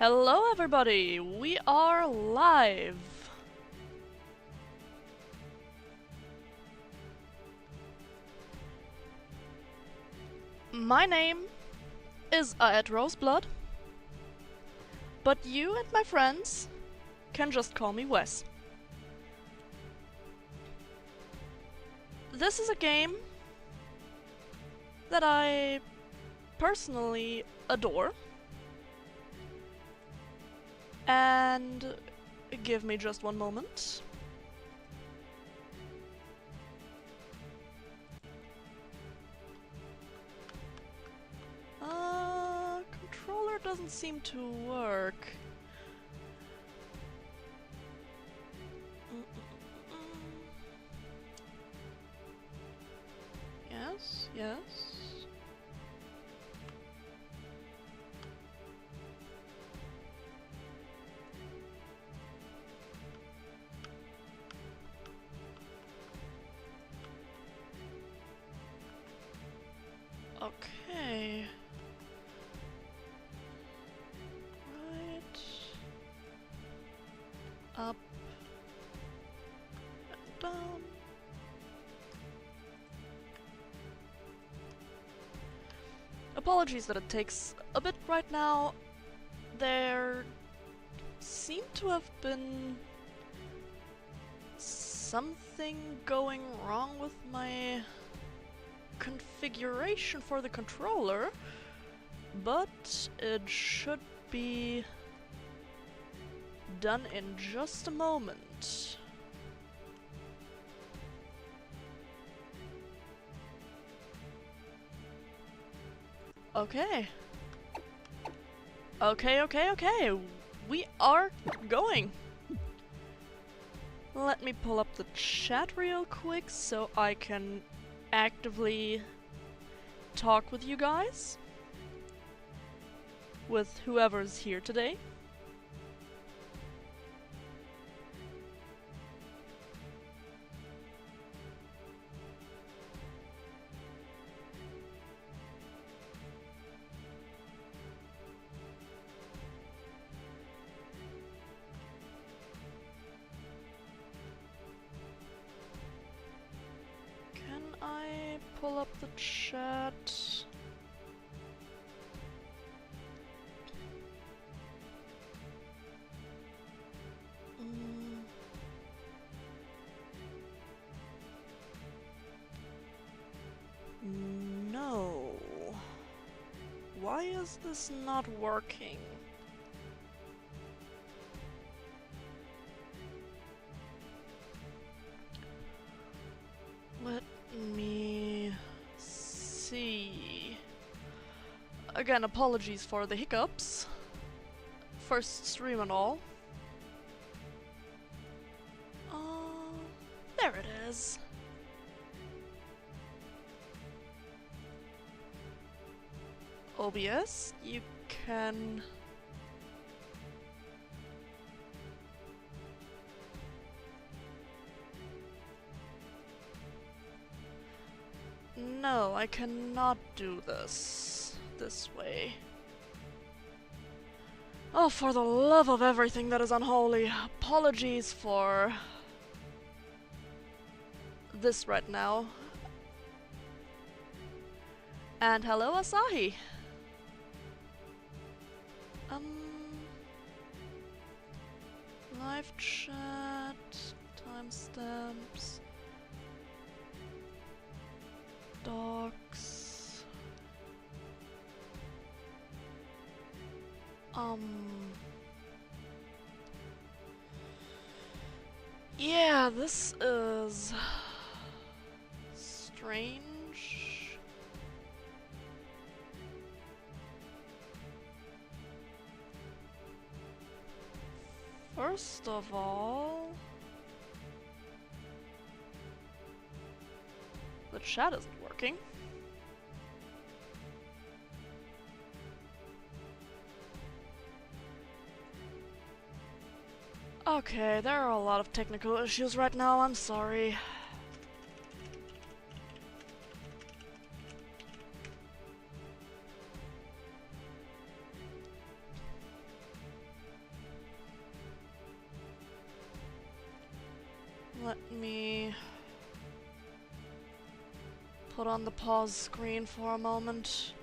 Hello everybody, we are live. My name is Aed Roseblood, but you and my friends can just call me Wes. This is a game that I personally adore. And give me just one moment. Controller doesn't seem to work. Yes, yes. Okay. Right. Up. And down. Apologies that it takes a bit right now. There seem to have been something going wrong with my configuration for the controller, but it should be done in just a moment. Okay. Okay. We are going. Let me pull up the chat real quick so I can actively talk with you guys. With whoever's here today. Can I pull up the chat? No. Why is this not working? Let me see. Again, apologies for the hiccups. First stream and all. There it is. OBS, you can... No, I cannot do this way. Oh, for the love of everything that is unholy, apologies for this right now. And hello, Asahi. Live chat, timestamps, docs. Yeah, this is strange. First of all, the chat isn't working. Okay, there are a lot of technical issues right now, I'm sorry. Let me put on the pause screen for a moment.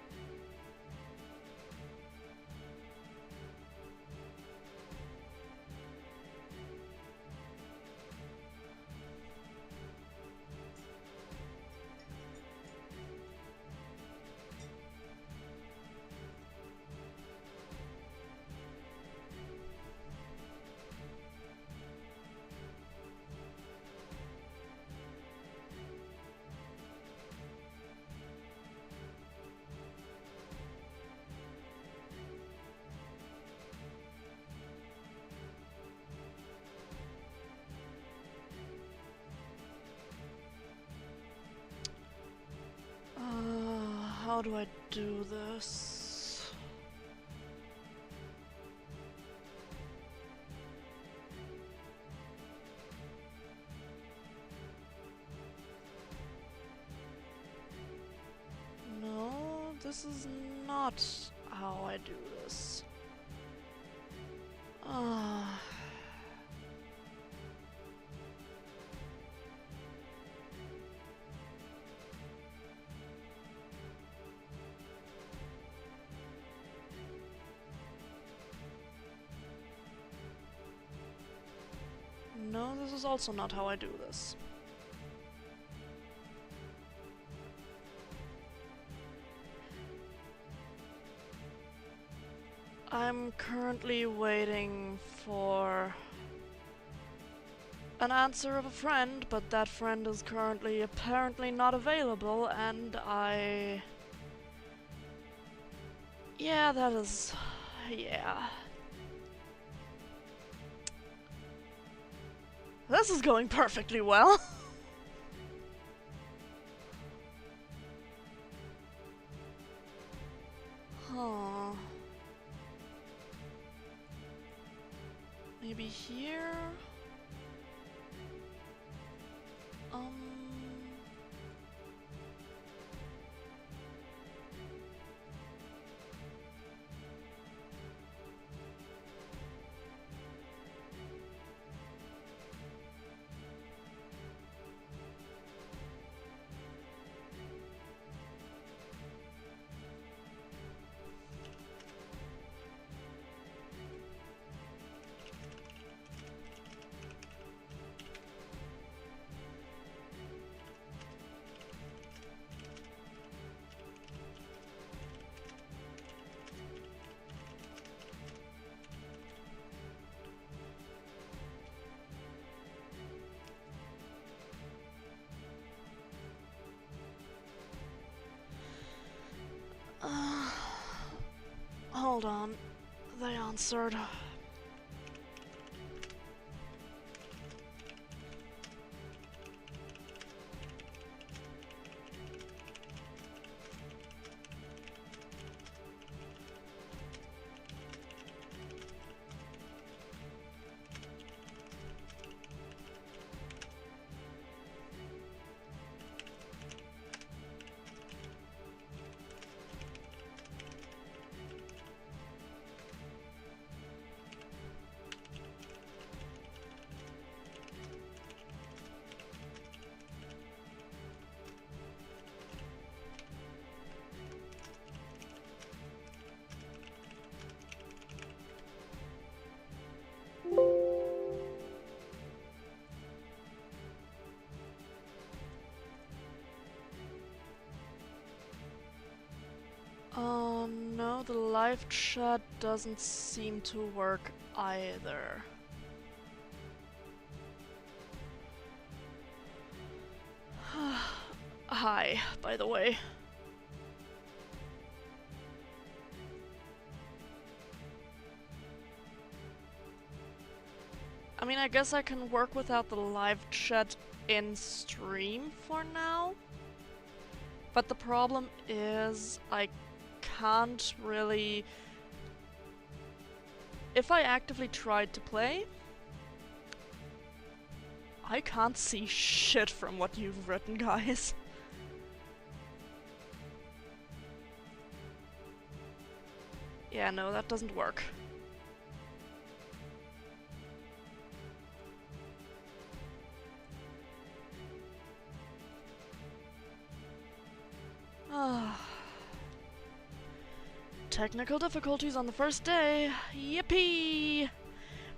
How do I do this? No, this is not how I do this. No, this is also not how I do this. I'm currently waiting for an answer of a friend, but that friend is currently apparently not available, and yeah, that is... yeah. This is going perfectly well. Huh. Maybe here? Hold on. They answered. No, the live chat doesn't seem to work either. Hi, by the way. I mean, I guess I can work without the live chat in stream for now. But the problem is, I can't really... If I actively tried to play, I can't see shit from what you've written, guys. Yeah, no, that doesn't work. technical difficulties on the first day. Yippee!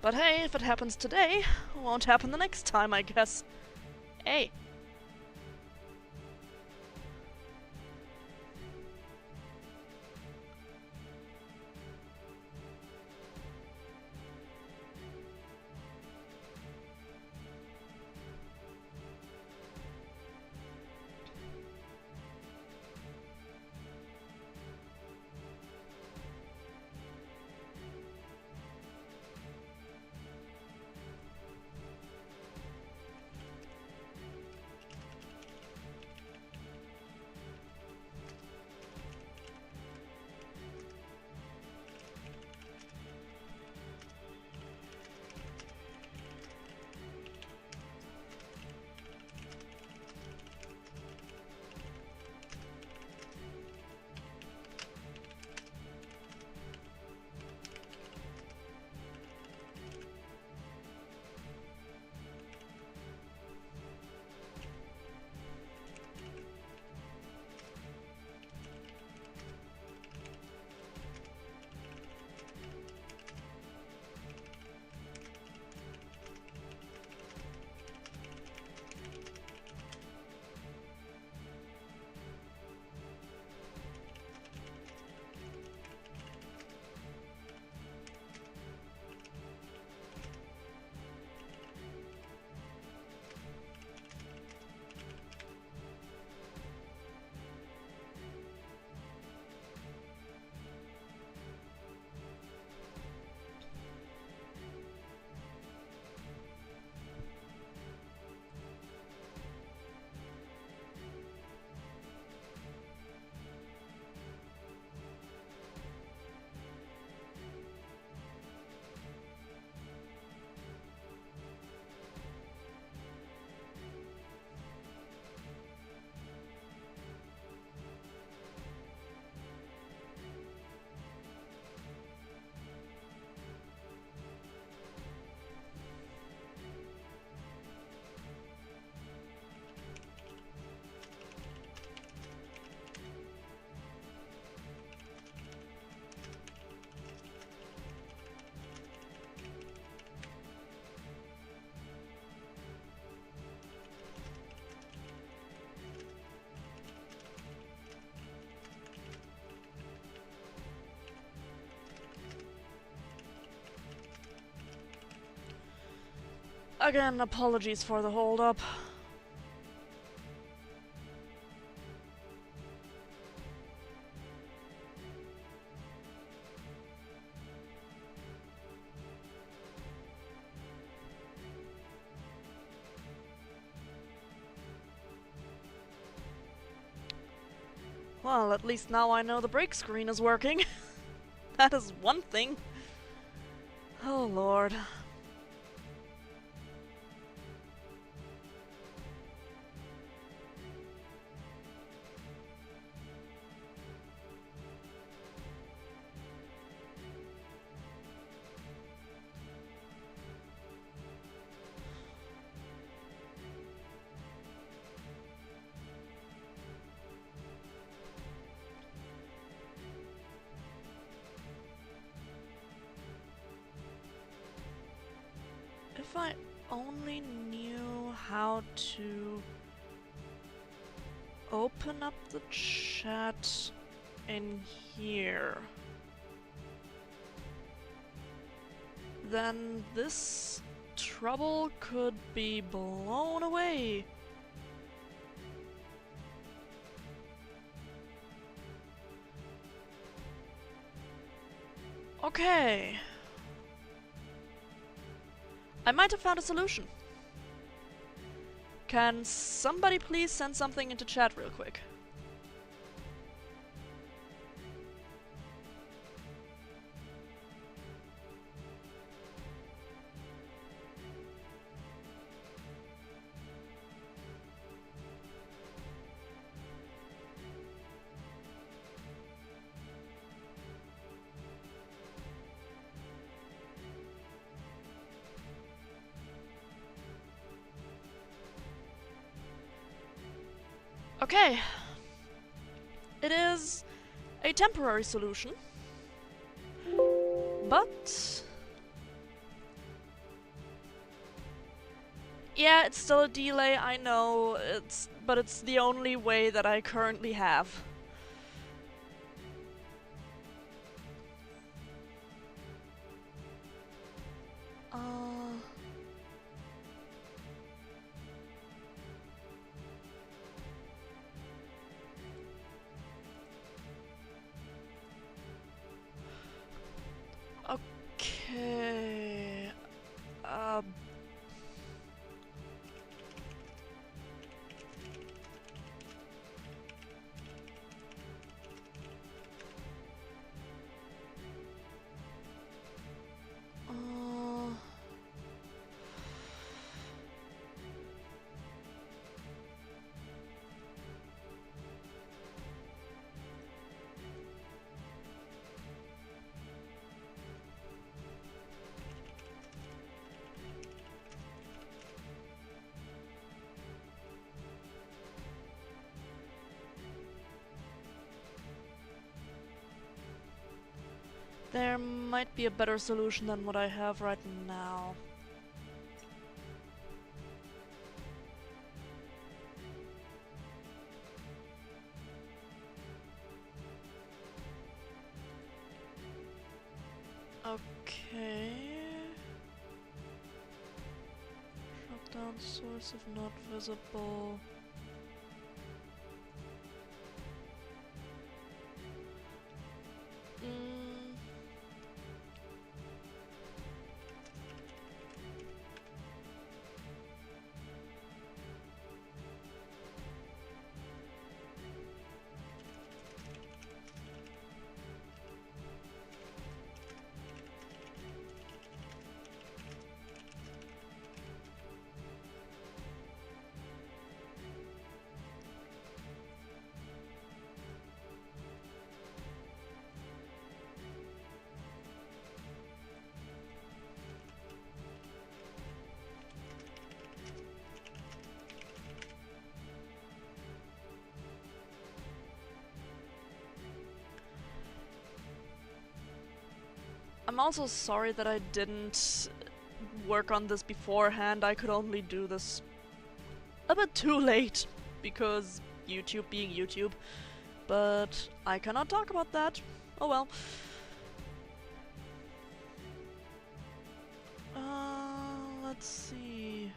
But hey, if it happens today, it won't happen the next time, I guess. Hey. Again, apologies for the hold-up. Well, at least now I know the break screen is working. That is one thing. Oh, Lord. If I only knew how to open up the chat in here, then this trouble could be blown away. Okay. I might have found a solution. Can somebody please send something into chat real quick? Okay. It is a temporary solution, But yeah, it's still a delay, I know, but it's the only way that I currently have. Okay. There might be a better solution than what I have right now. Okay. Drop down source if not visible. I'm also sorry that I didn't work on this beforehand. I could only do this a bit too late because YouTube being YouTube. But I cannot talk about that. Oh well. Let's see.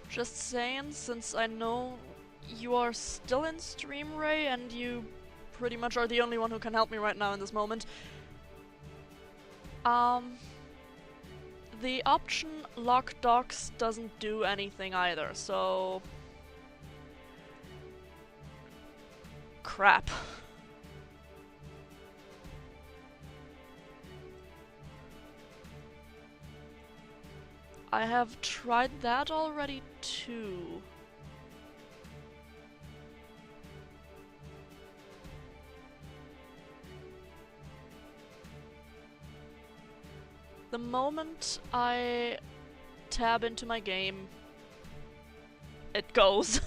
Just saying, since I know you are still in StreamRay and you pretty much are the only one who can help me right now in this moment. The option lock docs doesn't do anything either, so... crap. I have tried that already too. The moment I tab into my game, it goes.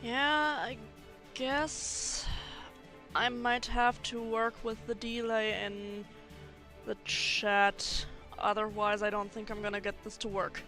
Yeah, I guess I might have to work with the delay in the chat. Otherwise, I don't think I'm gonna get this to work.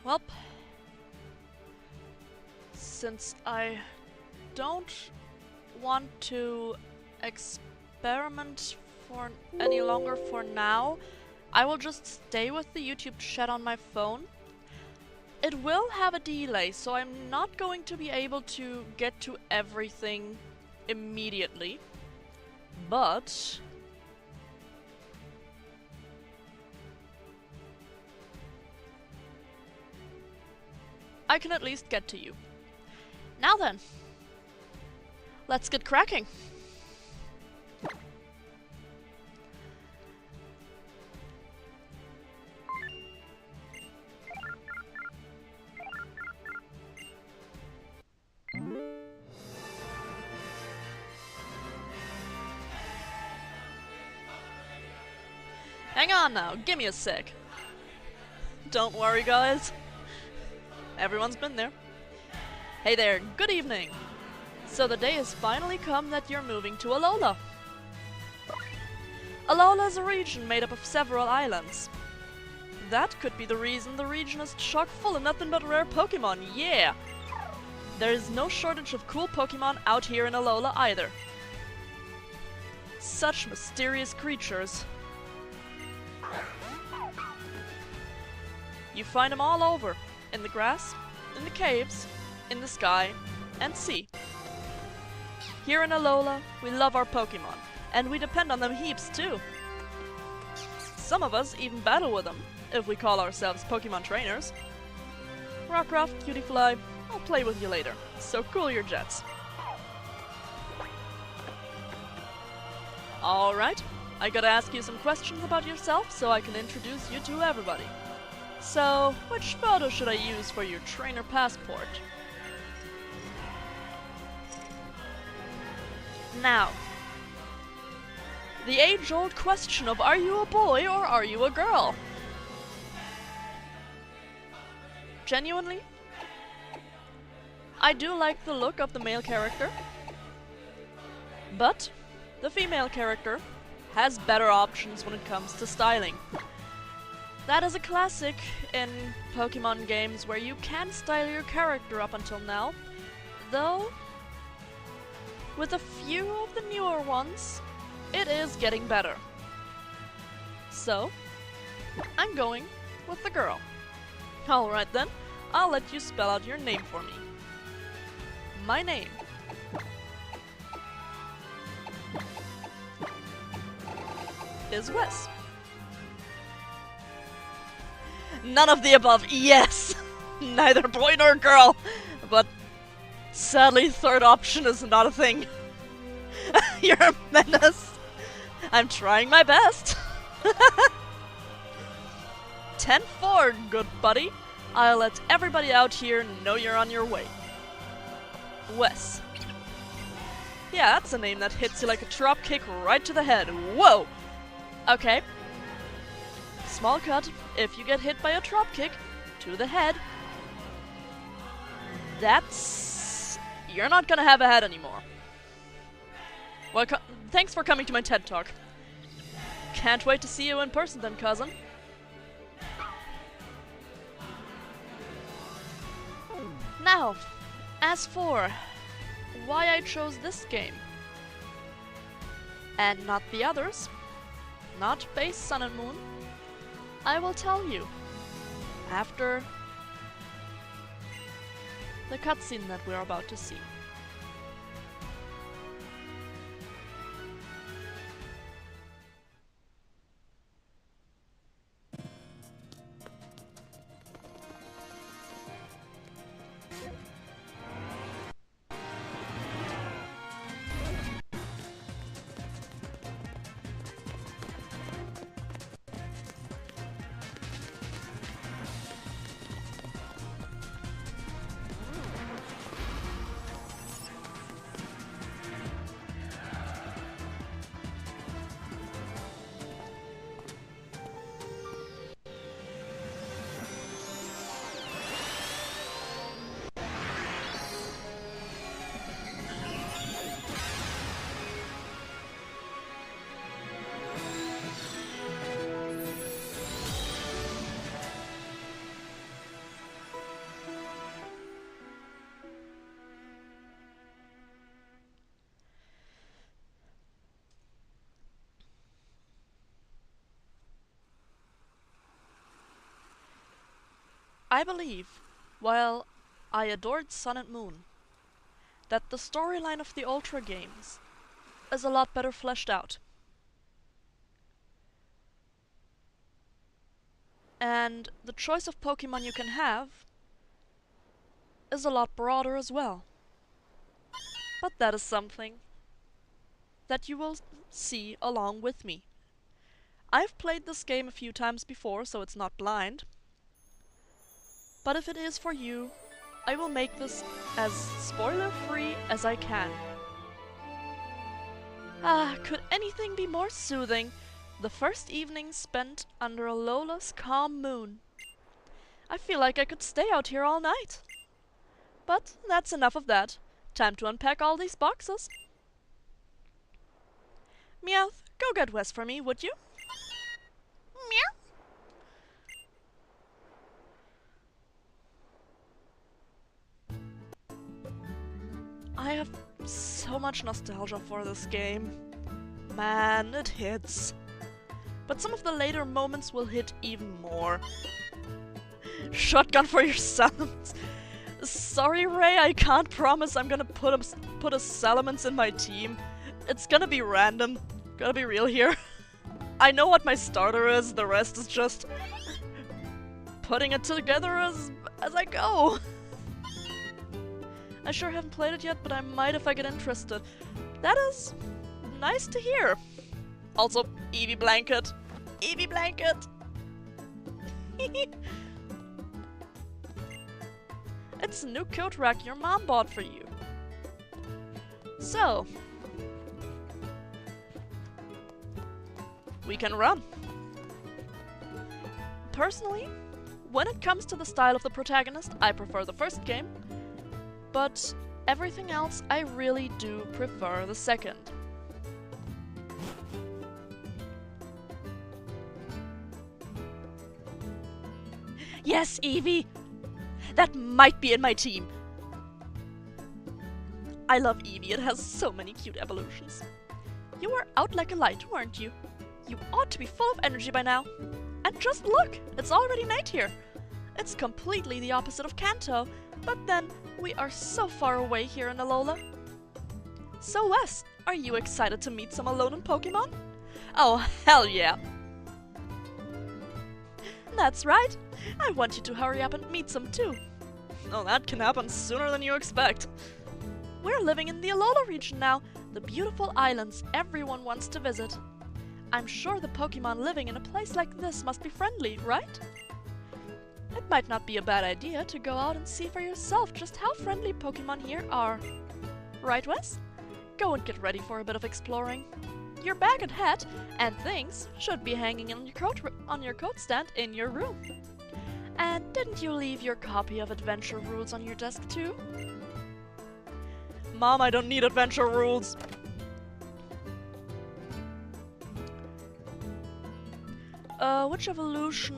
Well, since I don't want to experiment for any longer for now, I will just stay with the YouTube chat on my phone. It will have a delay, so I'm not going to be able to get to everything immediately, but I can at least get to you. Now then, let's get cracking. Hang on now, give me a sec. Don't worry, guys. Everyone's been there. Hey there, good evening. So the day has finally come that you're moving to Alola. Alola is a region made up of several islands. That could be the reason the region is chock full of nothing but rare Pokemon, yeah! There is no shortage of cool Pokemon out here in Alola either. Such mysterious creatures. You find them all over. In the grass, in the caves, in the sky, and sea. Here in Alola, we love our Pokemon, and we depend on them heaps too. Some of us even battle with them, if we call ourselves Pokemon trainers. Rockruff, Cutiefly, I'll play with you later, so cool your jets. Alright, I gotta ask you some questions about yourself so I can introduce you to everybody. So, which photo should I use for your trainer passport? Now, the age-old question of are you a boy or are you a girl? Genuinely, I do like the look of the male character, but the female character has better options when it comes to styling. That is a classic in Pokemon games where you can style your character up until now, though with a few of the newer ones, it is getting better. So, I'm going with the girl. Alright then, I'll let you spell out your name for me. My name is Wes. None of the above, yes! Neither boy nor girl! But sadly, third option is not a thing. You're a menace. I'm trying my best. 10-4, good buddy. I'll let everybody out here know you're on your way. Wes. Yeah, that's a name that hits you like a drop kick right to the head. Whoa! Okay. Small cut. If you get hit by a drop kick to the head, you're not gonna have a head anymore. Well, thanks for coming to my TED Talk. Can't wait to see you in person then, cousin. Now, as for why I chose this game, and not the others, not Base Sun and Moon, I will tell you after the cutscene that we're about to see. I believe, while I adored Sun and Moon, that the storyline of the Ultra games is a lot better fleshed out. And the choice of Pokemon you can have is a lot broader as well. But that is something that you will see along with me. I've played this game a few times before, so it's not blind. But if it is for you, I will make this as spoiler-free as I can. Ah, could anything be more soothing? The first evening spent under Alola's calm moon. I feel like I could stay out here all night. But that's enough of that. Time to unpack all these boxes. Meowth, go get Wes for me, would you? Meow. I have so much nostalgia for this game. Man, it hits. But some of the later moments will hit even more. Shotgun for your Salamence. Sorry, Ray, I can't promise I'm gonna put a Salamence in my team. It's gonna be random. Gotta be real here. I know what my starter is, the rest is just putting it together as I go. I sure haven't played it yet, but I might if I get interested. That is nice to hear. Also, Eevee Blanket. Eevee Blanket! It's a new coat rack your mom bought for you. So, we can run. Personally, when it comes to the style of the protagonist, I prefer the first game. But everything else, I really do prefer the second. Yes, Eevee! That might be in my team! I love Eevee, it has so many cute evolutions. You were out like a light, weren't you? You ought to be full of energy by now. And just look! It's already night here! It's completely the opposite of Kanto, but then we are so far away here in Alola. So Wes, are you excited to meet some Alolan Pokemon? Oh, hell yeah! That's right! I want you to hurry up and meet some too. Oh, that can happen sooner than you expect. We're living in the Alola region now, the beautiful islands everyone wants to visit. I'm sure the Pokemon living in a place like this must be friendly, right? It might not be a bad idea to go out and see for yourself just how friendly Pokemon here are. Right, Wes? Go and get ready for a bit of exploring. Your bag and hat and things should be hanging on your coat stand in your room. And didn't you leave your copy of Adventure Rules on your desk too? Mom, I don't need Adventure Rules. Which evolution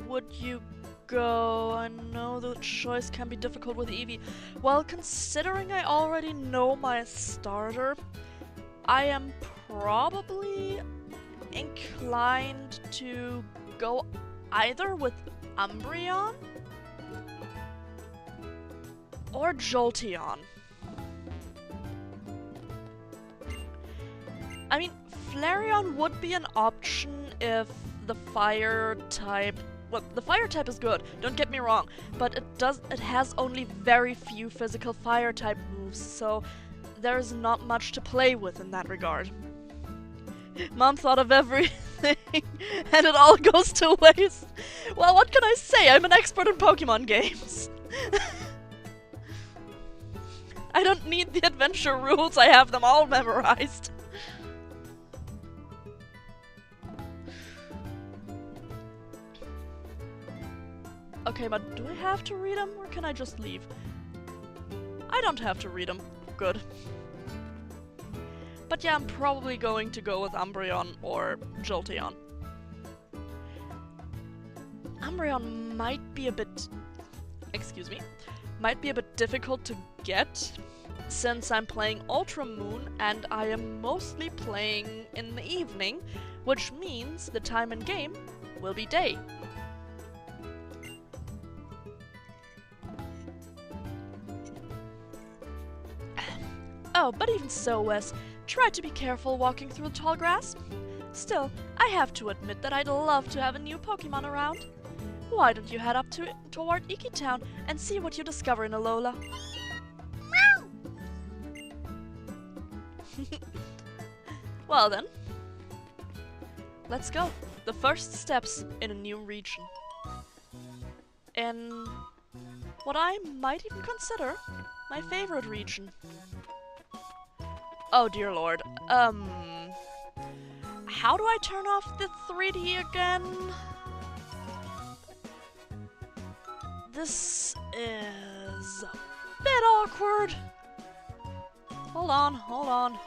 would you go? I know the choice can be difficult with Eevee. Well, considering I already know my starter, I am probably inclined to go either with Umbreon or Jolteon. I mean, Flareon would be an option if the fire type... Well, the fire type is good, don't get me wrong, but it has only very few physical fire type moves, so there's not much to play with in that regard. Mom thought of everything, and it all goes to waste. Well, what can I say? I'm an expert in Pokemon games. I don't need the Adventure Rules, I have them all memorized. Okay, but do I have to read them, or can I just leave? I don't have to read them. Good. But yeah, I'm probably going to go with Umbreon or Jolteon. Umbreon might be a bit... Excuse me. Might be a bit difficult to get, since I'm playing Ultra Moon and I am mostly playing in the evening, which means the time in game will be day. Oh, but even so, Wes, try to be careful walking through the tall grass. Still, I have to admit that I'd love to have a new Pokemon around. Why don't you head up toward Iki Town and see what you discover in Alola? Well then, let's go. The first steps in a new region. In what I might even consider my favorite region. Oh dear lord. How do I turn off the 3D again? This is a bit awkward. Hold on, hold on.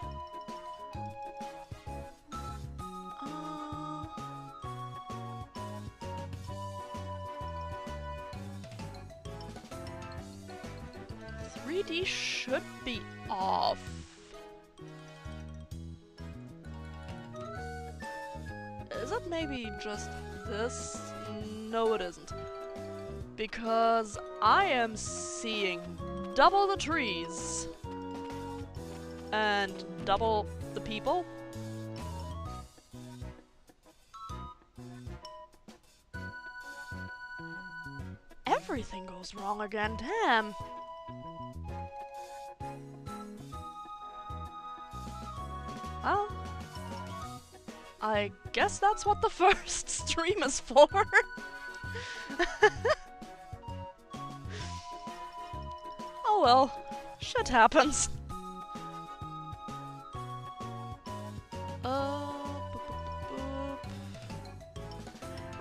3D should be off. Is it maybe just this? No, it isn't. Because I am seeing double the trees and double the people. Everything goes wrong again, damn. Well, I guess that's what the first stream is for. Oh well, shit happens.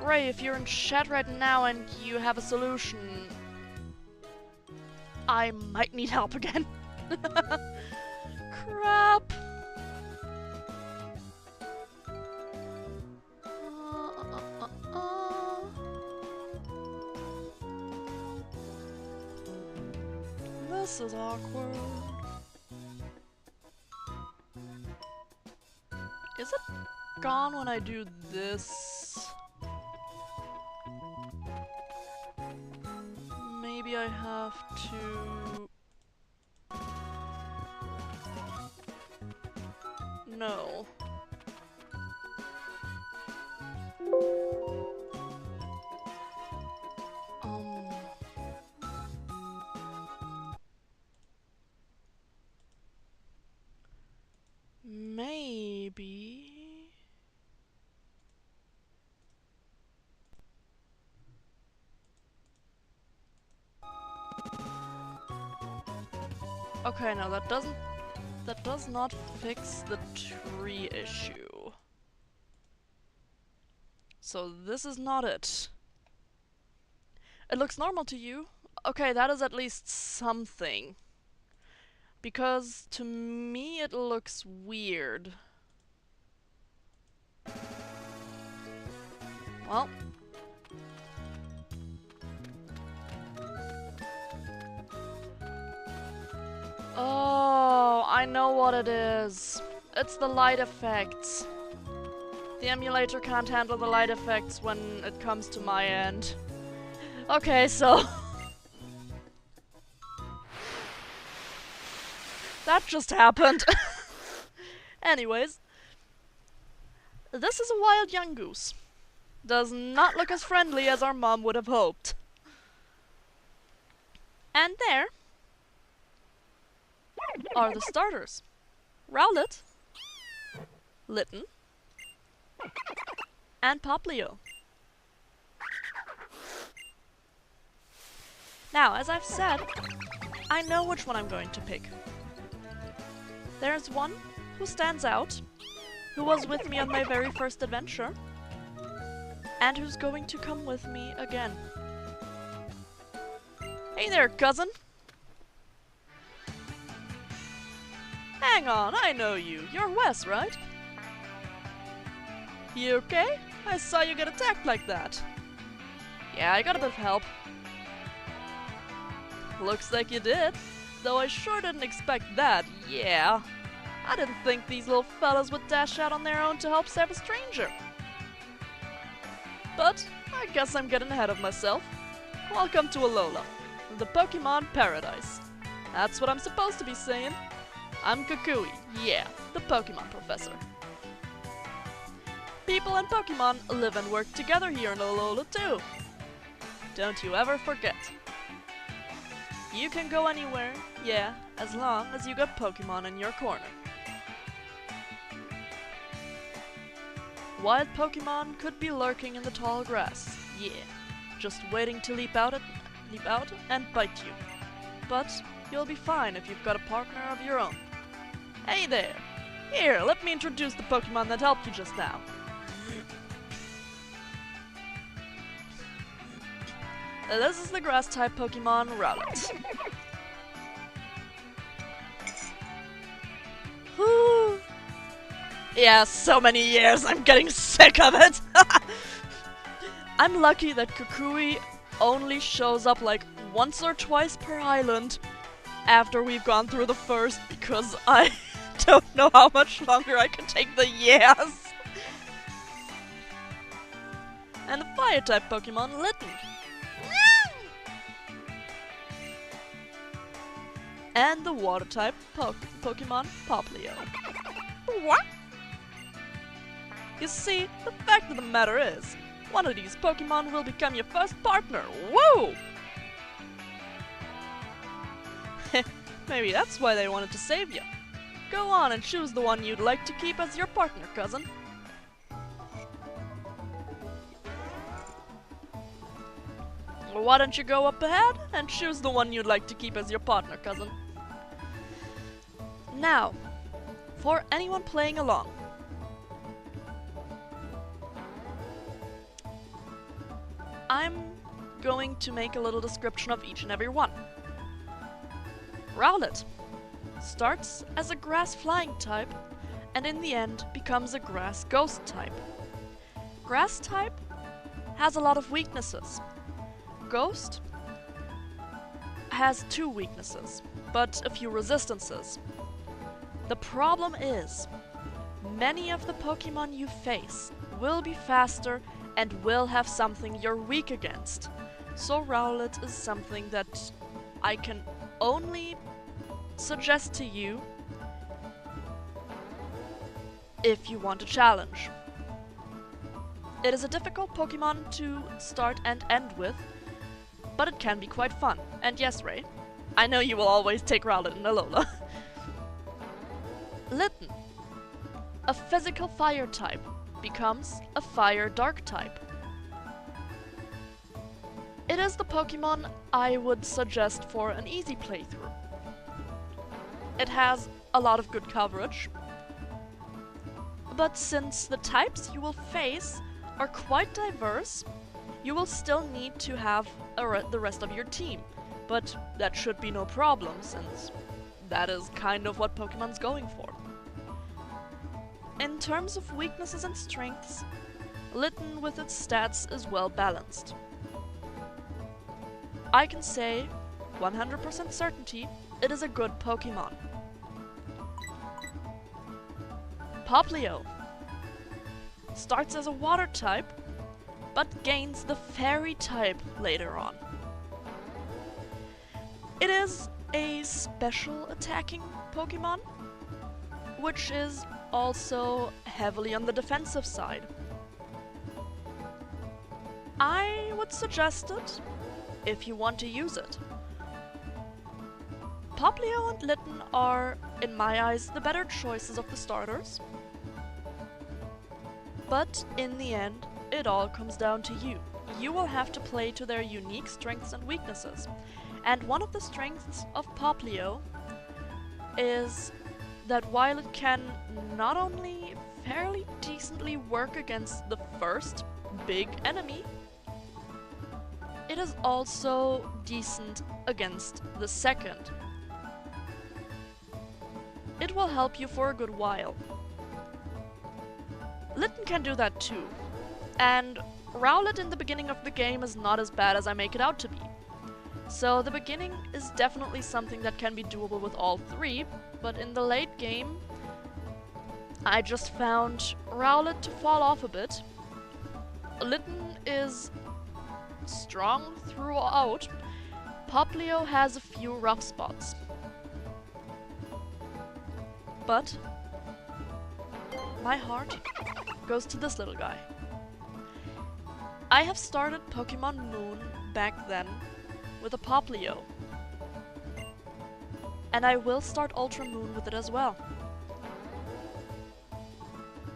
Ray, if you're in chat right now and you have a solution, I might need help again. Crap. This is awkward. Is it gone when I do this? Maybe I have to... No. Maybe... Okay, no, that doesn't that does not fix the tree issue. So this is not it. It looks normal to you? Okay, that is at least something. Because to me it looks weird. Well. Oh, I know what it is. It's the light effects. The emulator can't handle the light effects when it comes to my end. Okay, so... that just happened. Anyways. This is a wild young goose. Does not look as friendly as our mom would have hoped. And there are the starters. Rowlet, Litten, and Popplio. Now, as I've said, I know which one I'm going to pick. There's one who stands out, who was with me on my very first adventure, and who's going to come with me again. Hey there, cousin! Hang on, I know you. You're Wes, right? You okay? I saw you get attacked like that. Yeah, I got a bit of help. Looks like you did. Though I sure didn't expect that, yeah. I didn't think these little fellas would dash out on their own to help save a stranger. But I guess I'm getting ahead of myself. Welcome to Alola, the Pokemon Paradise. That's what I'm supposed to be saying. I'm Kukui, yeah, the Pokemon Professor. People and Pokemon live and work together here in Alola too. Don't you ever forget. You can go anywhere, yeah, as long as you got Pokemon in your corner. Wild Pokemon could be lurking in the tall grass, yeah, just waiting to leap out and bite you. But you'll be fine if you've got a partner of your own. Hey there! Here, let me introduce the Pokemon that helped you just now. This is the Grass-type Pokemon, Rowlet. Whew. Yeah, so many years, I'm getting sick of it! I'm lucky that Kukui only shows up like once or twice per island after we've gone through the first, because I don't know how much longer I can take the yes! And the Fire-type Pokemon, Litten. And the Water-type Pokemon, Popplio. What? You see, the fact of the matter is, one of these Pokemon will become your first partner. Woo! Maybe that's why they wanted to save you. Go on and choose the one you'd like to keep as your partner, cousin. Well, why don't you go up ahead and choose the one you'd like to keep as your partner, cousin? Now, for anyone playing along, I'm going to make a little description of each and every one. Rowlet starts as a grass flying type and in the end becomes a grass ghost type. Grass type has a lot of weaknesses. Ghost has 2 weaknesses, but a few resistances. The problem is, many of the Pokemon you face will be faster and will have something you're weak against. So Rowlet is something that I can only suggest to you if you want a challenge. It is a difficult Pokemon to start and end with, but it can be quite fun. And yes, Ray, I know you will always take Rowlet and Alola. Litten, a physical fire type, becomes a fire dark type. It is the Pokemon I would suggest for an easy playthrough. It has a lot of good coverage. But since the types you will face are quite diverse, you will still need to have the rest of your team. But that should be no problem, since that is kind of what Pokemon's going for. In terms of weaknesses and strengths, Litten with its stats is well balanced. I can say, 100% certainty, it is a good Pokemon. Popplio starts as a water type, but gains the fairy type later on. It is a special attacking Pokemon, which is also heavily on the defensive side. I would suggest it if you want to use it. Popplio and Litten are, in my eyes, the better choices of the starters. But in the end, it all comes down to you. You will have to play to their unique strengths and weaknesses. And one of the strengths of Popplio is that while it can not only fairly decently work against the first big enemy, it is also decent against the second. It will help you for a good while. Litten can do that too, and Rowlet in the beginning of the game is not as bad as I make it out to be. So the beginning is definitely something that can be doable with all three, but in the late game, I just found Rowlet to fall off a bit. Litten is strong throughout. Popplio has a few rough spots. But my heart goes to this little guy. I have started Pokemon Moon back then with a Popplio. And I will start Ultra Moon with it as well.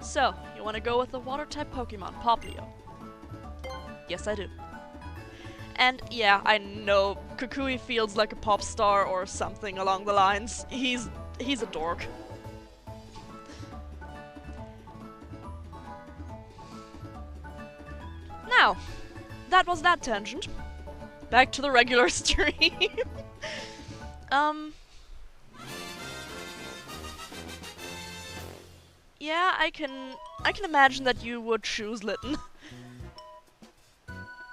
So, you want to go with the Water-type Pokemon, Popplio? Yes, I do. And yeah, I know Kukui feels like a pop star or something along the lines. He's a dork. Now, that was that tangent. Back to the regular stream. Yeah, I can imagine that you would choose Litten.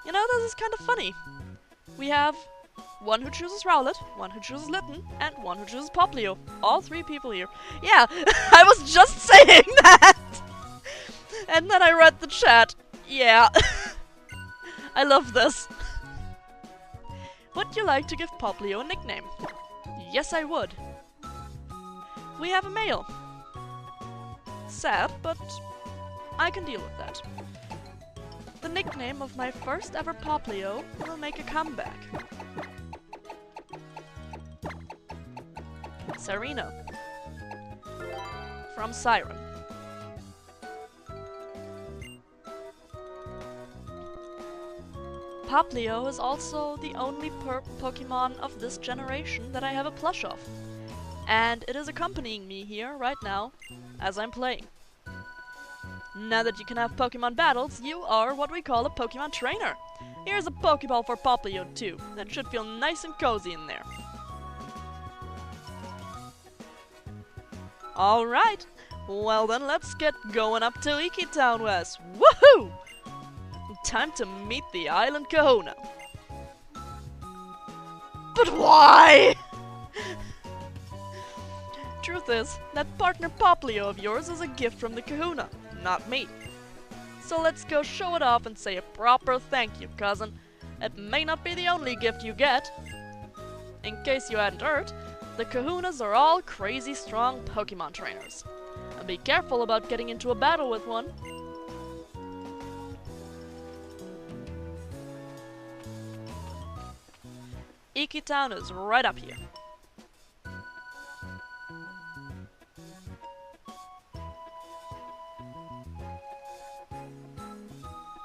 You know, this is kind of funny. We have one who chooses Rowlet, one who chooses Litten, and one who chooses Popplio. All three people here. Yeah, I was just saying that! And then I read the chat. Yeah. I love this. Would you like to give Popplio a nickname? Yes, I would. We have a male. Sad, but I can deal with that. The nickname of my first ever Popplio will make a comeback. Serena. From Siren. Popplio is also the only Pokemon of this generation that I have a plush of. And it is accompanying me here right now as I'm playing. Now that you can have Pokemon battles, you are what we call a Pokemon trainer. Here's a Pokeball for Popplio too. That should feel nice and cozy in there. Alright, well then let's get going up to Iki Town West. Woohoo! Time to meet the Island Kahuna. But why? Truth is, that partner Popplio of yours is a gift from the Kahuna, not me. So let's go show it off and say a proper thank you, cousin. It may not be the only gift you get. In case you hadn't heard, the Kahunas are all crazy strong Pokemon trainers. And be careful about getting into a battle with one. Iki Town is right up here.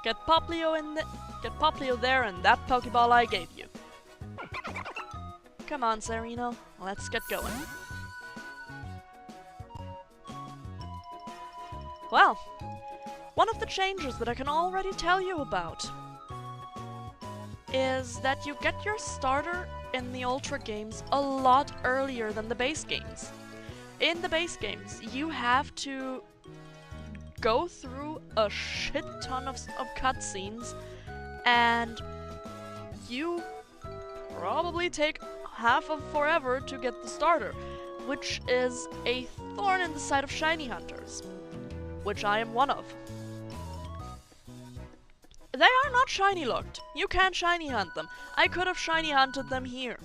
Get Popplio there and that Pokeball I gave you. Come on, Sereno, let's get going. Well, one of the changes that I can already tell you about is that you get your starter in the Ultra games a lot earlier than the base games. In the base games, you have to go through a shit ton of cutscenes, and you probably take half of forever to get the starter, which is a thorn in the side of shiny hunters, which I am one of. They are not shiny looked. You can't shiny hunt them. I could have shiny hunted them here.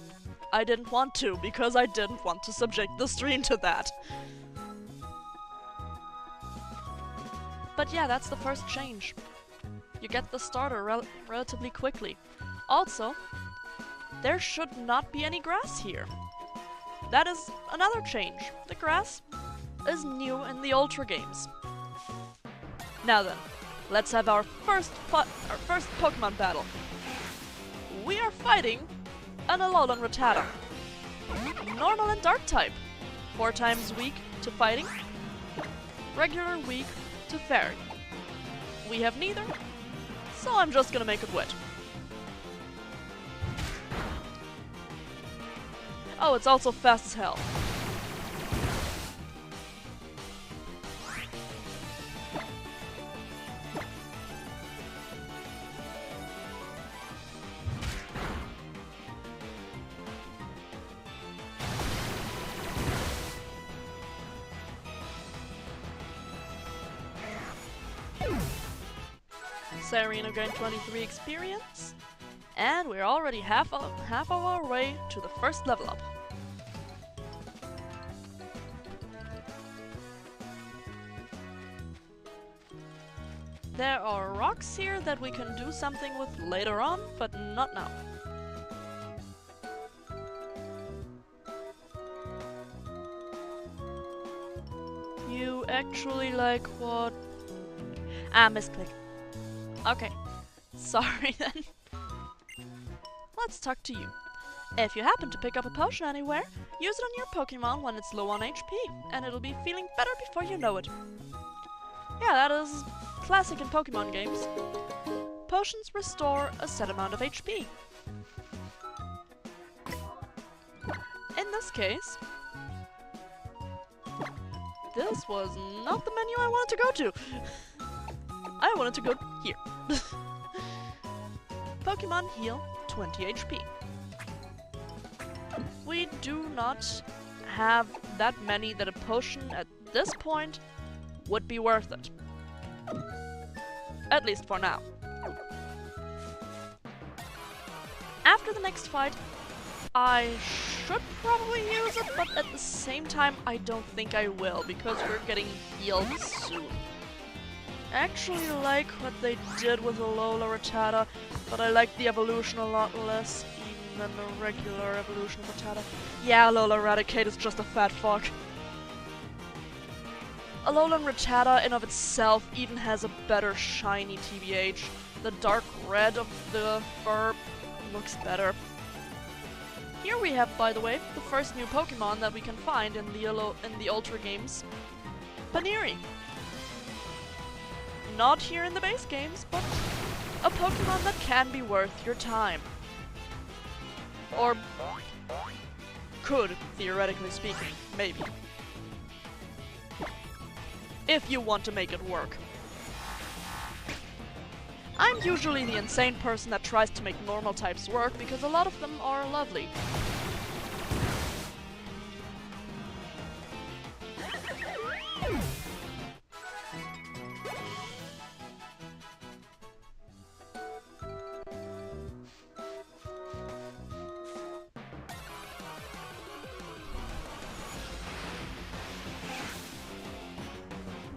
I didn't want to, because I didn't want to subject the stream to that. But yeah, that's the first change. You get the starter relatively quickly. Also, there should not be any grass here. That is another change. The grass is new in the Ultra games. Now then, let's have our first Pokemon battle. We are fighting an Alolan Rattata. Normal and Dark type. 4 times weak to fighting. Regular weak to fairy. We have neither, so I'm just gonna make it wet. Oh, it's also fast as hell. Sarina gained 23 experience, and we're already half of our way to the first level up. There are rocks here that we can do something with later on, but not now. You actually like what? Ah, misclick. Okay, sorry then. Let's talk to you. If you happen to pick up a potion anywhere, use it on your Pokemon when it's low on HP, and it'll be feeling better before you know it. Yeah, that is classic in Pokemon games. Potions restore a set amount of HP. In this case, this was not the menu I wanted to go to. I wanted to go here. Pokemon heal 20 HP. We do not have that many that a potion at this point would be worth it. At least for now. After the next fight, I should probably use it, but at the same time I don't think I will, because we're getting healed soon. I actually like what they did with Alola Rattata, but I like the evolution a lot less even than the regular evolution of Rattata. Yeah, Alola Raticate is just a fat fuck. Alolan Rattata in of itself even has a better shiny TBH. The dark red of the fur looks better. Here we have, by the way, the first new Pokemon that we can find in the Ultra games. Paniri. Not here in the base games, but a Pokemon that can be worth your time. Or could, theoretically speaking, maybe. If you want to make it work. I'm usually the insane person that tries to make normal types work because a lot of them are lovely.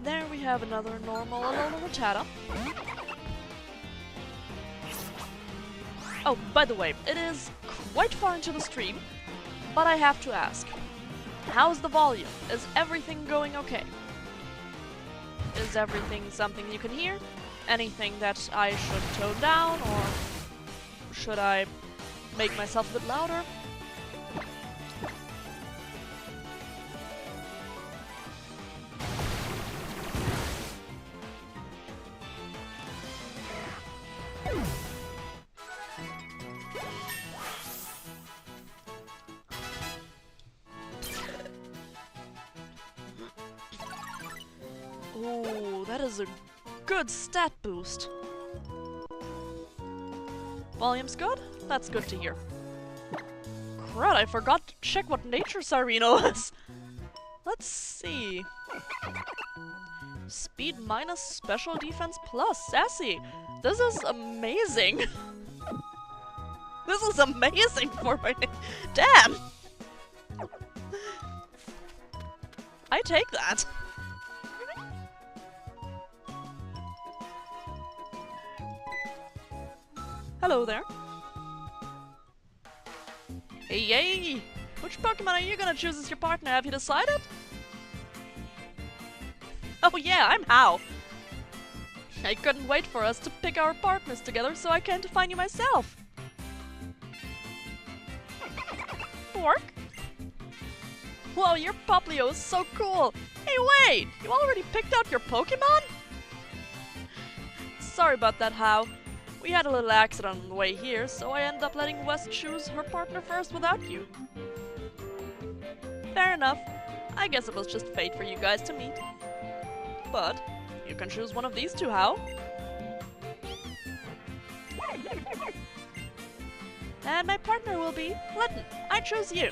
There we have another normal Alola Rattata. Oh, by the way, it is quite far into the stream, but I have to ask. How's the volume? Is everything going okay? Is everything something you can hear? Anything that I should tone down, or should I make myself a bit louder? Ooh, that is a good stat boost. Volume's good? That's good to hear. Crud, I forgot to check what nature Cyreno is. Let's see. Speed minus special defense plus. Sassy. This is amazing. This is amazing for my name. Damn! I take that. Hello there. Hey, yay! Which Pokemon are you gonna choose as your partner? Have you decided? Oh yeah, I'm Hau. I couldn't wait for us to pick our partners together, so I came to find you myself. Work? Whoa, your Poplio is so cool! Hey, wait! You already picked out your Pokemon? Sorry about that, Hau. We had a little accident on the way here, so I ended up letting Wes choose her partner first without you. Fair enough. I guess it was just fate for you guys to meet. But you can choose one of these two, Hau. And my partner will be Litten. I choose you.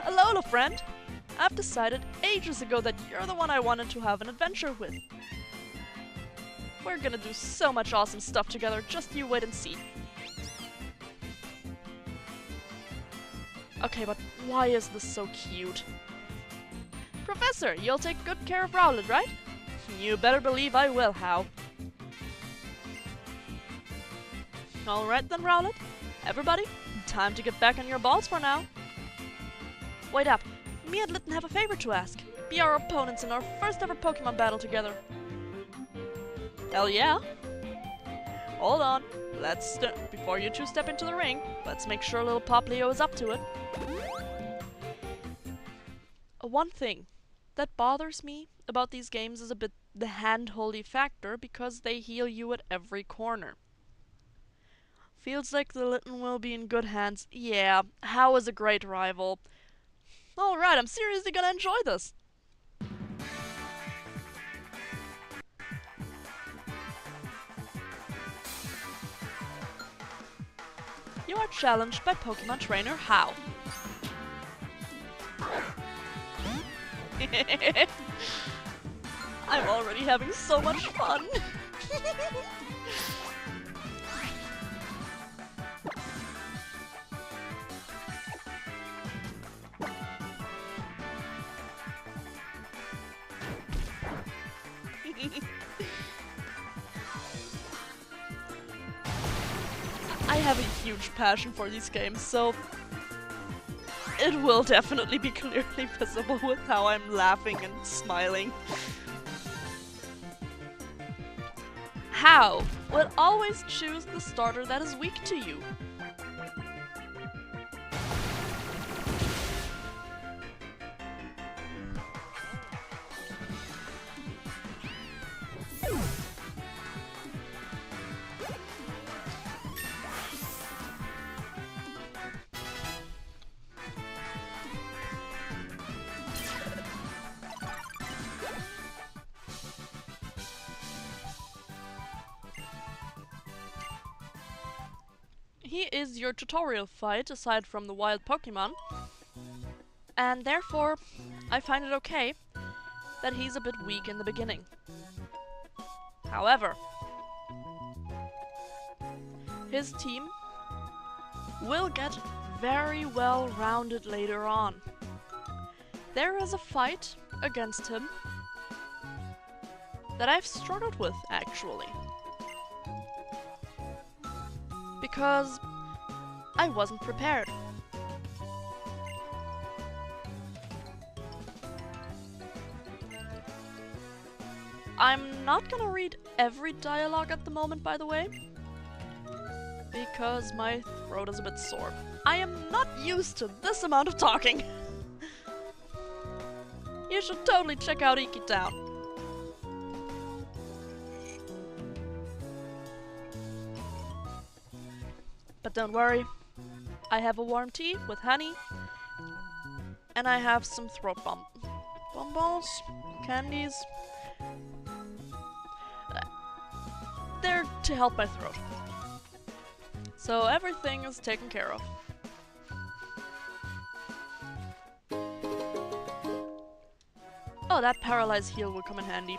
Alola, friend. I've decided ages ago that you're the one I wanted to have an adventure with. We're gonna do so much awesome stuff together, just you wait and see. Okay, but why is this so cute? Professor, you'll take good care of Rowlet, right? You better believe I will, Hau. Alright then, Rowlet. Everybody, time to get back on your balls for now. Wait up, me and Litten have a favor to ask. Be our opponents in our first ever Pokemon battle together. Hell yeah! Hold on, before you two step into the ring, let's make sure little Poplio is up to it. One thing that bothers me about these games is a bit the hand-holdy factor, because they heal you at every corner. Feels like the Litten will be in good hands. Yeah, Hau is a great rival. Alright, I'm seriously gonna enjoy this. You are challenged by Pokemon Trainer Hau. I'm already having so much fun. I have a huge passion for these games, so it will definitely be clearly visible with how I'm laughing and smiling. Hau will always choose the starter that is weak to you. He is your tutorial fight aside from the wild Pokemon, and therefore I find it okay that he's a bit weak in the beginning. However, his team will get very well rounded later on. There is a fight against him that I've struggled with, actually. Because I wasn't prepared. I'm not gonna read every dialogue at the moment, by the way, because my throat is a bit sore. I am not used to this amount of talking. You should totally check out Iki Town. But don't worry, I have a warm tea with honey, and I have some throat balm. Bonbons, candies. They're to help my throat. So everything is taken care of. Oh, that paralyzed heal will come in handy.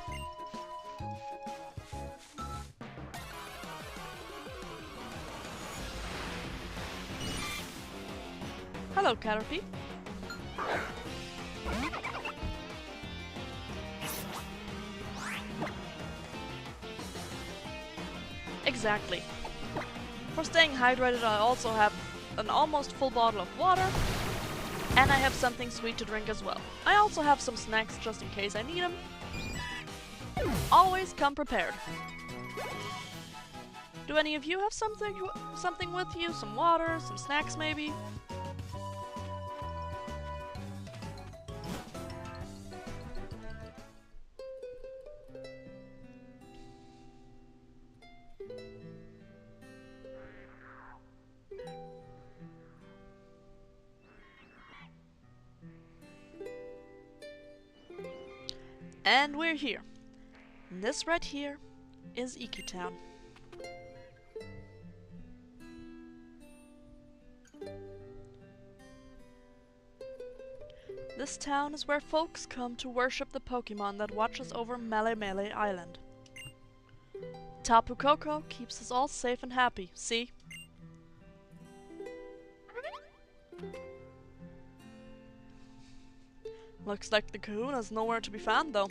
Hello, Caterpie. Exactly. For staying hydrated, I also have an almost full bottle of water, and I have something sweet to drink as well. I also have some snacks just in case I need them. Always come prepared. Do any of you have something with you? Some water, some snacks maybe? And we're here. And this right here is Iki Town. This town is where folks come to worship the Pokemon that watches over Melemele Island. Tapu Koko keeps us all safe and happy, see? Looks like the Kahuna's nowhere to be found, though.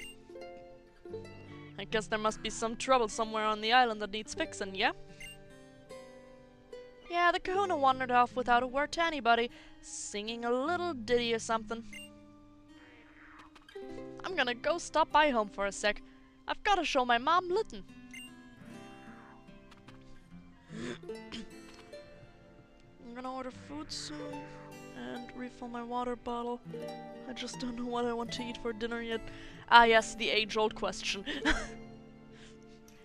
I guess there must be some trouble somewhere on the island that needs fixing, yeah? Yeah, the Kahuna wandered off without a word to anybody, singing a little ditty or something. I'm gonna go stop by home for a sec. I've gotta show my mom Litten. I'm gonna order food soon and refill my water bottle. I just don't know what I want to eat for dinner yet. Ah yes, the age-old question.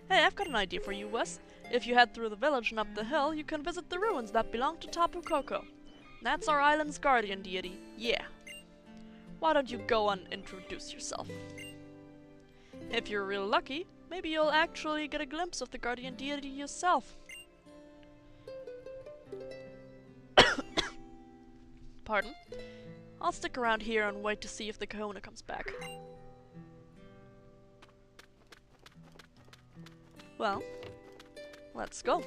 Hey, I've got an idea for you, Wes. If you head through the village and up the hill, you can visit the ruins that belong to Tapu Koko. That's our island's guardian deity, yeah. Why don't you go and introduce yourself? If you're real lucky, maybe you'll actually get a glimpse of the guardian deity yourself. Pardon? I'll stick around here and wait to see if the Kahuna comes back. Well, let's go.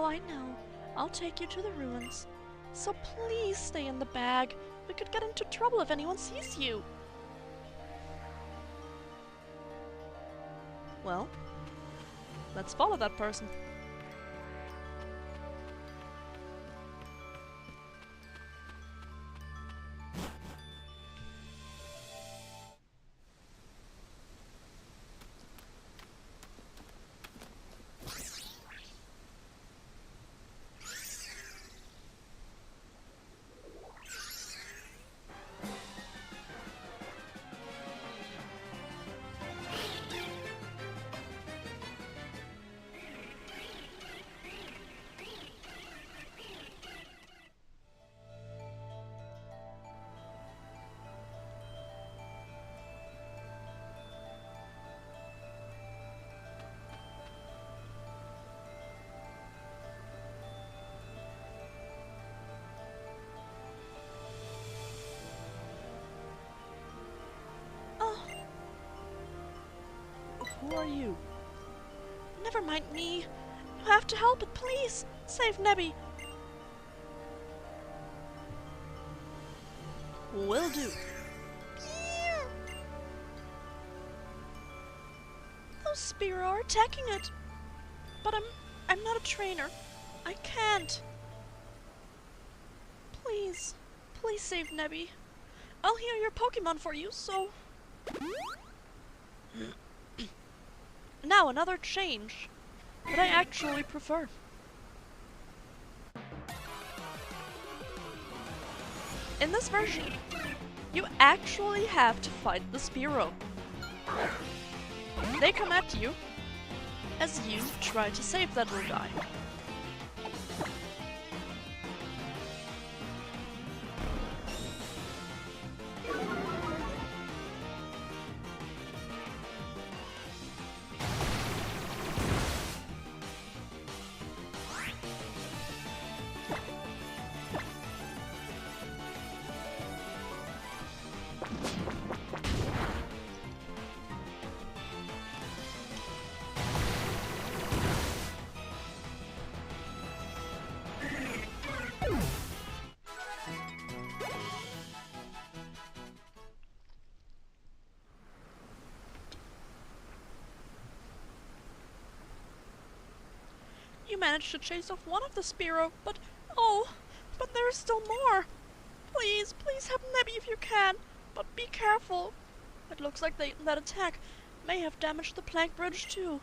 I know. I'll take you to the ruins. So please stay in the bag. We could get into trouble if anyone sees you. Well, let's follow that person. Who are you? Never mind me. You have to help it, please. Save Nebby. Will do. Those Spearow are attacking it. But I'm not a trainer. I can't. Please. Please save Nebby. I'll heal your Pokemon for you, so... Now another change that I actually prefer. In this version, you actually have to fight the Spearow. They come at you as you try to save that little guy. You managed to chase off one of the Spearow, but there is still more. Please, please help Nebby if you can, but be careful. It looks like that attack may have damaged the plank bridge too.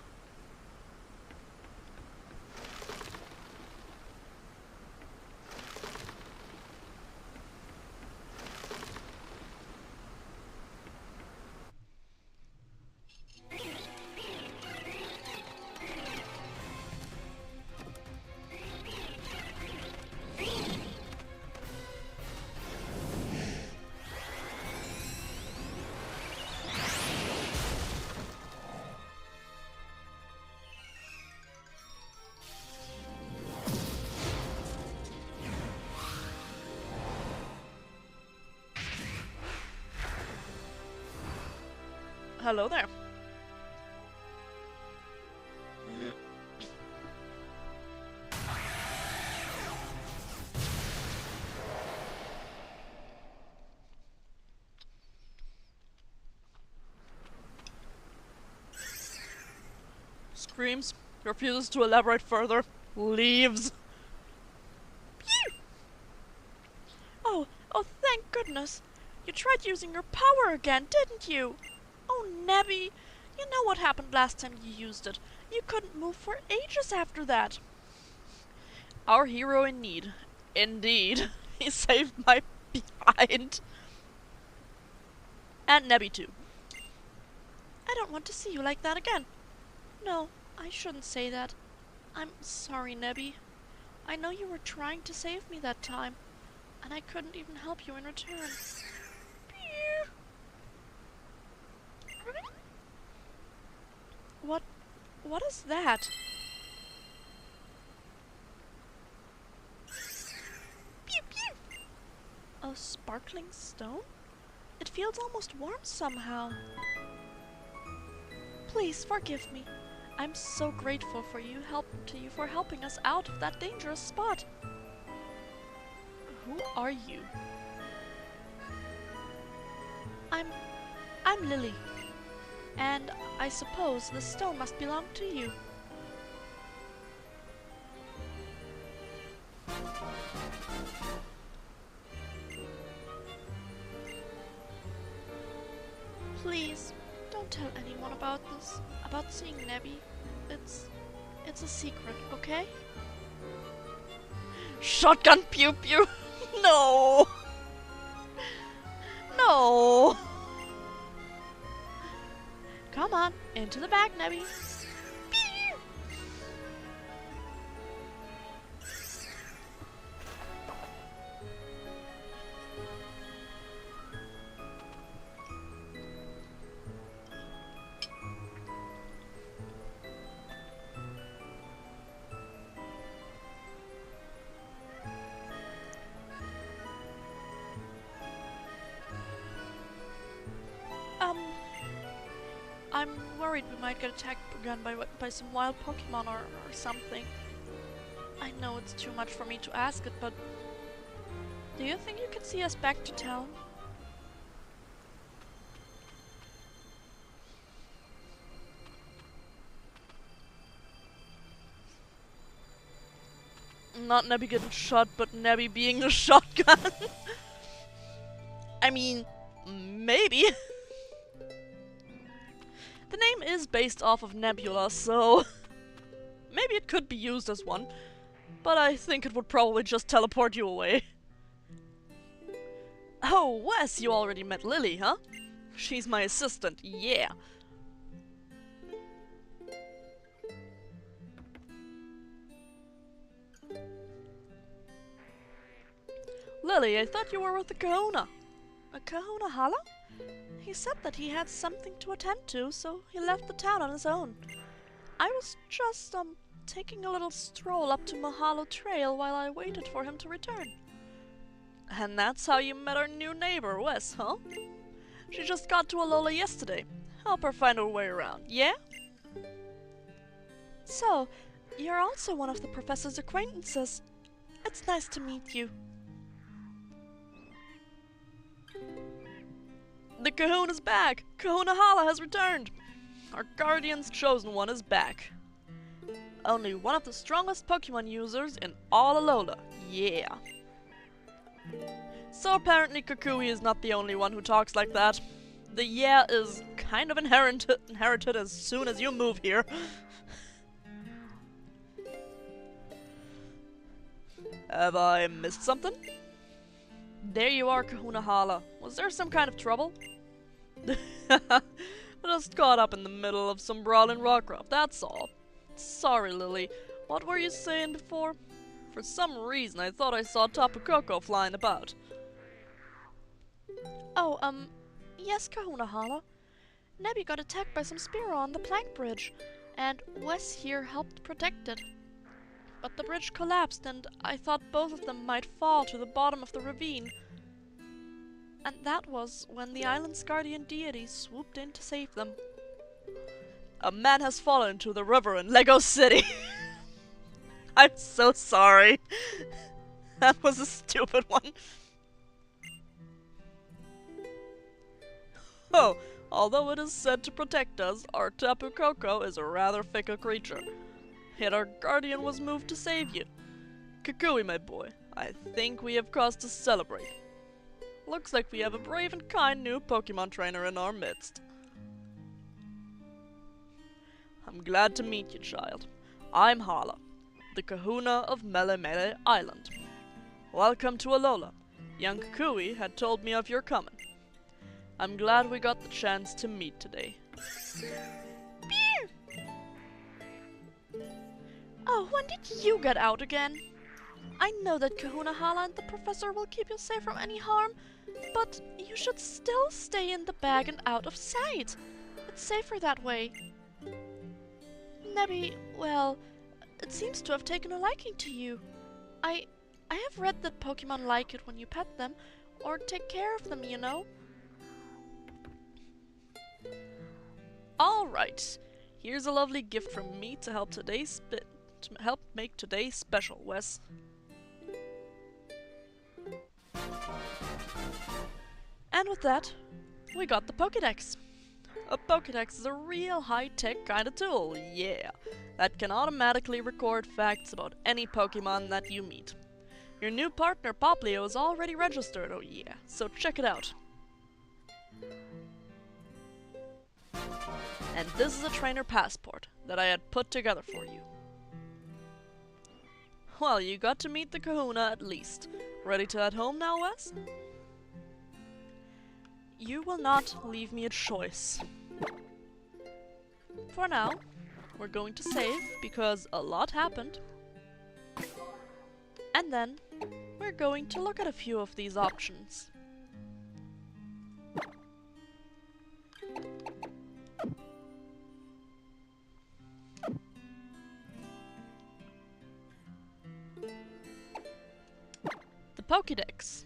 Hello there. Screams, refuses to elaborate further, leaves. Oh, thank goodness. You tried using your power again, didn't you? Oh, Nebby, you know what happened last time you used it. You couldn't move for ages after that. Our hero in need. Indeed. He saved my behind. And Nebby too. I don't want to see you like that again. No, I shouldn't say that. I'm sorry, Nebby. I know you were trying to save me that time, and I couldn't even help you in return. What is that? Pew pew! A sparkling stone? It feels almost warm somehow. Please forgive me. I'm so grateful for for helping us out of that dangerous spot. Who are you? I'm Lily. And I suppose the stone must belong to you. Please, don't tell anyone about this, about seeing Nebby. It's a secret, okay? Shotgun pew pew! No! No! Come on, into the bag, Nebby. I'm worried we might get attacked again by some wild Pokemon or something. I know it's too much for me to ask it, but do you think you can see us back to town? Not Nebby getting shot, but Nebby being a shotgun. I mean, maybe. The name is based off of Nebula, so maybe it could be used as one, but I think it would probably just teleport you away. Oh, Wes, you already met Lily, huh? She's my assistant, yeah. Lily, I thought you were with the Kahuna. A Kahuna Hala? He said that he had something to attend to, so he left the town on his own. I was just, taking a little stroll up to Mahalo Trail while I waited for him to return. And that's how you met our new neighbor, Wes, huh? She just got to Alola yesterday. Help her find her way around, yeah? So, you're also one of the professor's acquaintances. It's nice to meet you. The Kahuna's back! Kahuna Hala has returned! Our Guardian's Chosen One is back. Only one of the strongest Pokemon users in all Alola. Yeah. So apparently Kukui is not the only one who talks like that. The yeah is kind of inherited as soon as you move here. Have I missed something? There you are, Kahuna Hala. Was there some kind of trouble? Just caught up in the middle of some brawl in Rockruff, that's all. Sorry, Lily. What were you saying before? For some reason, I thought I saw Tapu Koko flying about. Oh, yes, Kahuna Hala. Nebby got attacked by some Spearow on the plank bridge, and Wes here helped protect it. But the bridge collapsed, and I thought both of them might fall to the bottom of the ravine. And that was when the island's guardian deity swooped in to save them. A man has fallen into the river in Lego City. I'm so sorry. That was a stupid one. Oh, although it is said to protect us, our Tapu Koko is a rather fickle creature. Yet our guardian was moved to save you. Kukui, my boy, I think we have cause to celebrate. Looks like we have a brave and kind new Pokemon trainer in our midst. I'm glad to meet you, child. I'm Hala, the Kahuna of Melemele Island. Welcome to Alola. Young Kukui had told me of your coming. I'm glad we got the chance to meet today. Oh, when did you get out again? I know that Kahuna Hala and the professor will keep you safe from any harm, but you should still stay in the bag and out of sight. It's safer that way. Nebby, well, it seems to have taken a liking to you. I have read that Pokemon like it when you pet them, or take care of them, you know. Alright, here's a lovely gift from me to help make today special, Wes. And with that, we got the Pokédex. A Pokédex is a real high-tech kind of tool, yeah, that can automatically record facts about any Pokemon that you meet. Your new partner, Poplio, is already registered, oh yeah, so check it out. And this is a trainer passport that I had put together for you. Well, you got to meet the Kahuna at least. Ready to head home now, Wes? You will not leave me a choice. For now, we're going to save because a lot happened. And then, we're going to look at a few of these options. The Pokédex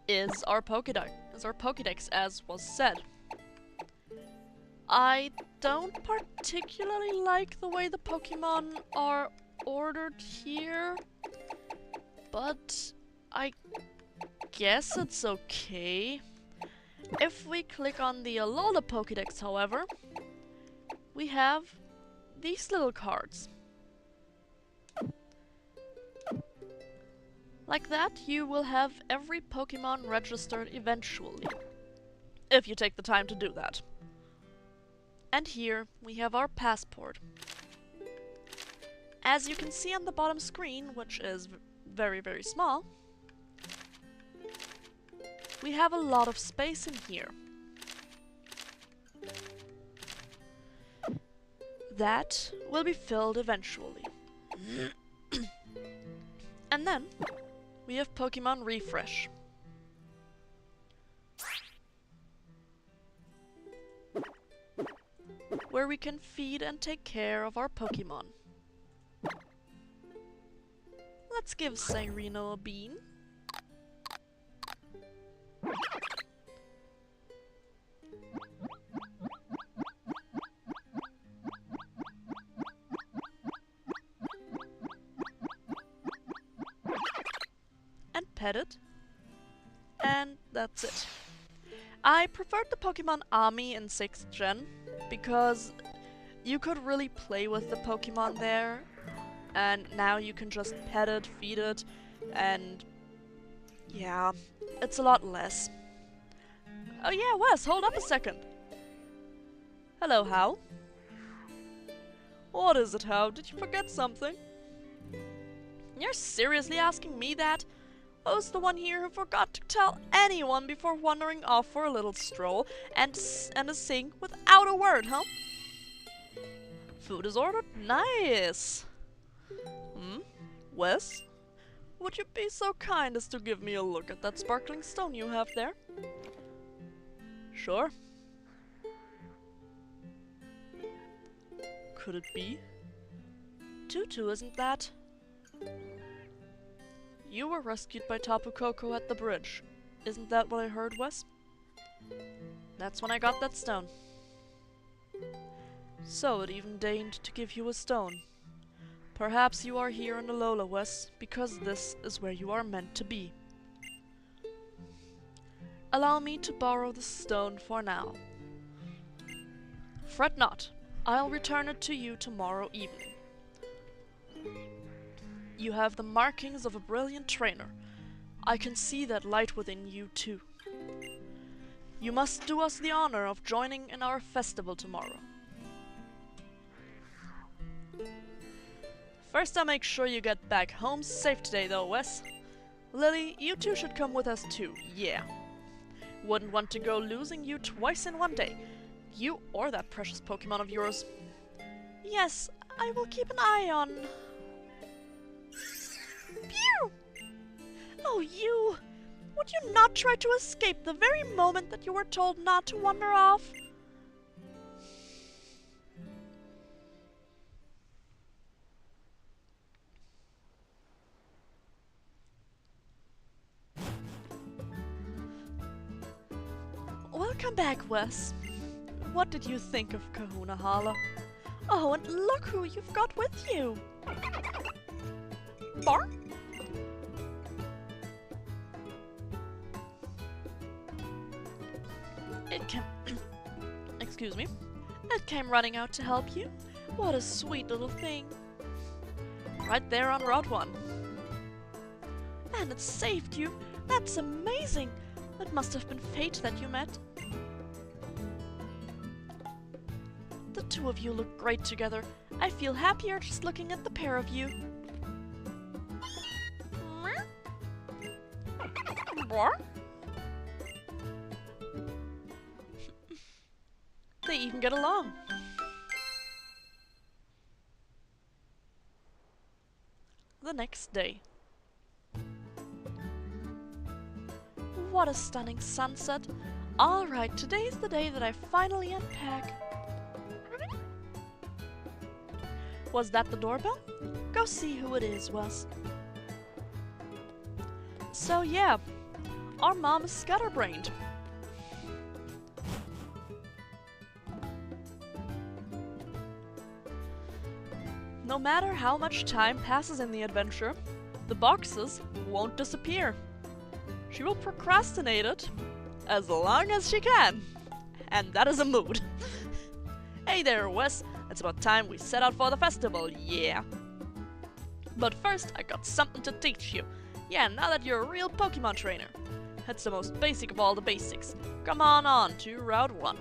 is our Pokédex, as was said. I don't particularly like the way the Pokemon are ordered here, but I guess it's okay. If we click on the Alola Pokédex, however, we have these little cards. Like that, you will have every Pokemon registered eventually, if you take the time to do that. And here we have our passport. As you can see on the bottom screen, which is very, very small, we have a lot of space in here. That will be filled eventually. And then we have Pokemon Refresh. Where we can feed and take care of our Pokemon. Let's give Cyreno a bean. And pet it. And that's it. I preferred the Pokemon Ami in 6th gen because you could really play with the Pokemon there, and now you can just pet it, feed it, and yeah, it's a lot less. Oh yeah, Wes, hold up a second. Hello, Hal. What is it, Hal? Did you forget something? You're seriously asking me that? I was the one here who forgot to tell anyone before wandering off for a little stroll and a sing without a word, huh? Food is ordered? Nice! Wes? Would you be so kind as to give me a look at that sparkling stone you have there? Sure. Could it be? Tutu, isn't that? You were rescued by Tapu Koko at the bridge. Isn't that what I heard, Wes? That's when I got that stone. So it even deigned to give you a stone. Perhaps you are here in Alola, Wes, because this is where you are meant to be. Allow me to borrow the stone for now. Fret not. I'll return it to you tomorrow evening. You have the markings of a brilliant trainer. I can see that light within you too. You must do us the honor of joining in our festival tomorrow. First, I'll make sure you get back home safe today though, Wes. Lily, you two should come with us too, yeah. Wouldn't want to go losing you twice in one day. You or that precious Pokemon of yours. Yes, I will keep an eye on... Pew! Oh, you! Would you not try to escape the very moment that you were told not to wander off? Welcome back, Wes. What did you think of Kahuna Hala? Oh, and look who you've got with you! Bar? It came... Excuse me. It came running out to help you? What a sweet little thing. Right there on Route 1. And it saved you? That's amazing! It must have been fate that you met. The two of you look great together. I feel happier just looking at the pair of you. They even get along. The next day. What a stunning sunset. Alright, today's the day that I finally unpack. Was that the doorbell? Go see who it is, Wes. So yeah, our mom is scatterbrained. No matter how much time passes in the adventure, the boxes won't disappear. She will procrastinate it as long as she can. And that is a mood. Hey there, Wes. It's about time we set out for the festival, yeah. But first, I got something to teach you. Yeah, now that you're a real Pokemon trainer. It's the most basic of all the basics. Come on to Route 1.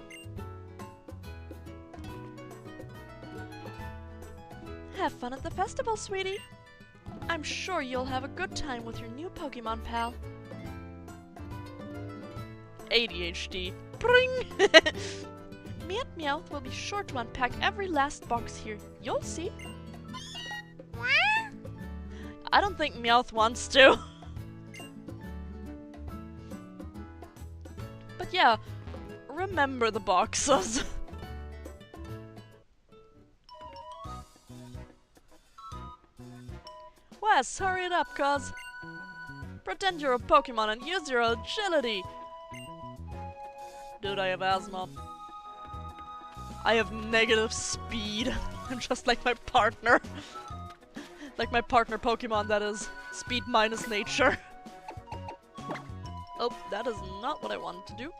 Have fun at the festival, sweetie. I'm sure you'll have a good time with your new Pokemon pal. ADHD. Pring! Meowth will be sure to unpack every last box here. You'll see. I don't think Meowth wants to. But yeah, remember the boxes. Wes, hurry it up, cuz. Pretend you're a Pokemon and use your agility. Dude, I have asthma. I have negative speed. I'm just like my partner. Like my partner Pokemon, that is. Speed minus nature. Oh, that is not what I wanted to do.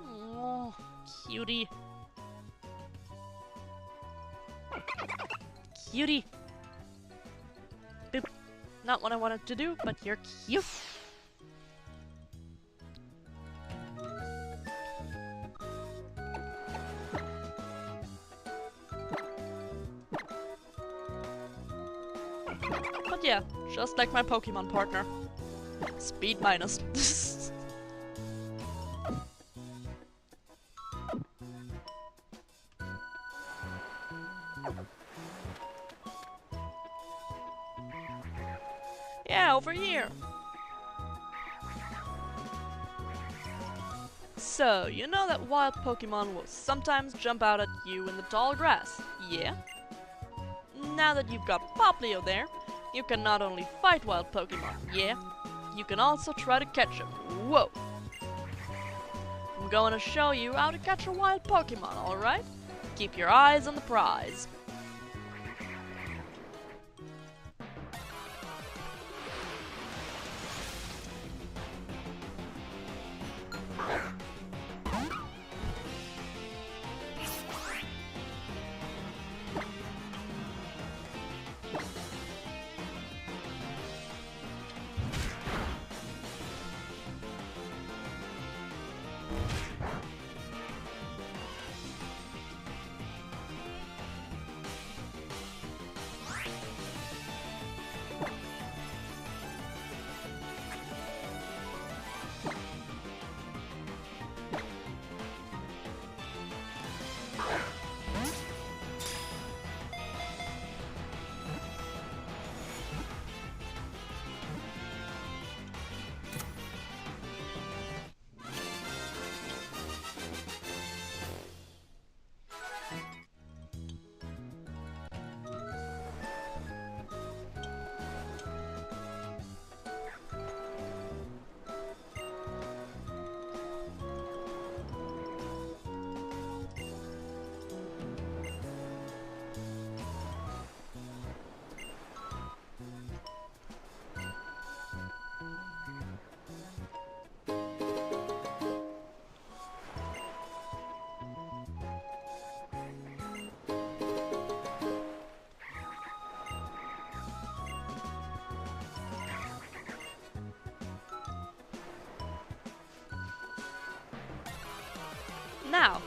Oh, cutie. Cutie. Boop. Not what I wanted to do, but you're cute. But yeah, just like my Pokemon partner. Speed minus. Yeah, over here. So, you know that wild Pokemon will sometimes jump out at you in the tall grass, yeah? Now that you've got Poplio there, you can not only fight wild Pokemon, yeah? You can also try to catch them. Whoa! I'm going to show you how to catch a wild Pokemon, alright? Keep your eyes on the prize. Now,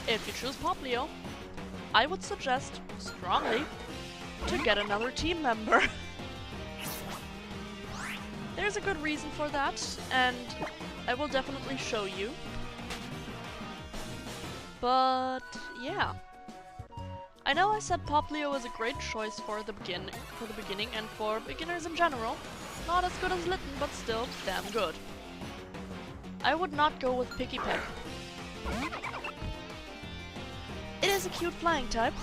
if you choose Poplio, I would suggest, strongly, to get another team member. There's a good reason for that, and I will definitely show you. But, yeah. I know I said Poplio is a great choice for the beginning and for beginners in general. Not as good as Litten, but still damn good. I would not go with Pikipek. It is a cute flying type,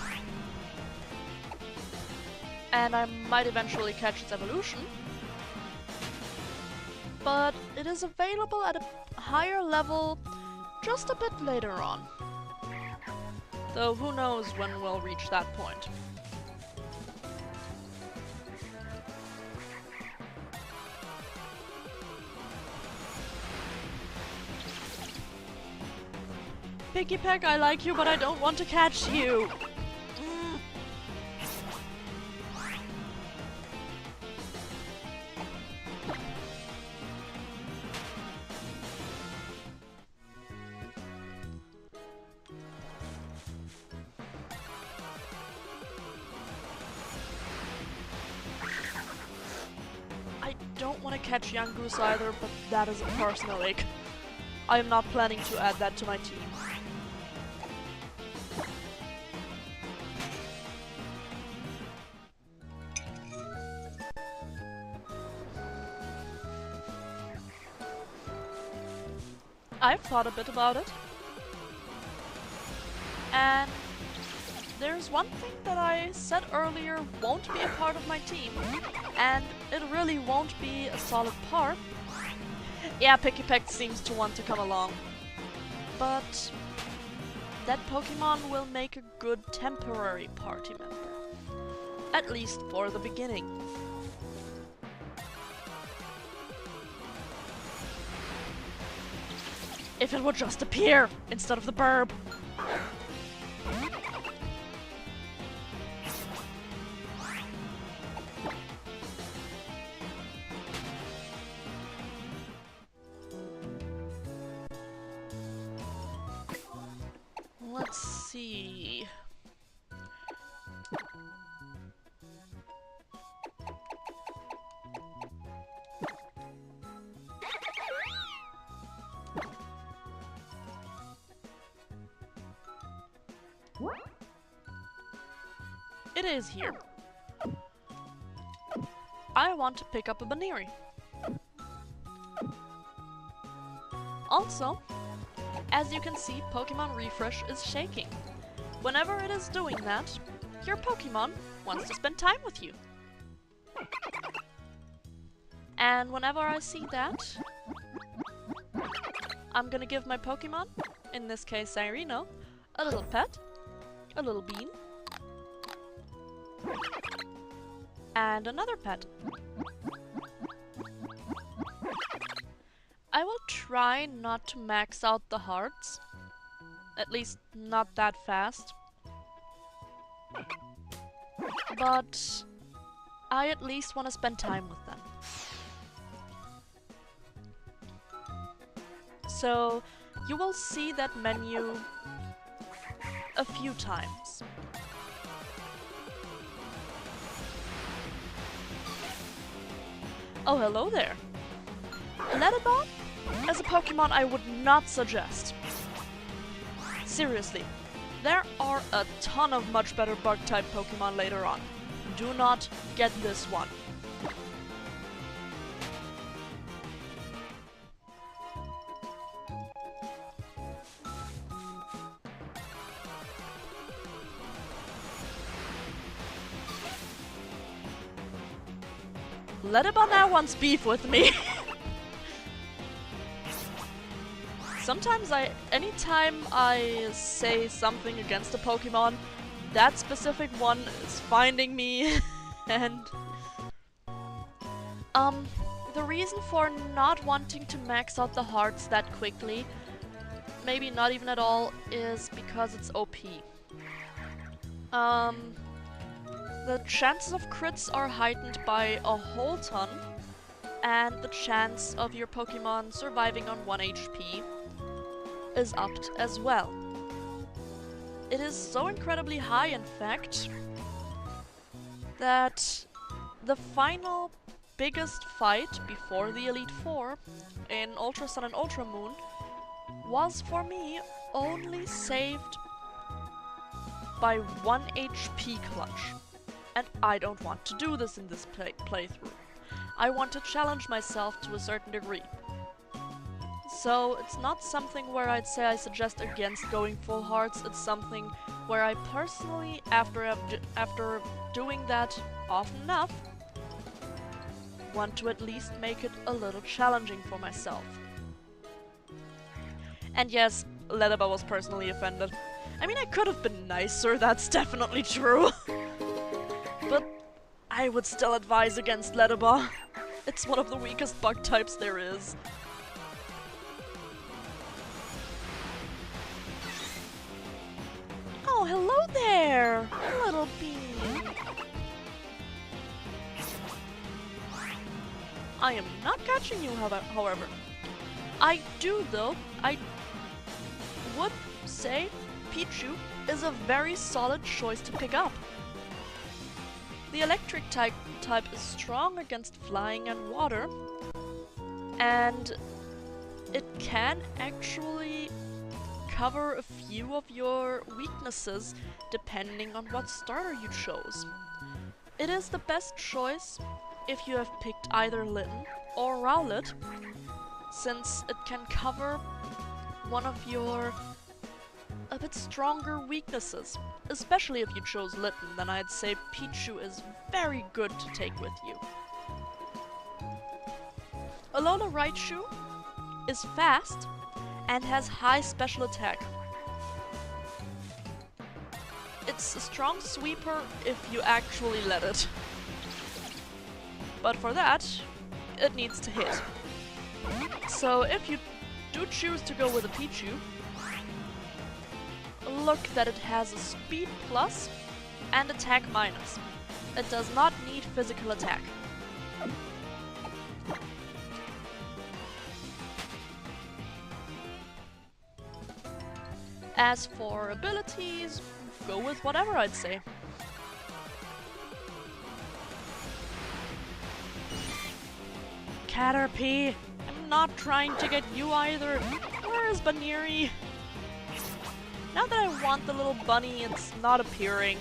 and I might eventually catch its evolution, but it is available at a higher level just a bit later on. Though who knows when we'll reach that point. Pikipek, I like you, but I don't want to catch you. don't want to catch Yangoose either, but that is a personal ick. I am not planning to add that to my team. I've thought a bit about it. And there's one thing that I said earlier won't be a part of my team, and it really won't be a solid part. Yeah, Pikipek seems to want to come along, but that Pokemon will make a good temporary party member, at least for the beginning. If it would just appear instead of the burb. Let's see. It is here. I want to pick up a Baneri. Also, as you can see, Pokemon Refresh is shaking. Whenever it is doing that, your Pokemon wants to spend time with you. And whenever I see that, I'm gonna give my Pokemon, in this case Cyreno, a little pet, a little bean, and another pet. I will try not to max out the hearts, at least not that fast, but I at least want to spend time with them. So you will see that menu a few times. Oh, hello there. Letterbox as a Pokemon I would not suggest. Seriously, there are a ton of much better Bug-type Pokemon later on. Do not get this one. Letterbox now wants beef with me. Sometimes anytime I say something against a Pokemon, that specific one is finding me. And the reason for not wanting to max out the hearts that quickly, maybe not even at all, is because it's OP. The chances of crits are heightened by a whole ton, and the chance of your Pokemon surviving on 1 HP is upped as well. It is so incredibly high, in fact, that the final biggest fight before the Elite Four in Ultra Sun and Ultra Moon was, for me, only saved by 1 HP clutch. And I don't want to do this in this playthrough. I want to challenge myself to a certain degree. So it's not something where I'd say I suggest against going full hearts, it's something where I personally, after doing that often enough, want to at least make it a little challenging for myself. And yes, Letterba was personally offended. I mean, I could have been nicer, that's definitely true. But I would still advise against Letterba. It's one of the weakest bug types there is. Oh, hello there, little bean. I am not catching you, however. I do, though. I would say Pichu is a very solid choice to pick up. The electric type is strong against flying and water, and it can actually cover a few of your weaknesses depending on what starter you chose. It is the best choice if you have picked either Litten or Rowlet, since it can cover one of your a bit stronger weaknesses. Especially if you chose Litten, then I'd say Pichu is very good to take with you. Alola Raichu is fast and has high special attack. It's a strong sweeper if you actually let it. But for that, it needs to hit. So if you do choose to go with a Pichu, look that it has a speed plus and attack minus. It does not need physical attack. As for abilities, go with whatever, I'd say. Caterpie, I'm not trying to get you either. Where is Baniri? Now that I want the little bunny, it's not appearing.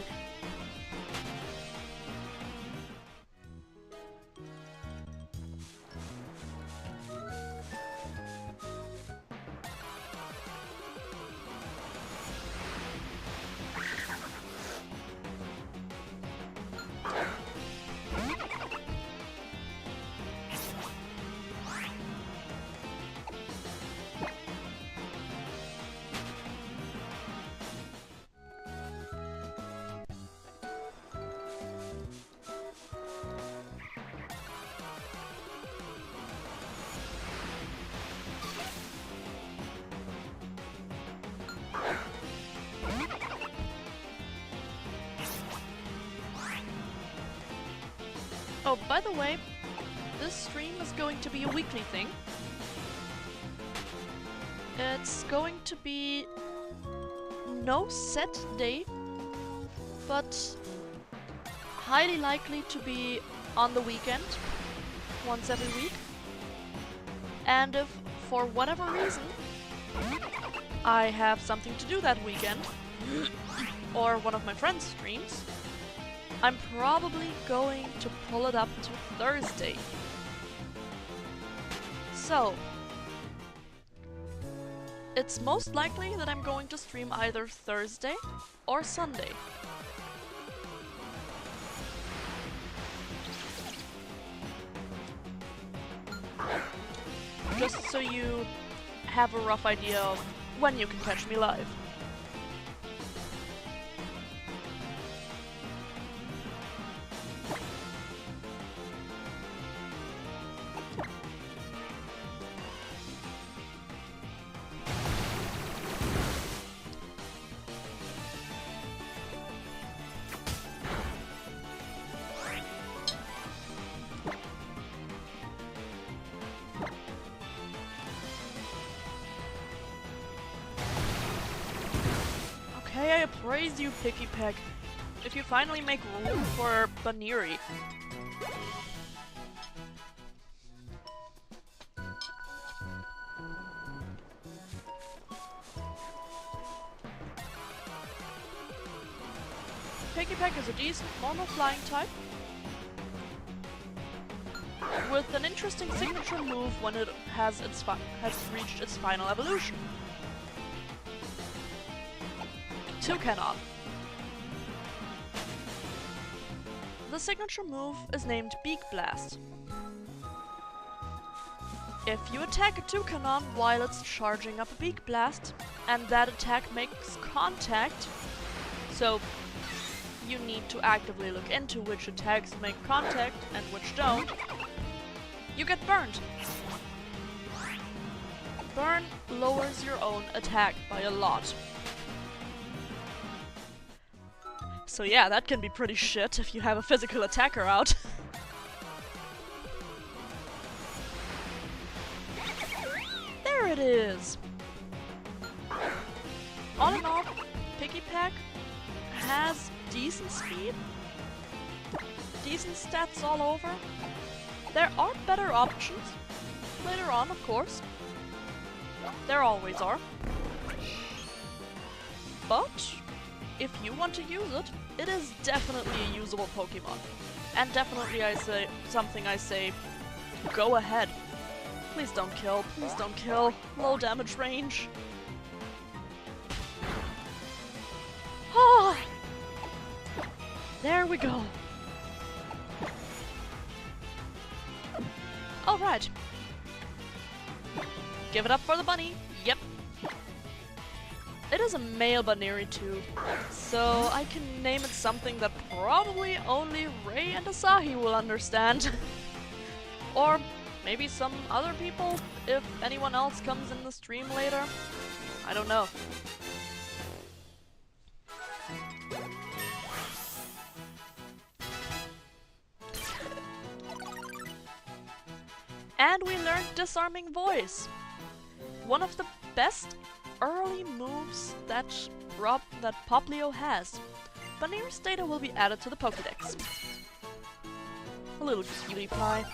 Oh, by the way, this stream is going to be a weekly thing. It's going to be no set day, but highly likely to be on the weekend, once every week. And if, for whatever reason, I have something to do that weekend, or one of my friends streams, I'm probably going to pull it up to Thursday. So, it's most likely that I'm going to stream either Thursday or Sunday. Just so you have a rough idea of when you can catch me live. Okay, I praise you, Pikipek. If you finally make room for Baniri. Pikipek is a decent normal flying type, with an interesting signature move when it has reached its final evolution. Toucannon. The signature move is named Beak Blast. If you attack a Toucannon while it's charging up a Beak Blast, and that attack makes contact, so you need to actively look into which attacks make contact and which don't, you get burned. Burn lowers your own attack by a lot. So yeah, that can be pretty shit if you have a physical attacker out. There it is! All in all, Pikipek has decent speed, decent stats all over. There are better options. Later on, of course. There always are. But if you want to use it, it is definitely a usable Pokemon. And definitely I say, go ahead. Please don't kill, please don't kill. Low damage range. Ah! There we go. Alright. Give it up for the bunny. Yep. It is a male Baneri too, so I can name it something that probably only Ray and Asahi will understand. Or maybe some other people, if anyone else comes in the stream later. I don't know. And we learned Disarming Voice. One of the best early moves that Poplio has. Baneri's data will be added to the Pokédex. A little cutie pie.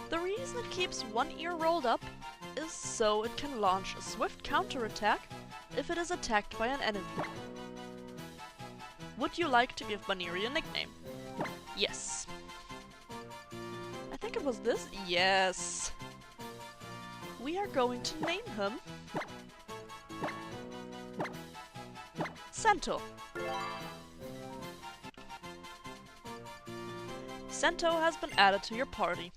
The reason it keeps one ear rolled up is so it can launch a swift counterattack if it is attacked by an enemy. Would you like to give Baneri a nickname? Yes. I think it was this? Yes. We are going to name him Sento. Sento has been added to your party.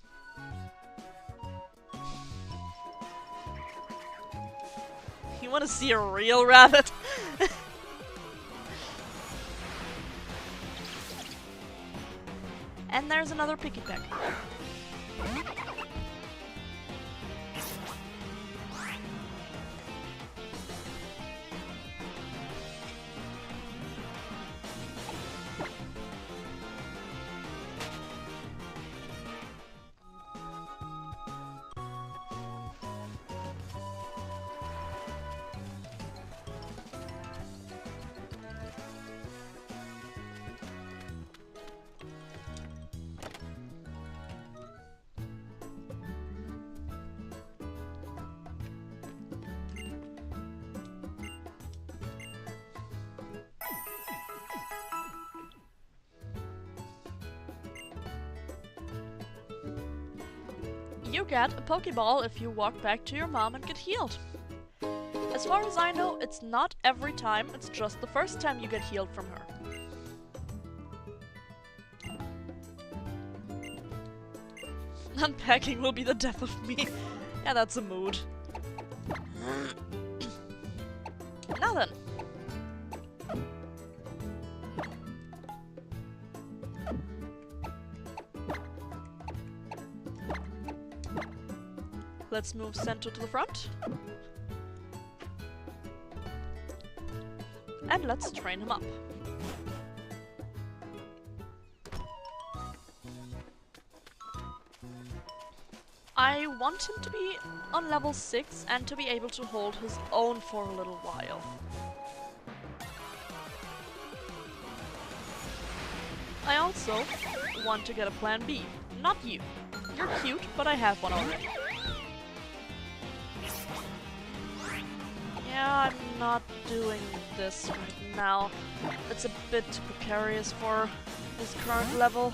You want to see a real rabbit? And there's another Pikipek. You get a Pokeball if you walk back to your mom and get healed. As far as I know, it's not every time, it's just the first time you get healed from her. Unpacking will be the death of me. Yeah, that's a mood. Now then. Let's move Sento to the front. And let's train him up. I want him to be on level 6 and to be able to hold his own for a little while. I also want to get a plan B. Not you. You're cute, but I have one already. Yeah, I'm not doing this right now. It's a bit too precarious for his current level.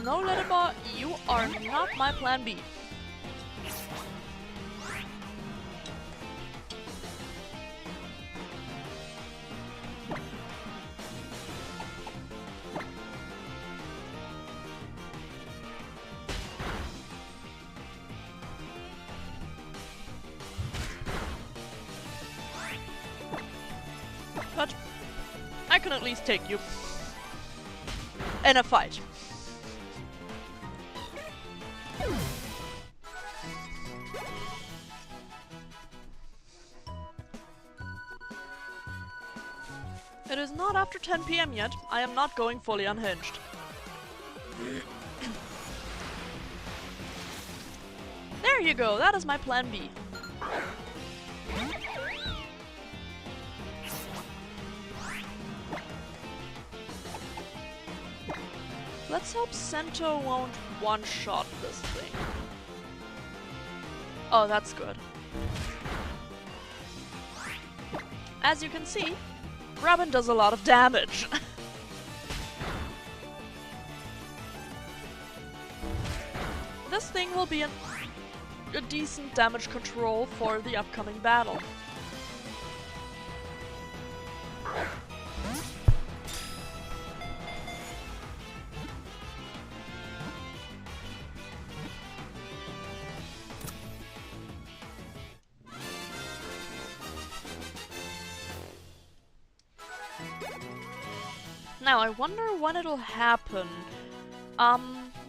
no, Letterball, you are not my plan B. But I can at least take you in a fight. It is not after 10 PM yet. I am not going fully unhinged. There you go, that is my plan B. Let's hope Sento won't one-shot this thing. Oh, that's good. As you can see, Grubbin does a lot of damage. This thing will be a decent damage control for the upcoming battle. Now, I wonder when it'll happen.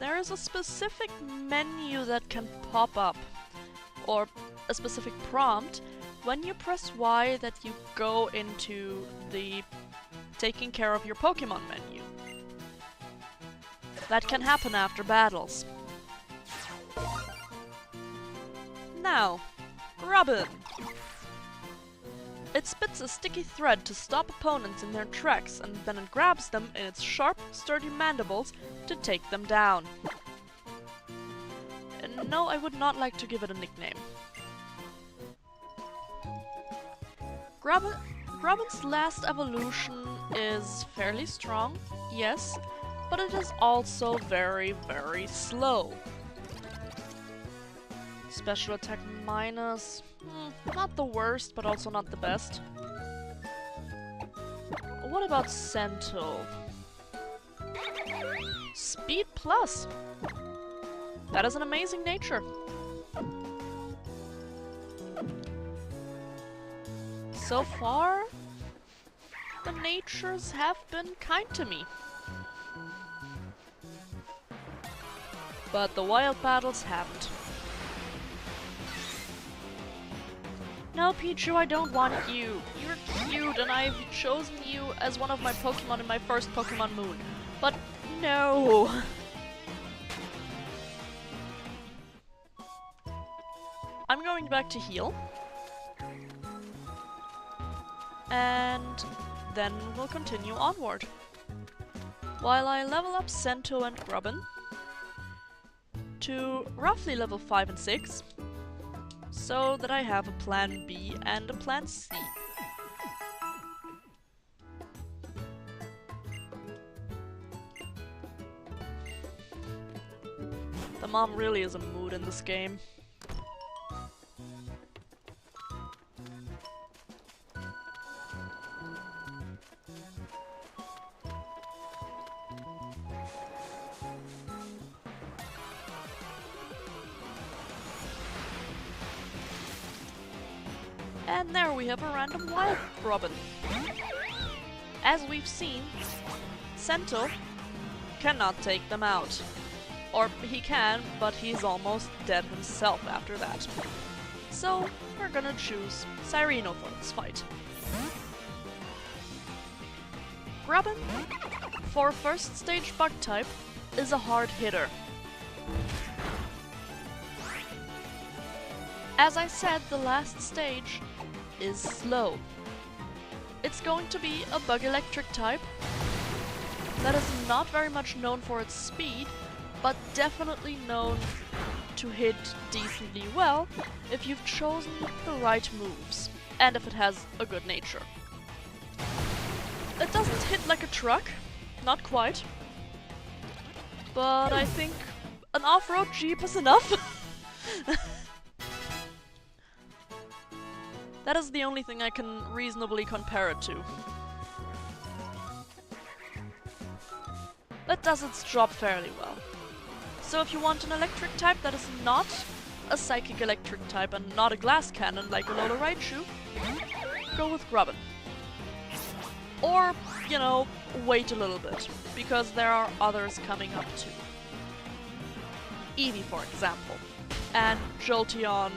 There is a specific menu that can pop up, or a specific prompt, when you press Y that you go into the taking care of your Pokemon menu. That can happen after battles. Now, Grubbin! It spits a sticky thread to stop opponents in their tracks, and then it grabs them in its sharp, sturdy mandibles to take them down. And no, I would not like to give it a nickname. Grubbin's last evolution is fairly strong, yes, but it is also very, very slow. Special attack minus... not the worst, but also not the best. What about Sento? Speed plus! That is an amazing nature. So far, the natures have been kind to me. But the wild battles haven't. No, Pichu, I don't want you. You're cute, and I've chosen you as one of my Pokemon in my first Pokemon Moon. But no! I'm going back to heal. And then we'll continue onward. While I level up Sento and Grubbin to roughly level 5 and 6. So that I have a plan B and a plan C. The mom really is a mood in this game. And there we have a random wild Grubbin. As we've seen, Sento cannot take them out. Or he can, but he's almost dead himself after that. So we're gonna choose Cyreno for this fight. Grubbin, for first stage bug type, is a hard hitter. As I said, the last stage is slow. It's going to be a bug electric type that is not very much known for its speed, but definitely known to hit decently well if you've chosen the right moves, and if it has a good nature. It doesn't hit like a truck, not quite, but I think an off-road Jeep is enough. That is the only thing I can reasonably compare it to. It does its job fairly well. So if you want an electric type that is not a psychic electric type and not a glass cannon like Alola Raichu, go with Grubbin. Or, you know, wait a little bit, because there are others coming up too. Eevee, for example, and Jolteon.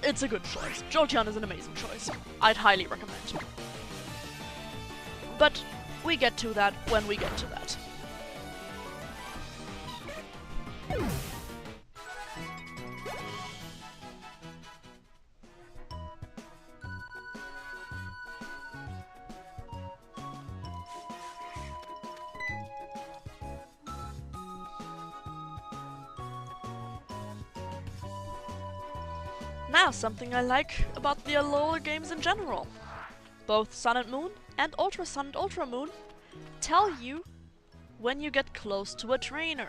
It's a good choice. Jolteon is an amazing choice. I'd highly recommend. But we get to that when we get to that. Now, something I like about the Alola games in general. Both Sun and Moon and Ultra Sun and Ultra Moon tell you when you get close to a trainer.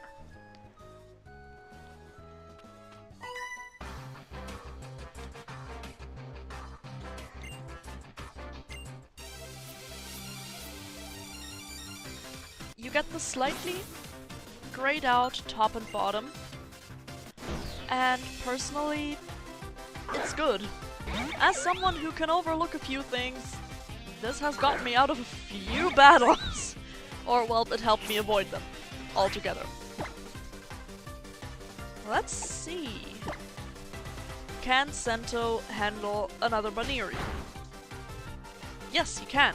You get the slightly grayed out top and bottom, and personally, it's good. As someone who can overlook a few things, this has got me out of a few battles. Or, well, it helped me avoid them altogether. Let's see. Can Sento handle another Baniri? Yes, he can.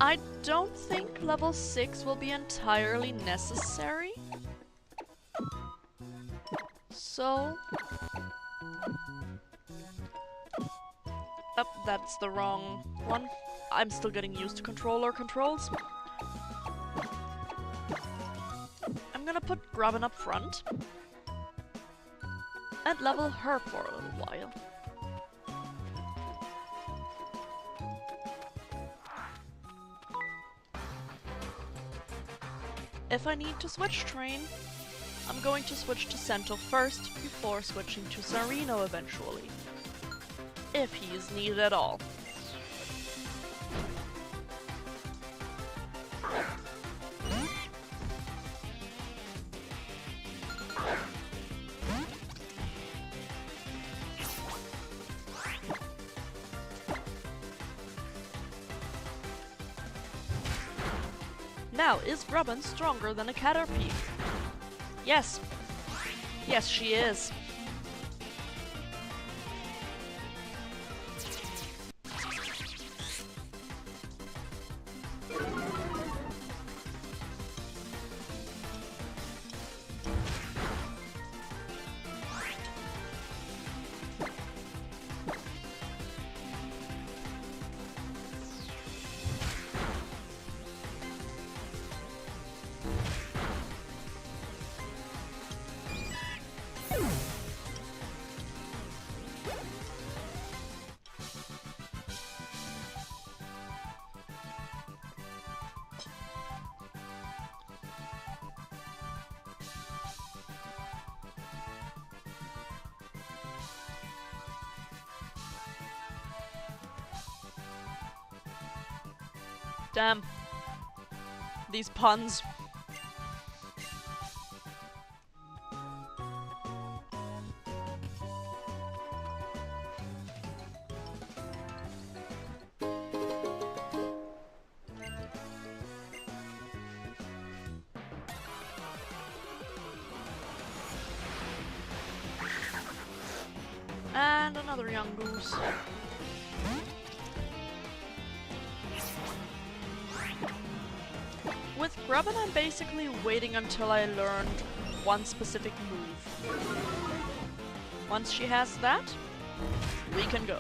I don't think level 6 will be entirely necessary. So... Oh, that's the wrong one. I'm still getting used to controller controls. I'm gonna put Grubbin up front. And level her for a little while. If I need to switch train, I'm going to switch to Sento first, before switching to Sarino eventually. If he is needed at all. Now, is Grubbin stronger than a Caterpie? Yes. Yes, she is. Damn. These puns. And another young goose. With Grubbin, I'm basically waiting until I learned one specific move. Once she has that, we can go.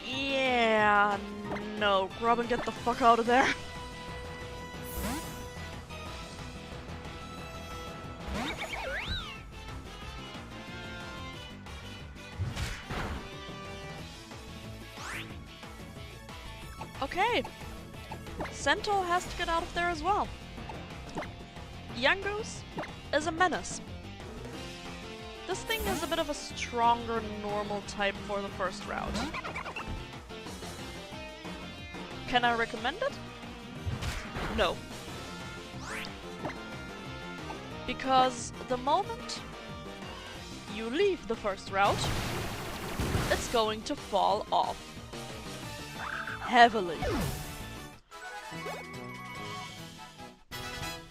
Yeah, no, Grubbin, get the fuck out of there. Okay, Cento has to get out of there as well. Yungoos is a menace. This thing is a bit of a stronger normal type for the first route. Can I recommend it? No. Because the moment you leave the first route, it's going to fall off. Heavily.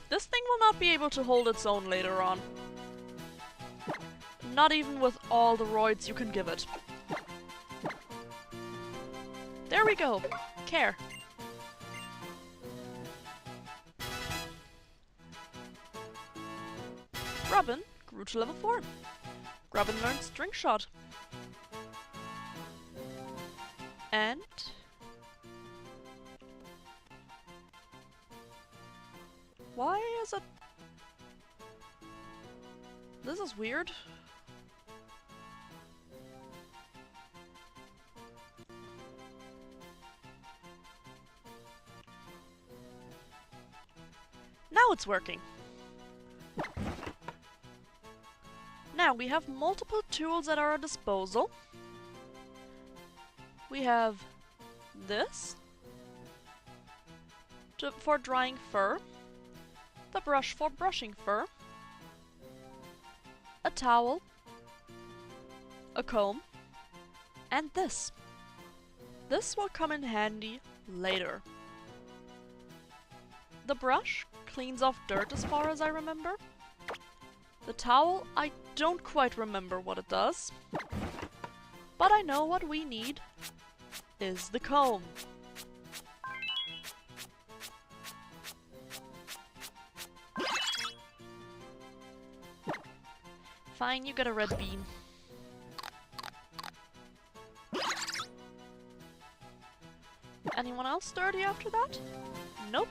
This thing will not be able to hold its own later on. Not even with all the roids you can give it. There we go. Care. Grubbin grew to level 4. Grubbin learned String Shot. And... why is it... this is weird. Now it's working. Now we have multiple tools at our disposal. We have this for drying fur, the brush for brushing fur, a towel, a comb, and this. This will come in handy later. The brush cleans off dirt as far as I remember. The towel, I don't quite remember what it does. But I know what we need is the comb. Fine, you get a red bean. Anyone else dirty after that? Nope.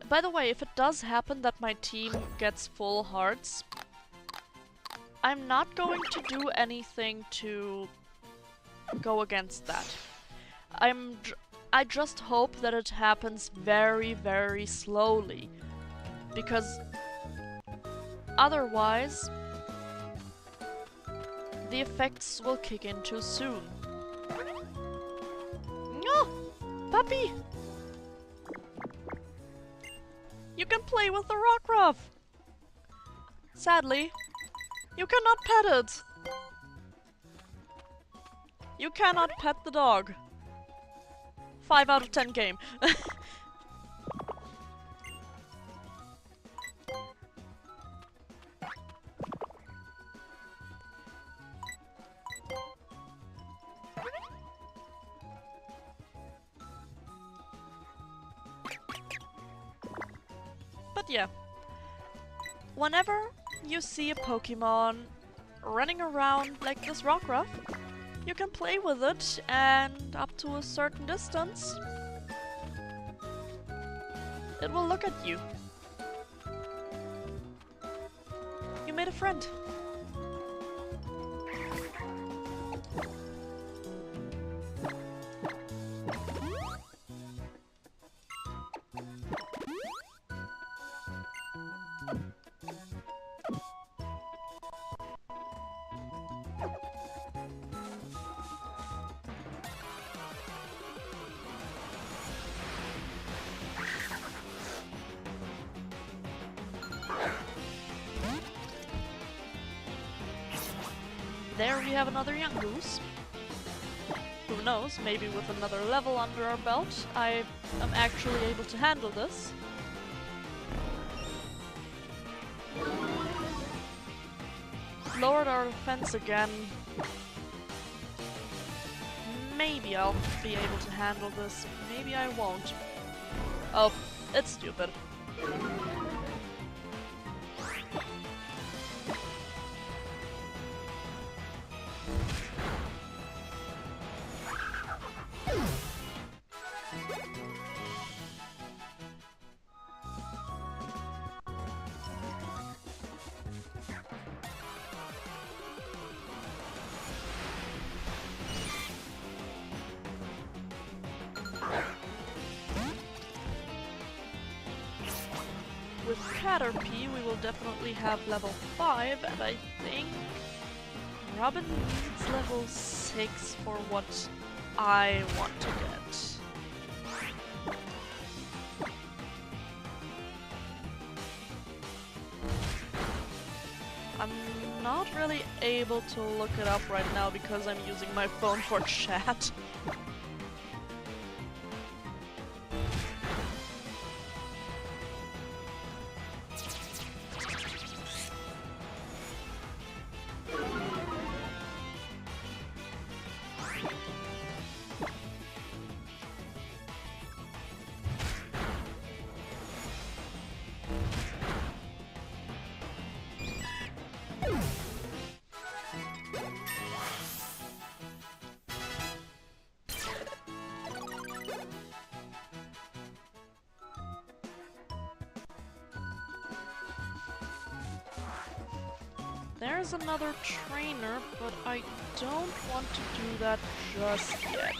By the way, if it does happen that my team gets full hearts, I'm not going to do anything to go against that. I just hope that it happens very, very slowly, because otherwise the effects will kick in too soon. No! Puppy! You can play with the Rockruff! Sadly, you cannot pet it! You cannot pet the dog. 5 out of 10 game. But yeah, whenever you see a Pokemon running around like this Rockruff, you can play with it, and up to a certain distance, it will look at you. You made a friend. There we have another Yungoos. who knows, maybe with another level under our belt, I am actually able to handle this. Lowered our defense again. Maybe I'll be able to handle this, maybe I won't. Oh, it's stupid. With Caterpie, we will definitely have level 5, and I think Robin needs level 6 for what I want to get. I'm not really able to look it up right now because I'm using my phone for chat. There's another trainer, but I don't want to do that just yet.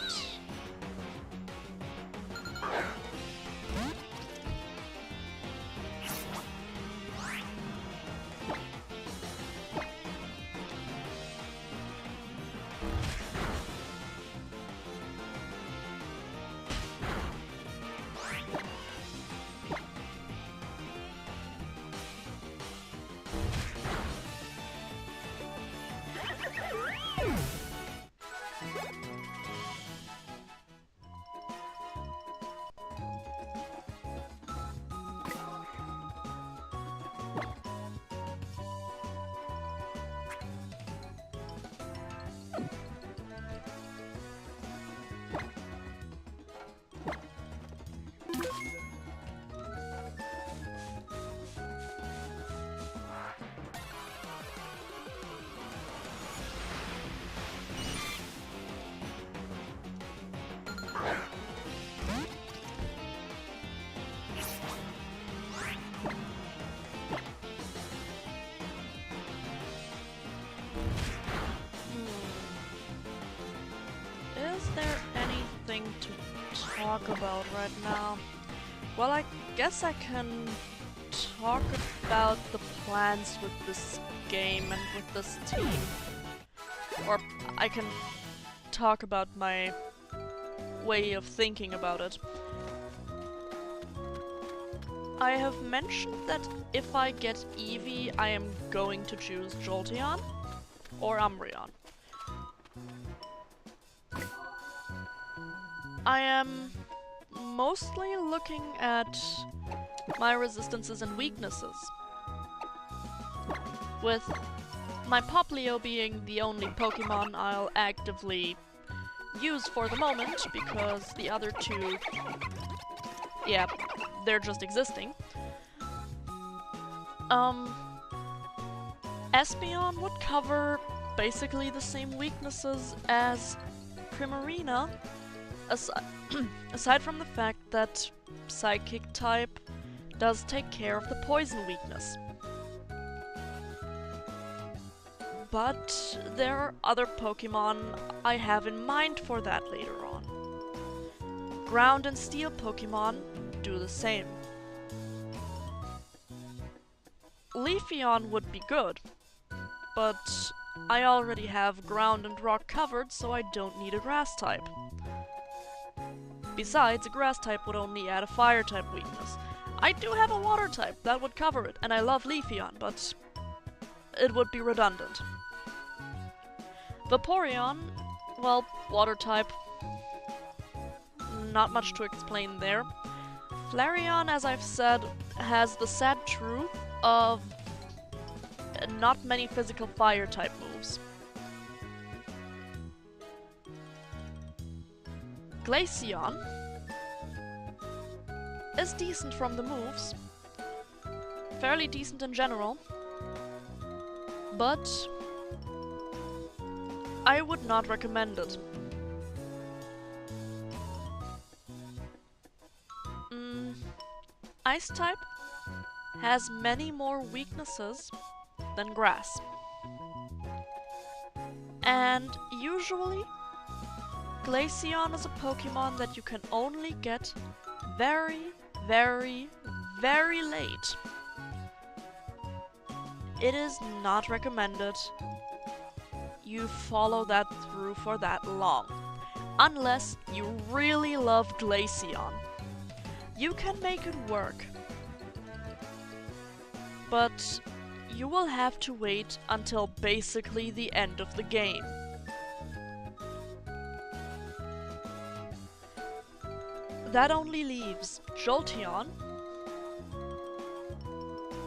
Is there anything to talk about right now? Well, I guess I can talk about the plans with this game and with this team. Or I can talk about my way of thinking about it. I have mentioned that if I get Eevee, I am going to choose Jolteon or Umbreon. I am mostly looking at my resistances and weaknesses, with my Popplio being the only Pokemon I'll actively use for the moment, because the other two, yeah, they're just existing. Espeon would cover basically the same weaknesses as Primarina, aside from the fact that Psychic type does take care of the poison weakness. But there are other Pokemon I have in mind for that later on. Ground and Steel Pokemon do the same. Leafeon would be good, but I already have Ground and Rock covered, so I don't need a Grass type. Besides, a Grass type would only add a Fire type weakness. I do have a Water type, that would cover it, and I love Leafeon, but it would be redundant. Vaporeon, well, Water type, not much to explain there. Flareon, as I've said, has the sad truth of not many physical fire-type moves. Glaceon is decent from the moves, fairly decent in general, but I would not recommend it. Ice-type has many more weaknesses than Grass. And usually, Glaceon is a Pokemon that you can only get very, very, very late. It is not recommended you follow that through for that long, unless you really love Glaceon. You can make it work, but you will have to wait until basically the end of the game. That only leaves Jolteon,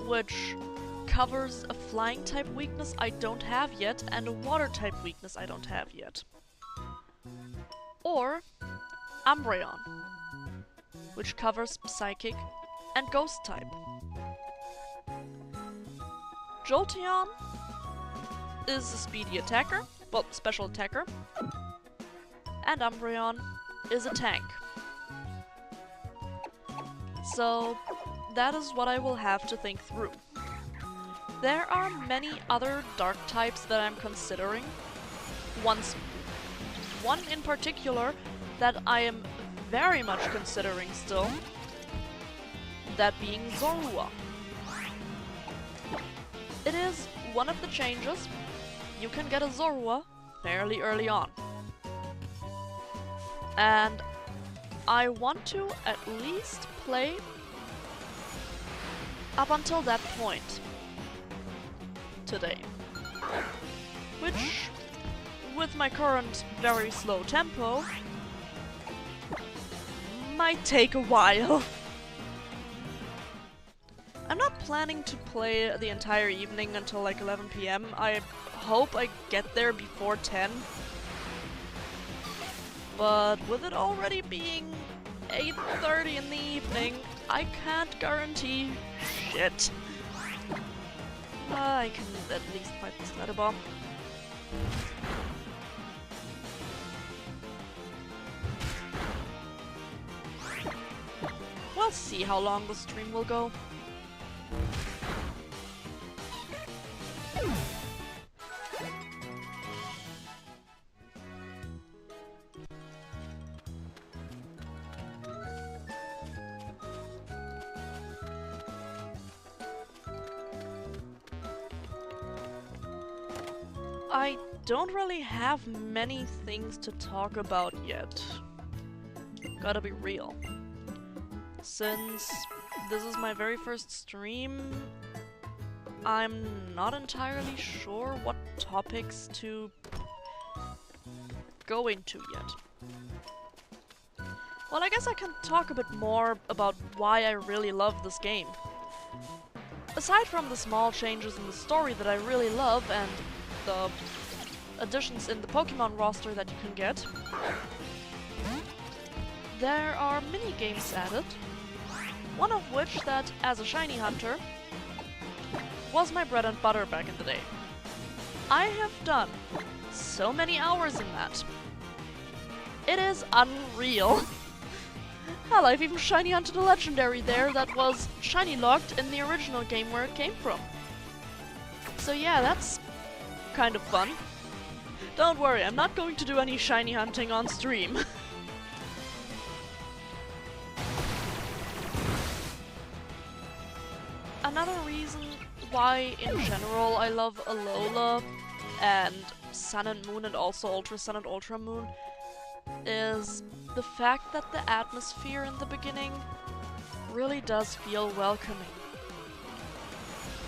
which covers a flying type weakness I don't have yet and a water type weakness I don't have yet. Or Umbreon, which covers psychic and ghost type. Jolteon is a speedy attacker, well, special attacker, and Umbreon is a tank. So that is what I will have to think through. There are many other dark types that I'm considering. One in particular that I am very much considering still, that being Zorua. It is one of the changes. You can get a Zorua fairly early on. And I want to at least play up until that point today. Which, with my current very slow tempo, might take a while. I'm not planning to play the entire evening until like 11 PM. I hope I get there before 10. But with it already being 8:30 in the evening, I can't guarantee shit. I can at least fight this letter bomb. We'll see how long the stream will go. I don't really have many things to talk about yet. Gotta be real. Since this is my very first stream, I'm not entirely sure what topics to go into yet. Well, I guess I can talk a bit more about why I really love this game. Aside from the small changes in the story that I really love and the additions in the Pokemon roster that you can get, there are mini-games added, one of which that, as a shiny hunter, was my bread and butter back in the day. I have done so many hours in that. It is unreal. Hell, I've even shiny hunted a legendary there that was shiny locked in the original game where it came from. So yeah, that's kind of fun. Don't worry, I'm not going to do any shiny hunting on stream. Another reason why, in general, I love Alola and Sun and Moon and also Ultra Sun and Ultra Moon is the fact that the atmosphere in the beginning really does feel welcoming.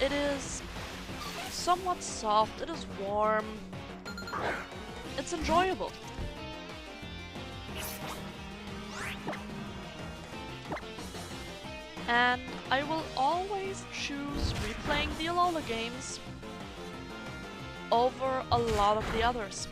It is somewhat soft, it is warm, it's enjoyable. And I will always choose replaying the Alola games over a lot of the others.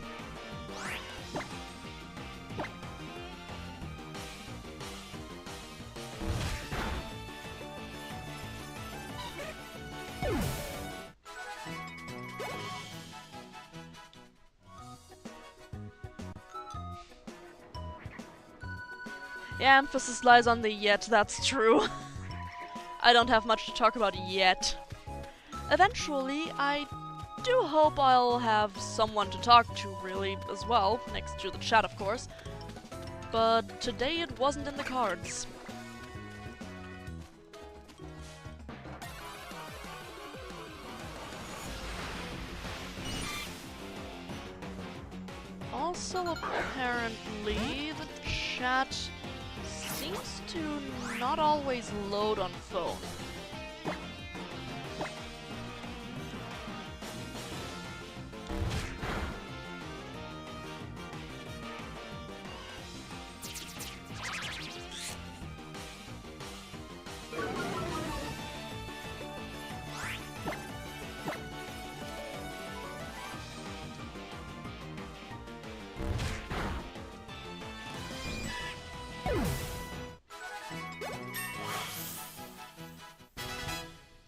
Yeah, emphasis lies on the yet, that's true. I don't have much to talk about yet. Eventually, I do hope I'll have someone to talk to, really, as well, next to the chat, of course. But today it wasn't in the cards. Also, apparently, the chat seems to not always load on phone.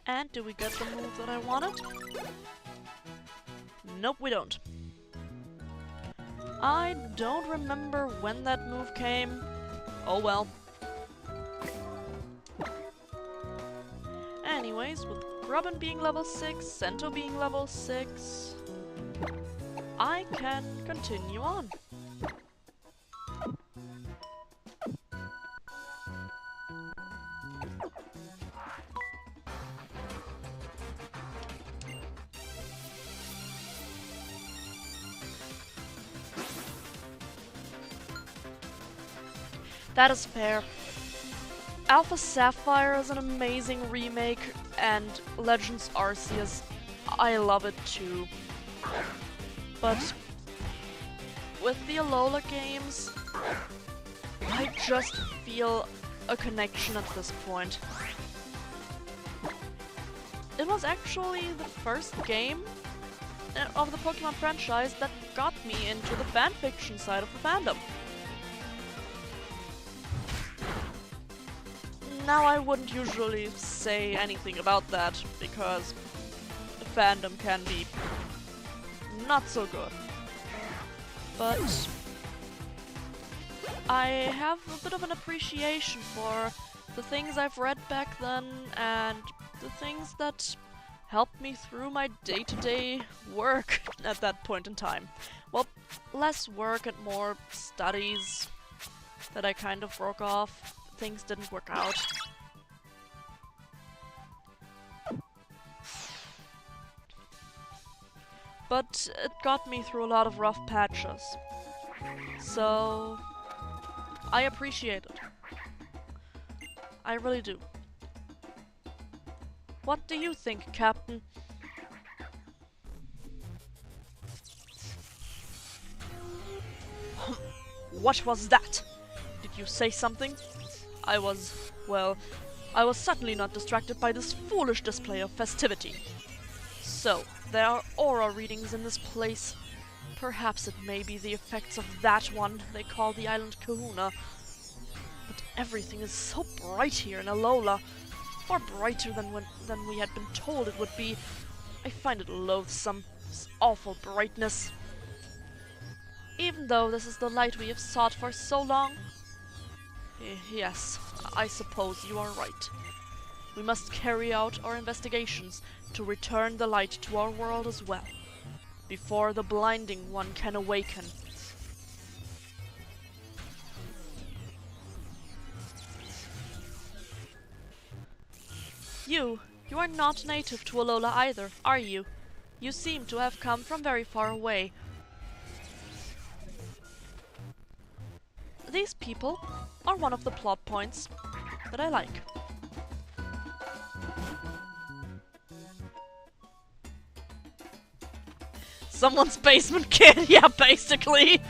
And do we get the move that I wanted? Nope, we don't. I don't remember when that move came. Oh well. Anyways, with Grubbin being level 6, Cento being level 6, I can continue on. That is fair. Alpha Sapphire is an amazing remake, and Legends Arceus, I love it too. But with the Alola games, I just feel a connection at this point. It was actually the first game of the Pokemon franchise that got me into the fanfiction side of the fandom. Now, I wouldn't usually say anything about that, because the fandom can be not so good. But I have a bit of an appreciation for the things I've read back then, and the things that helped me through my day-to-day work at that point in time. Well, less work and more studies that I kind of broke off. Things didn't work out. But it got me through a lot of rough patches. So I appreciate it. I really do. What do you think, Captain? What was that? Did you say something? I was certainly not distracted by this foolish display of festivity. So, there are aura readings in this place. Perhaps it may be the effects of that one they call the island Kahuna. But everything is so bright here in Alola. Far brighter than we had been told it would be. I find it loathsome, this awful brightness. Even though this is the light we have sought for so long. Yes, I suppose you are right. We must carry out our investigations to return the light to our world as well, before the blinding one can awaken. You are not native to Alola either, are you? You seem to have come from very far away. These people are one of the plot points that I like. Someone's basement kid, yeah, basically.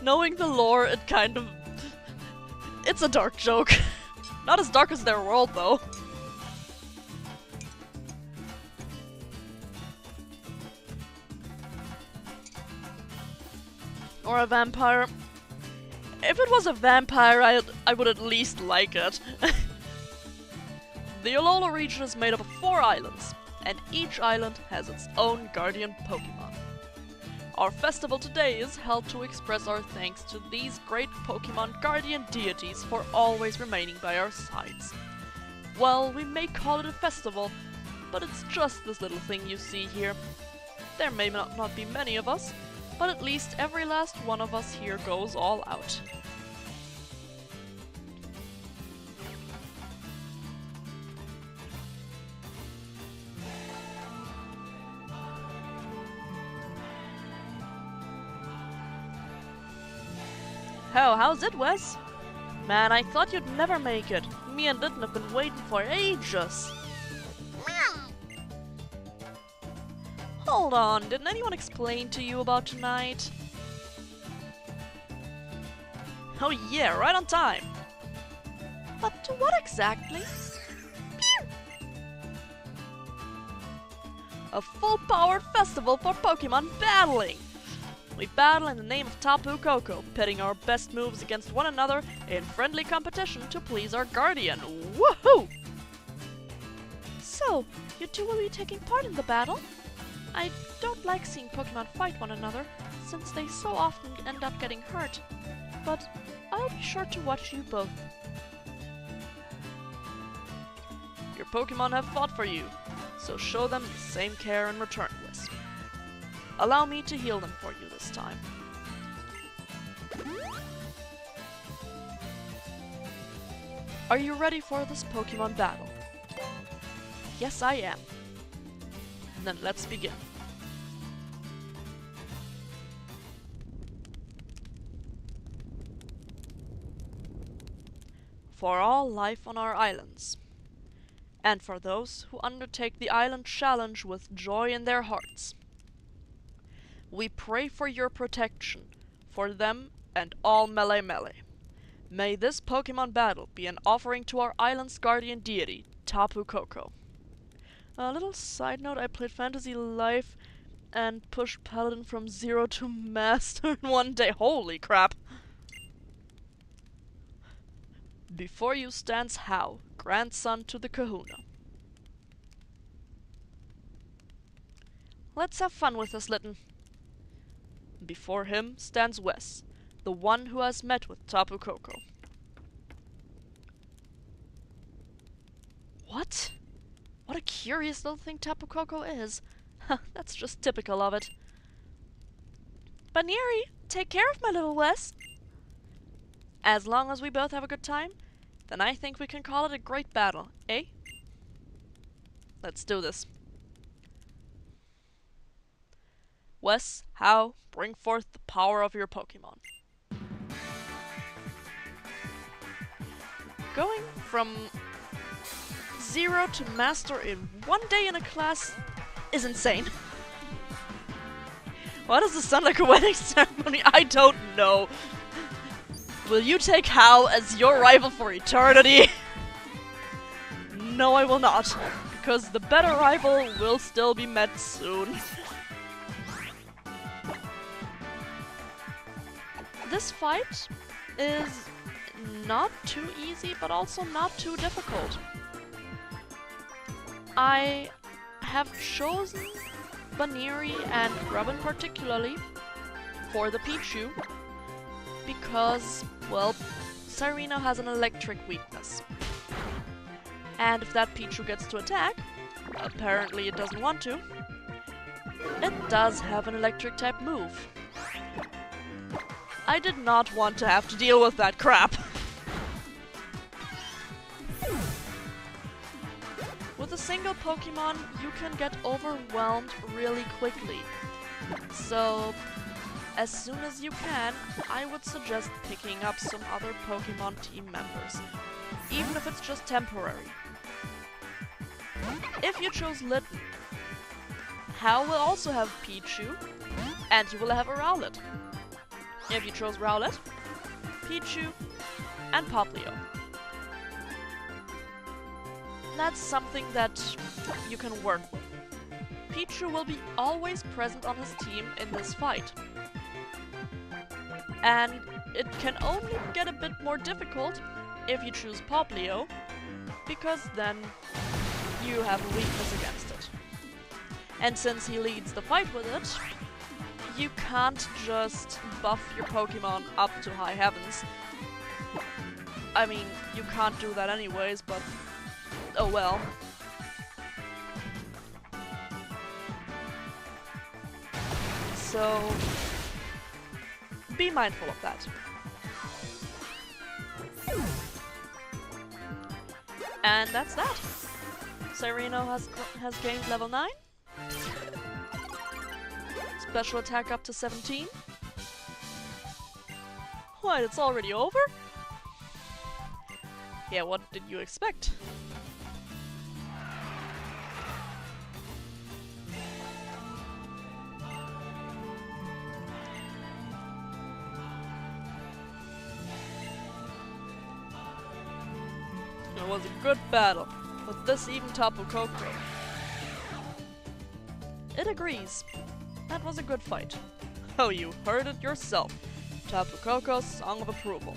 Knowing the lore, it kind of... It's a dark joke. Not as dark as their world, though. Or a vampire. If it was a vampire, I would at least like it. The Alola region is made up of 4 islands, and each island has its own guardian Pokemon. Our festival today is held to express our thanks to these great Pokemon guardian deities for always remaining by our sides. Well, we may call it a festival, but it's just this little thing you see here. There may not be many of us, but at least every last one of us here goes all out. How's it, Wes? Man, I thought you'd never make it. Me and Litten have been waiting for ages. Hold on, didn't anyone explain to you about tonight? Oh yeah, right on time. But to what exactly? Pew! A full-powered festival for Pokemon battling! We battle in the name of Tapu Koko, pitting our best moves against one another in friendly competition to please our guardian. Woohoo! So, you two will be taking part in the battle? I don't like seeing Pokemon fight one another, since they so often end up getting hurt. But I'll be sure to watch you both. Your Pokemon have fought for you, so show them the same care in return, Wes. Allow me to heal them for you this time. Are you ready for this Pokemon battle? Yes, I am. Then let's begin. For all life on our islands, and for those who undertake the island challenge with joy in their hearts, we pray for your protection, for them and all Melee. May this Pokemon battle be an offering to our island's guardian deity, Tapu Koko. A little side note, I played Fantasy Life and pushed Paladin from 0 to Master in one day. Holy crap! Before you stands Hau, grandson to the Kahuna. Let's have fun with this, Litten. Before him stands Wes, the one who has met with Tapu Koko. What? What a curious little thing Tapu Koko is. That's just typical of it. Baneri, take care of my little Wes. As long as we both have a good time, then I think we can call it a great battle, eh? Let's do this. Wes, Hau, bring forth the power of your Pokemon. Going from 0 to Master in one day in a class is insane. Why does this sound like a wedding ceremony? I don't know. Will you take Hau as your rival for eternity? No, I will not, because the better rival will still be met soon. This fight is not too easy, but also not too difficult. I have chosen Baneri and Grubbin particularly for the Pichu because, well, Cyreno has an electric weakness. And if that Pichu gets to attack, apparently it doesn't want to, it does have an electric type move. I did not want to have to deal with that crap. With a single Pokemon, you can get overwhelmed really quickly. So, as soon as you can, I would suggest picking up some other Pokemon team members, even if it's just temporary. If you choose Litten, Hau will also have Pichu, and you will have a Rowlet. if you chose Rowlet, Pichu, and Popplio. That's something that you can work with. Pichu will be always present on his team in this fight. And it can only get a bit more difficult if you choose Popplio, because then you have a weakness against it. And since he leads the fight with it, you can't just buff your Pokemon up to high heavens. I mean, you can't do that anyways, but oh well. So be mindful of that. And that's that. Cyreno has gained level 9. Special attack up to 17. What, it's already over? Yeah, what did you expect? It was a good battle, but this even Tapu Koko. It agrees. That was a good fight. Oh, you heard it yourself. Tapu Koko's song of approval.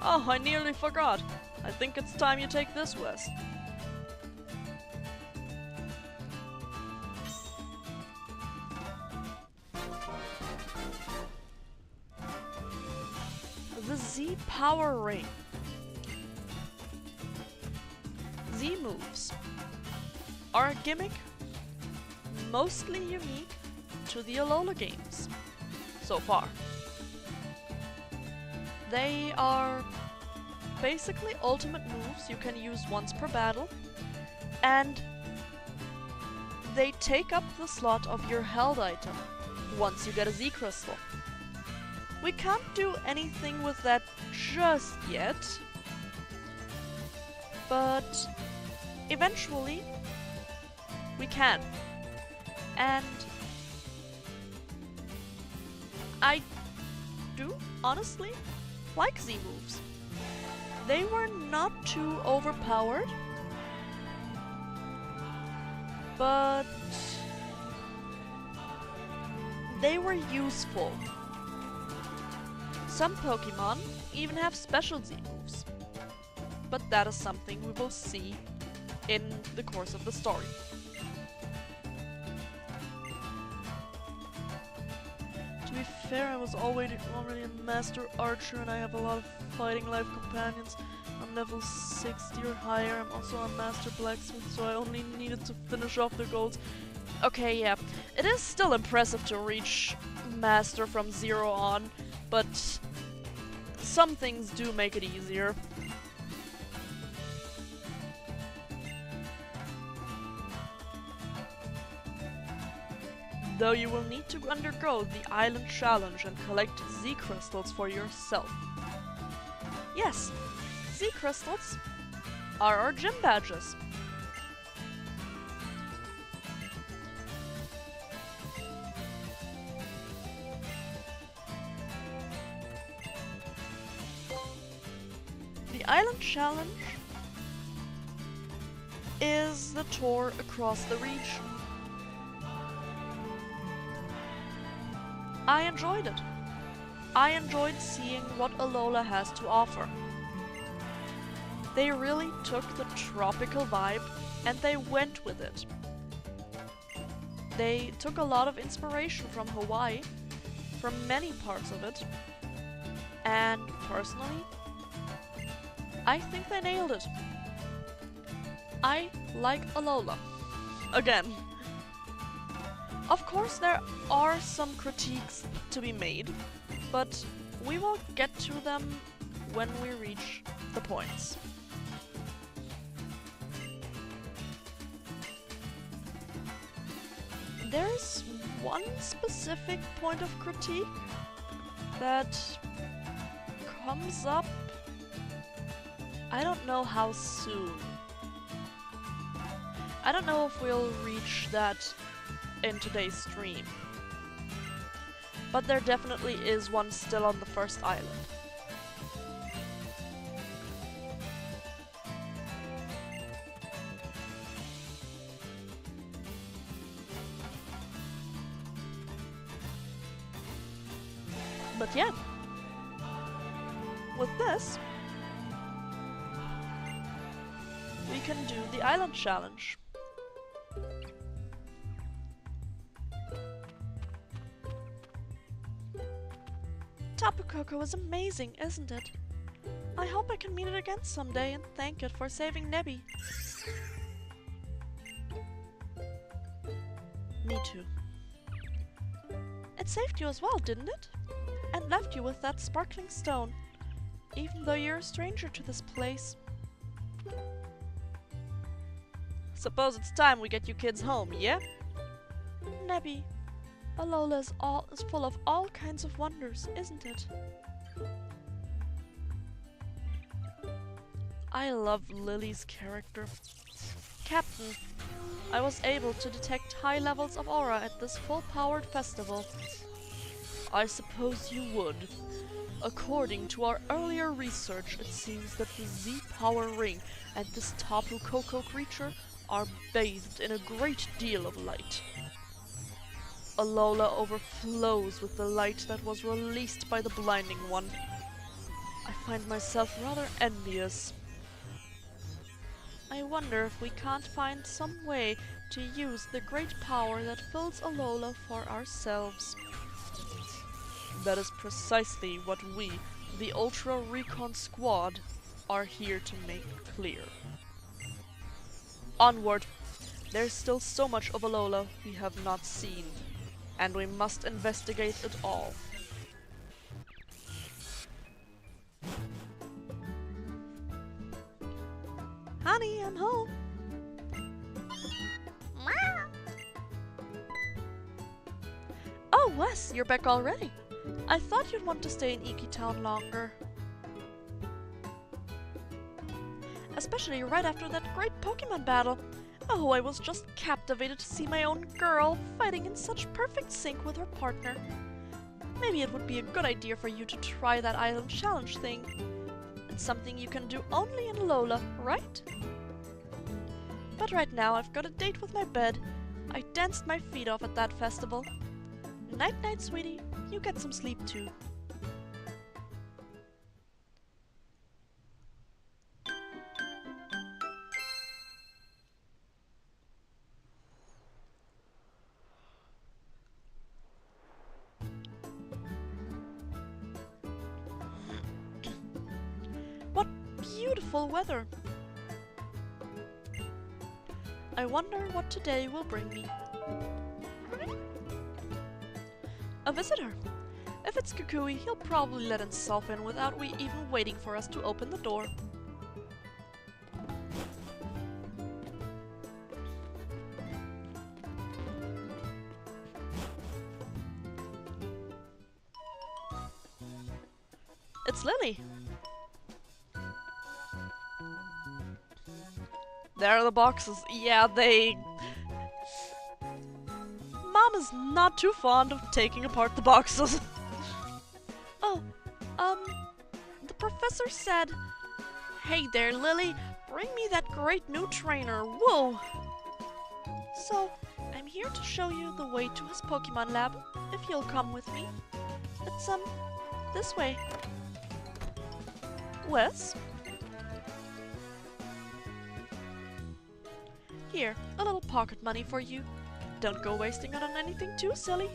Oh, I nearly forgot. I think it's time you take this west. The Z Power Ring. Z moves are a gimmick mostly unique to the Alola games so far. They are basically ultimate moves you can use once per battle, and they take up the slot of your held item once you get a Z Crystal. We can't do anything with that just yet, but eventually we can. And I do honestly like Z moves. They were not too overpowered, but they were useful. Some Pokemon even have special Z moves, but that is something we will see in the course of the story. To be fair, I was already a Master Archer and I have a lot of Fighting Life companions. I'm level 60 or higher. I'm also a Master Blacksmith, so I only needed to finish off the goals. Okay, yeah, it is still impressive to reach Master from 0 on, but some things do make it easier. Though you will need to undergo the Island Challenge and collect Z Crystals for yourself. Yes, Z Crystals are our gym badges. The Island Challenge is the tour across the region. I enjoyed it. I enjoyed seeing what Alola has to offer. They really took the tropical vibe and they went with it. They took a lot of inspiration from Hawaii, from many parts of it, and personally, I think they nailed it. I like Alola. Again. Of course, there are some critiques to be made, but we will get to them when we reach the points. There's one specific point of critique that comes up. I don't know how soon. I don't know if we'll reach that in today's stream. but there definitely is one still on the first island. But yeah, with this, we can do the island challenge. Tapu Koko is amazing, isn't it? I hope I can meet it again someday and thank it for saving Nebby. Me too. It saved you as well, didn't it? And left you with that sparkling stone, even though you're a stranger to this place. Suppose it's time we get you kids home, yeah? Nebby, Alola is full of all kinds of wonders, isn't it? I love Lily's character. Captain, I was able to detect high levels of aura at this full-powered festival. I suppose you would. According to our earlier research, it seems that the Z-Power Ring and this Tapu Koko creature are bathed in a great deal of light. Alola overflows with the light that was released by the Blinding One. I find myself rather envious. I wonder if we can't find some way to use the great power that fills Alola for ourselves. That is precisely what we, the Ultra Recon Squad, are here to make clear. Onward! There's still so much of Alola we have not seen, and we must investigate it all. Honey, I'm home! Oh, Wes, you're back already. I thought you'd want to stay in Iki Town longer. Especially right after that great Pokemon battle. Oh, I was just captivated to see my own girl fighting in such perfect sync with her partner. Maybe it would be a good idea for you to try that island challenge thing. It's something you can do only in Alola, right? But right now I've got a date with my bed. I danced my feet off at that festival. Night-night, sweetie. You get some sleep too. What beautiful weather! I wonder what today will bring me. A visitor. If it's Kukui, he'll probably let himself in without we even waiting for us to open the door. It's Lily. There are the boxes. Yeah, Mom is not too fond of taking apart the boxes. Oh, the professor said, "Hey there, Lily, bring me that great new trainer, whoa!" So, I'm here to show you the way to his Pokemon lab, if you'll come with me. It's, this way. Wes? Here, a little pocket money for you. Don't go wasting it on anything too silly.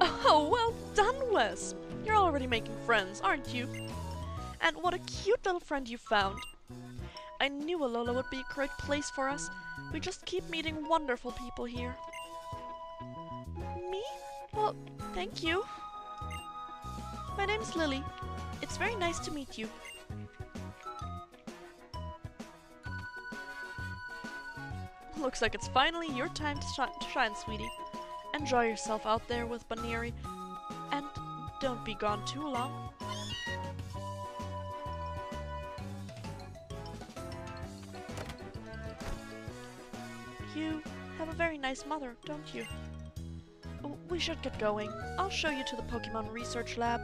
Oh, well done, Wes! You're already making friends, aren't you? And what a cute little friend you found. I knew Alola would be a great place for us. We just keep meeting wonderful people here. Me? Well, thank you. My name's Lily. It's very nice to meet you. Looks like it's finally your time to shine, sweetie. Enjoy yourself out there with Baneri, and don't be gone too long. You have a very nice mother, don't you? We should get going. I'll show you to the Pokemon Research Lab.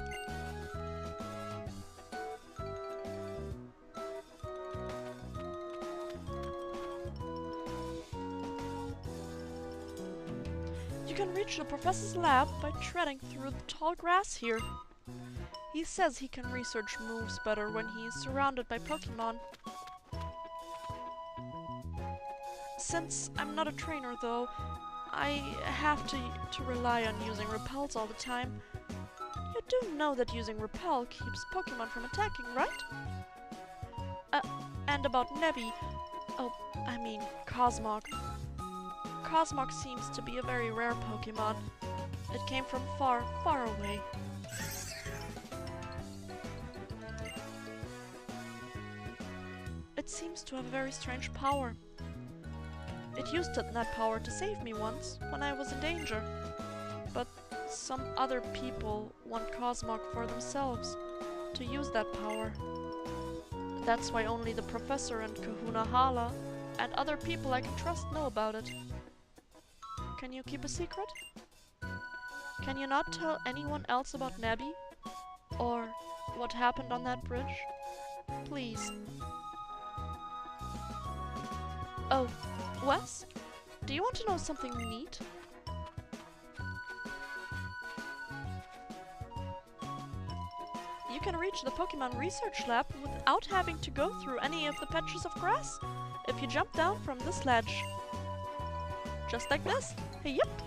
You can reach the professor's lab by treading through the tall grass here. He says he can research moves better when he is surrounded by Pokemon. Since I'm not a trainer though, I have to rely on using repels all the time. You do know that using repel keeps Pokemon from attacking, right? And about Nebby, I mean Cosmog. Cosmog seems to be a very rare Pokemon. It came from far, far away. It seems to have a very strange power. It used that power to save me once, when I was in danger. But some other people want Cosmog for themselves, to use that power. That's why only the Professor and Kahuna Hala and other people I can trust know about it. Can you keep a secret? Can you not tell anyone else about Nebby? Or what happened on that bridge? Please. Oh, Wes? Do you want to know something neat? You can reach the Pokemon Research Lab without having to go through any of the patches of grass if you jump down from this ledge. Just like this. Yep.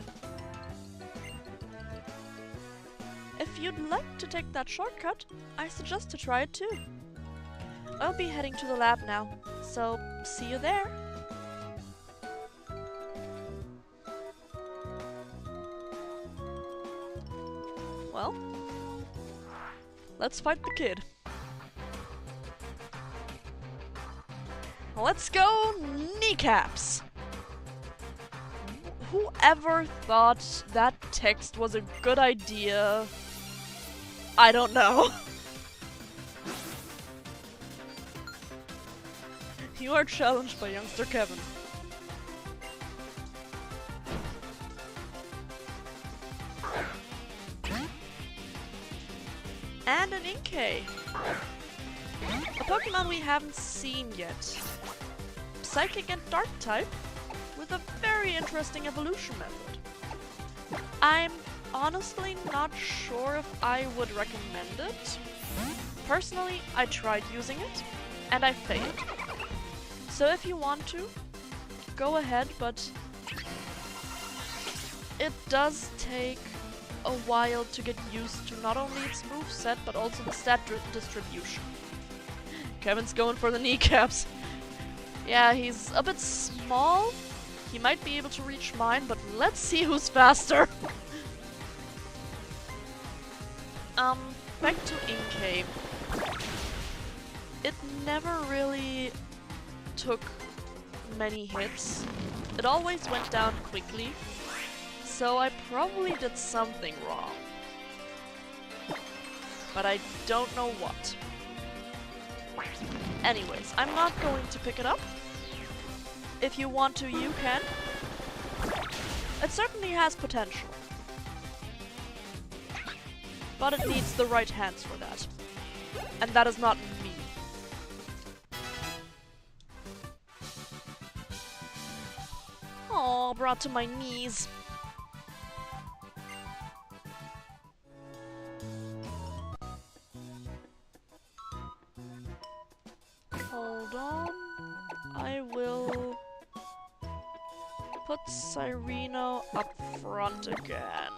If you'd like to take that shortcut, I suggest to try it too. I'll be heading to the lab now, so see you there. Well, let's fight the kid. Let's go kneecaps! Whoever thought that text was a good idea? I don't know. You are challenged by youngster Kevin. And an Inkay. A Pokemon we haven't seen yet. Psychic and Dark type, with a very interesting evolution method. I'm honestly not sure if I would recommend it. Personally, I tried using it, and I failed. So if you want to, go ahead, but it does take a while to get used to not only its moveset, but also the stat distribution. Kevin's going for the kneecaps. Yeah, he's a bit small. He might be able to reach mine, but let's see who's faster. Back to Inkay. It never really took many hits. It always went down quickly. So I probably did something wrong. But I don't know what. Anyways, I'm not going to pick it up. If you want to, you can. It certainly has potential. But it needs the right hands for that. And that is not me. Aw, brought to my knees. Hold on. I will put Cyreno up front again.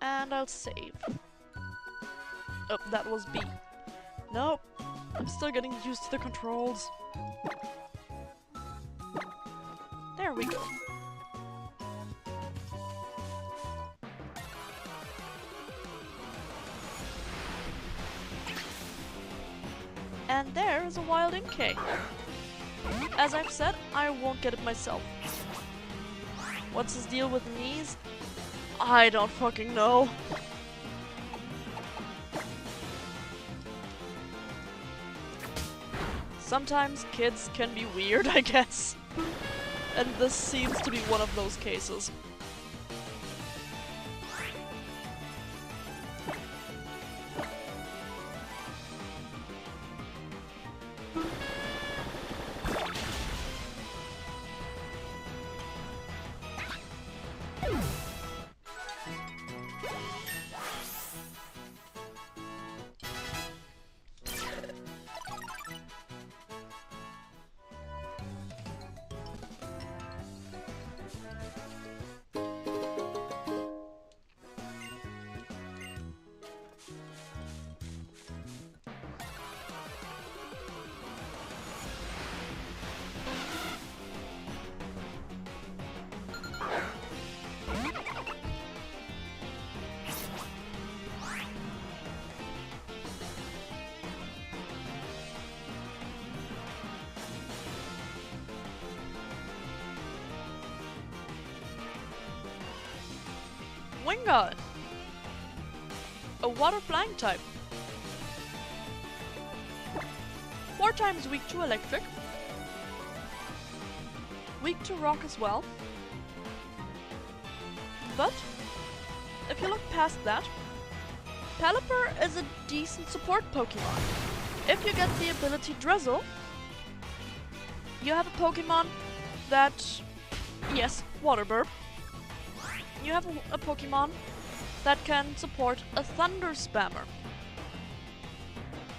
And I'll save. Oh, that was B. Nope. I'm still getting used to the controls. There we go. And there is a wild Inkay. As I've said, I won't get it myself. What's his deal with knees? I don't fucking know. Sometimes kids can be weird, I guess. And this seems to be one of those cases. Wingull! A water flying type. 4 times weak to electric. Weak to rock as well. But, if you look past that, Pelipper is a decent support Pokemon. If you get the ability Drizzle, you have a Pokemon that... yes, Water Burp. You have a Pokemon that can support a Thunder Spammer.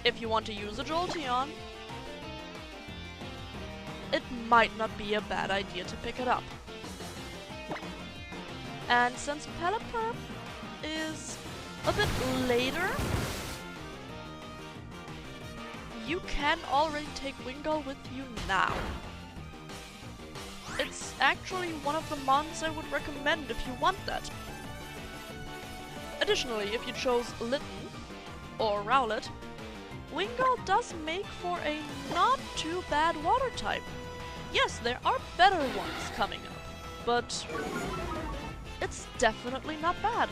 If you want to use a Jolteon, it might not be a bad idea to pick it up. And since Pelipper is a bit later, you can already take Wingull with you now. It's actually one of the mons I would recommend if you want that. Additionally, if you chose Litten or Rowlet, Wingull does make for a not too bad water type. Yes, there are better ones coming up, but it's definitely not bad.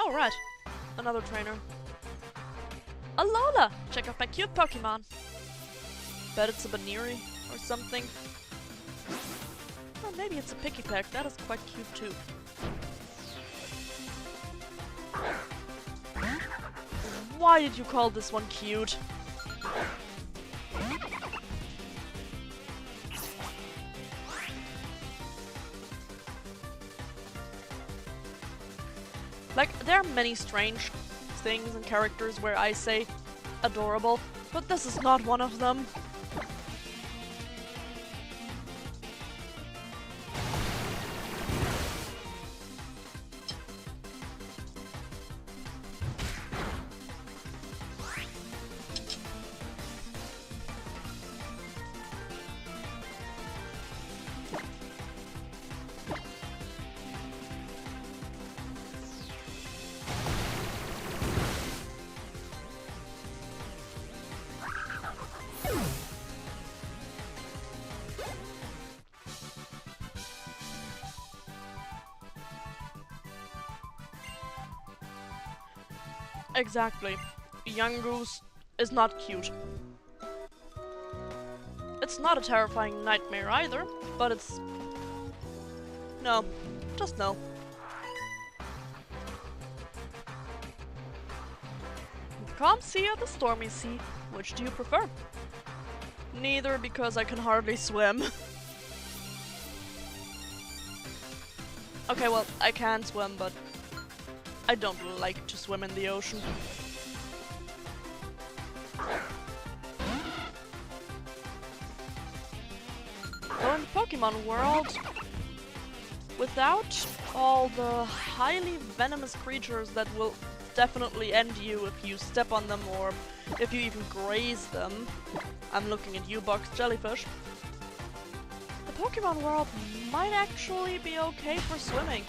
Alright, another trainer. Alola! Check out my cute Pokemon. Bet it's a Baniri or something. Or maybe it's a Pikipek, that is quite cute too. Why did you call this one cute? Like, there are many strange things and characters where I say adorable, but this is not one of them. Exactly. Yungoos is not cute. It's not a terrifying nightmare either, but it's... no. Just no. The calm sea or the stormy sea? Which do you prefer? Neither, because I can hardly swim. Okay, well, I can swim, but I don't like to swim in the ocean. So in the Pokemon world, without all the highly venomous creatures that will definitely end you if you step on them or if you even graze them, I'm looking at you, Box Jellyfish, the Pokemon world might actually be okay for swimming.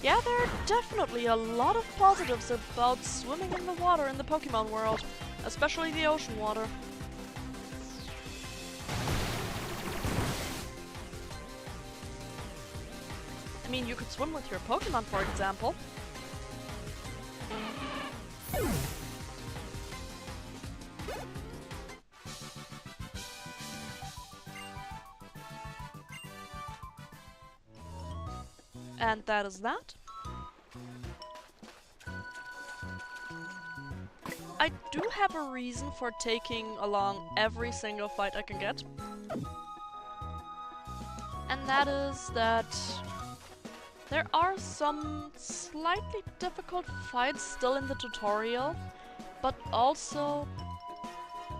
Yeah, there are definitely a lot of positives about swimming in the water in the Pokemon world, especially the ocean water. I mean, you could swim with your Pokemon, for example. And that is that. I do have a reason for taking along every single fight I can get. And that is that there are some slightly difficult fights still in the tutorial, but also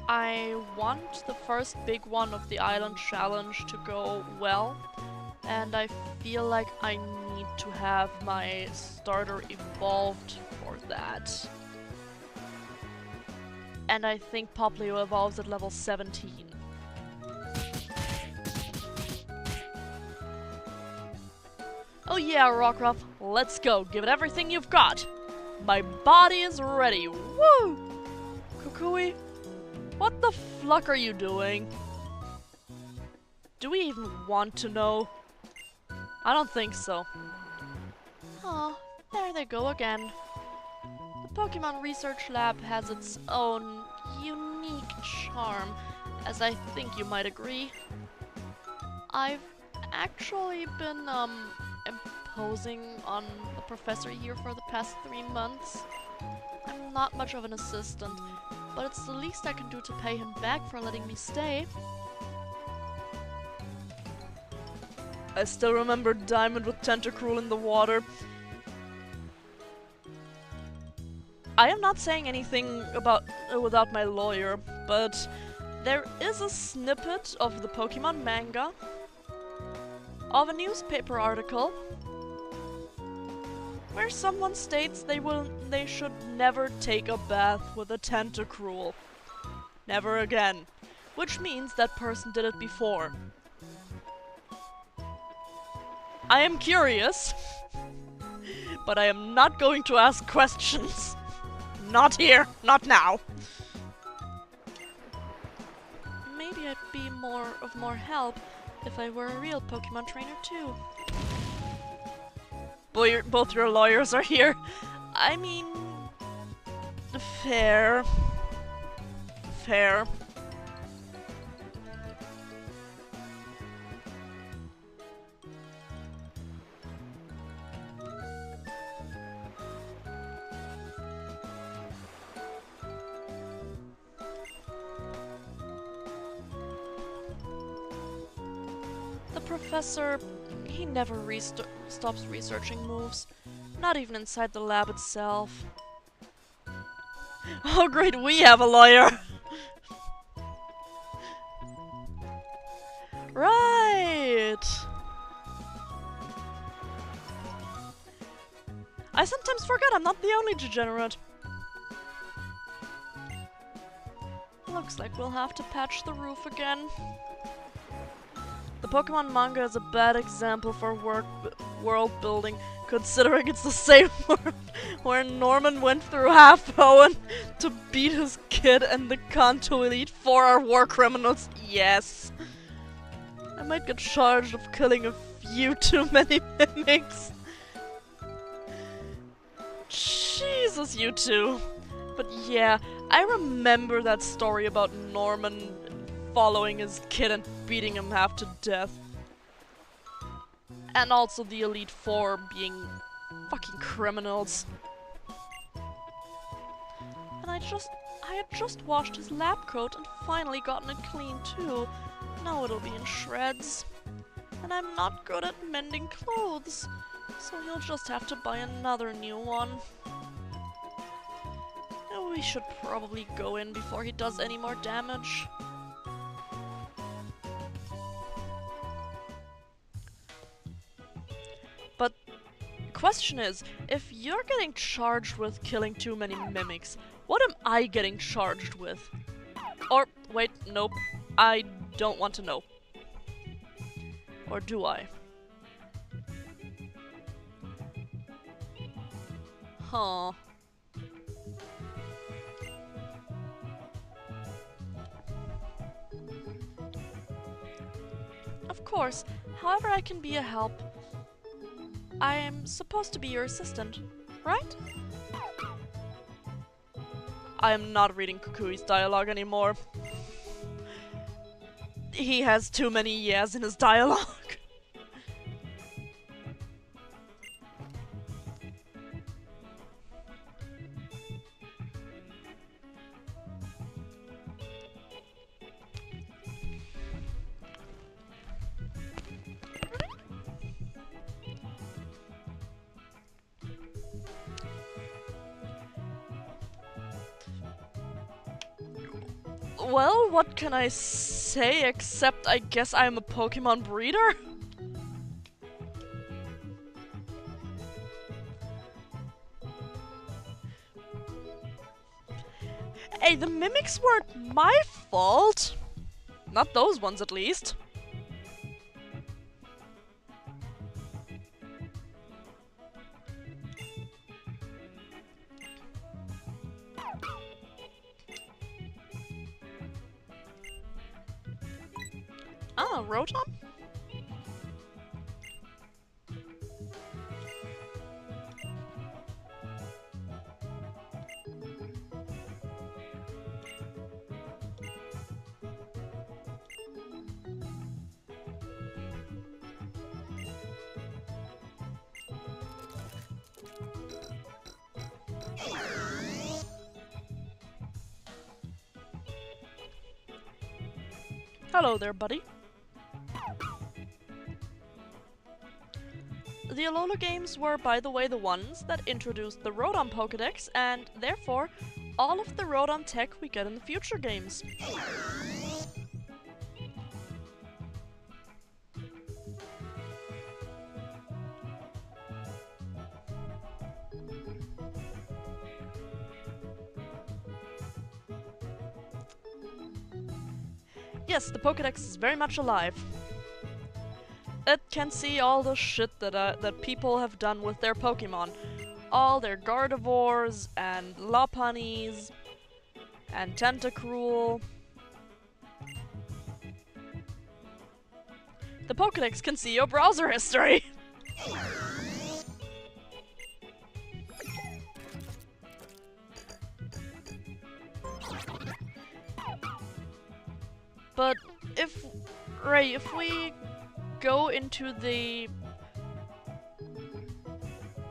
I want the first big one of the island challenge to go well, and I feel like I need to have my starter evolved for that. And I think Popplio evolves at level 17. Oh yeah, Rockruff, let's go. Give it everything you've got. My body is ready. Woo! Kukui, what the fluck are you doing? Do we even want to know? I don't think so. Oh, there they go again. The Pokemon Research Lab has its own unique charm, as I think you might agree. I've actually been, imposing on the professor here for the past 3 months. I'm not much of an assistant, but it's the least I can do to pay him back for letting me stay. I still remember Diamond with Tentacruel in the water. I am not saying anything about without my lawyer, but there is a snippet of the Pokemon manga of a newspaper article where someone states they should never take a bath with a Tentacruel. Never again. Which means that person did it before. I am curious, but I am not going to ask questions. Not here, not now. Maybe I'd be of more help if I were a real Pokemon trainer too. Both your lawyers are here. I mean, fair. Fair. The professor, he never stops researching moves, not even inside the lab itself. Oh great, we have a lawyer! Right! I sometimes forget I'm not the only degenerate. Looks like we'll have to patch the roof again. The Pokemon manga is a bad example for world building, considering it's the same world where Norman went through half Hoenn to beat his kid and the Kanto Elite Four are war criminals. Yes. I might get charged of killing a few too many mimics. Jesus, you two. But yeah, I remember that story about Norman following his kid and beating him half to death. And also the Elite Four being fucking criminals. And I had just washed his lab coat and finally gotten it clean too. Now it'll be in shreds. And I'm not good at mending clothes, so he'll just have to buy another new one. We should probably go in before he does any more damage. But the question is, if you're getting charged with killing too many mimics, what am I getting charged with? Or, wait, nope. I don't want to know. Or do I? Huh. Of course. However I can be a help. I am supposed to be your assistant, right? I am not reading Kukui's dialogue anymore. He has too many yeahs in his dialogue. Well, what can I say except I guess I'm a Pokemon breeder? Hey, the mimics weren't my fault. Not those ones, at least. Ah, Rotom? Hello there, buddy. The Alola games were, by the way, the ones that introduced the Rotom Pokédex, and therefore, all of the Rotom tech we get in the future games. Yes, the Pokédex is very much alive. It can see all the shit that people have done with their Pokemon. All their Gardevoirs, and Lopunnies, and Tentacruel. The Pokédex can see your browser history! But if we go into the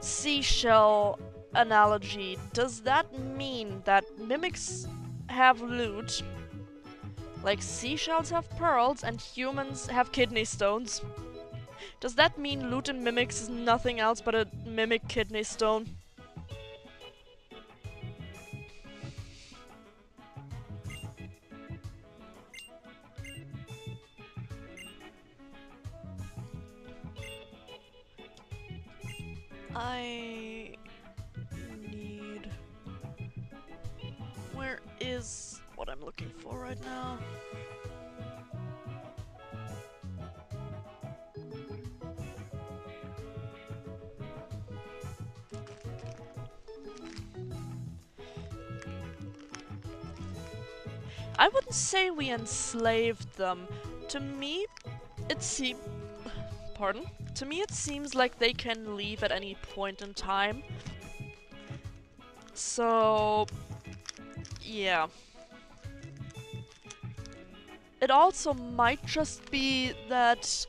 seashell analogy, does that mean that mimics have loot, like seashells have pearls and humans have kidney stones? Does that mean loot in mimics is nothing else but a mimic kidney stone? I need... Where is what I'm looking for right now? I wouldn't say we enslaved them. To me, it seems... Pardon? To me, it seems like they can leave at any point in time. So... yeah. It also might just be that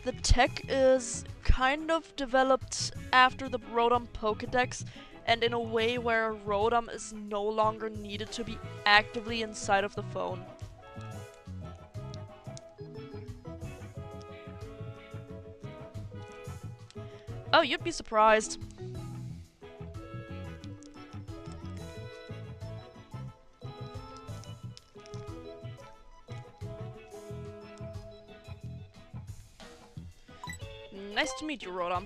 the tech is kind of developed after the Rotom Pokédex, and in a way where a Rotom is no longer needed to be actively inside of the phone. Oh, you'd be surprised. Nice to meet you, Rotom.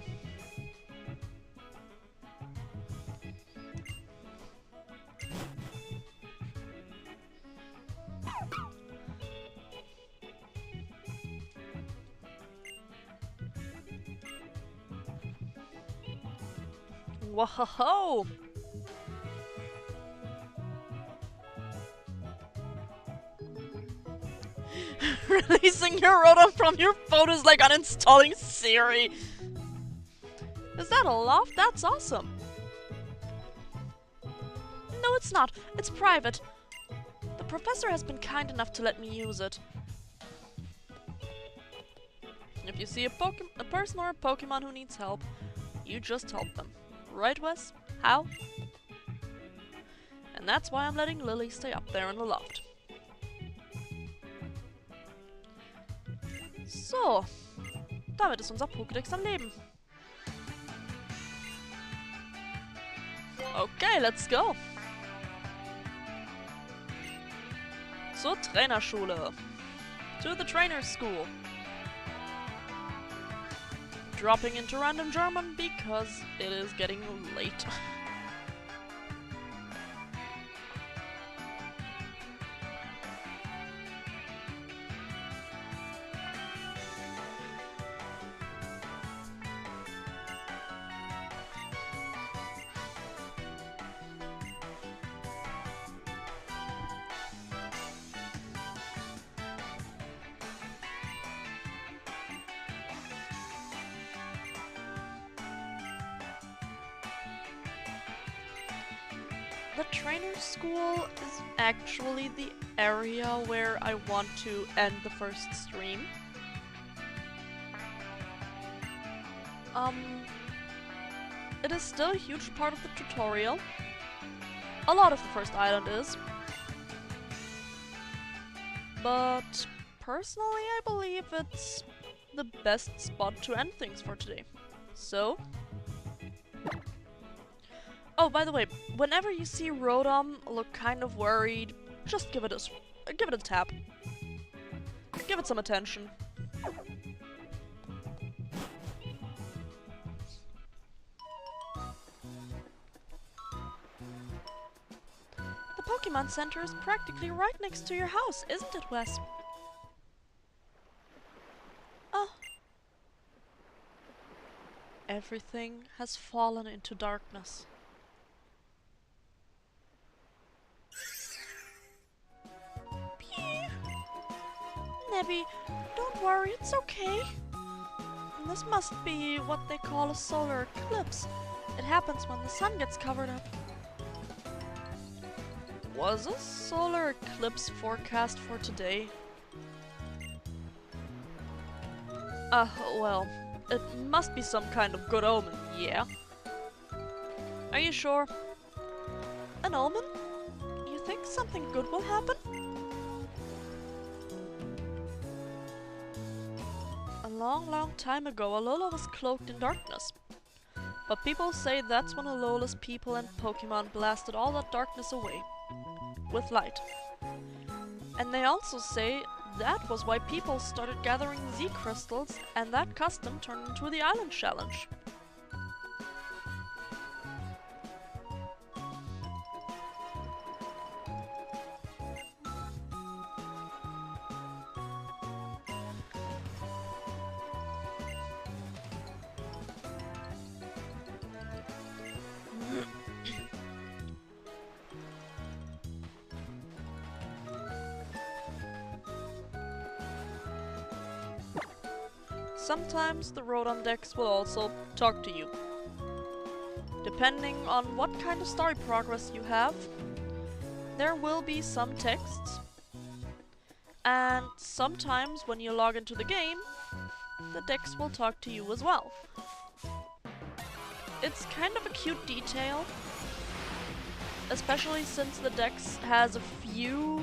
Whoa! Releasing your Rotom from your phone is like uninstalling Siri. Is that a loft? That's awesome. No, it's not. It's private. The professor has been kind enough to let me use it. If you see a person or a Pokemon who needs help, you just help them. Right, Wes? How? And that's why I'm letting Lily stay up there in the loft. So, damit ist unser Pokédex am Leben. Okay, let's go. Zur Trainerschule. To the trainer's school. Dropping into random German because it is getting late. The trainer's school is actually the area where I want to end the first stream. It is still a huge part of the tutorial. A lot of the first island is. But personally, I believe it's the best spot to end things for today. So... Oh, by the way, whenever you see Rotom look kind of worried, just give it a tap. Give it some attention. The Pokemon Center is practically right next to your house, isn't it, Wes? Oh. Everything has fallen into darkness. Nebby, don't worry, it's okay. This must be what they call a solar eclipse. It happens when the sun gets covered up. Was a solar eclipse forecast for today? Well, it must be some kind of good omen, yeah. Are you sure? An omen? You think something good will happen? A long time ago, Alola was cloaked in darkness. But people say that's when Alola's people and Pokemon blasted all that darkness away. With light. And they also say that was why people started gathering Z crystals, and that custom turned into the Island Challenge. Sometimes the Rotom Dex will also talk to you. Depending on what kind of story progress you have, there will be some texts. And sometimes when you log into the game, the Dex will talk to you as well. It's kind of a cute detail, especially since the Dex has a few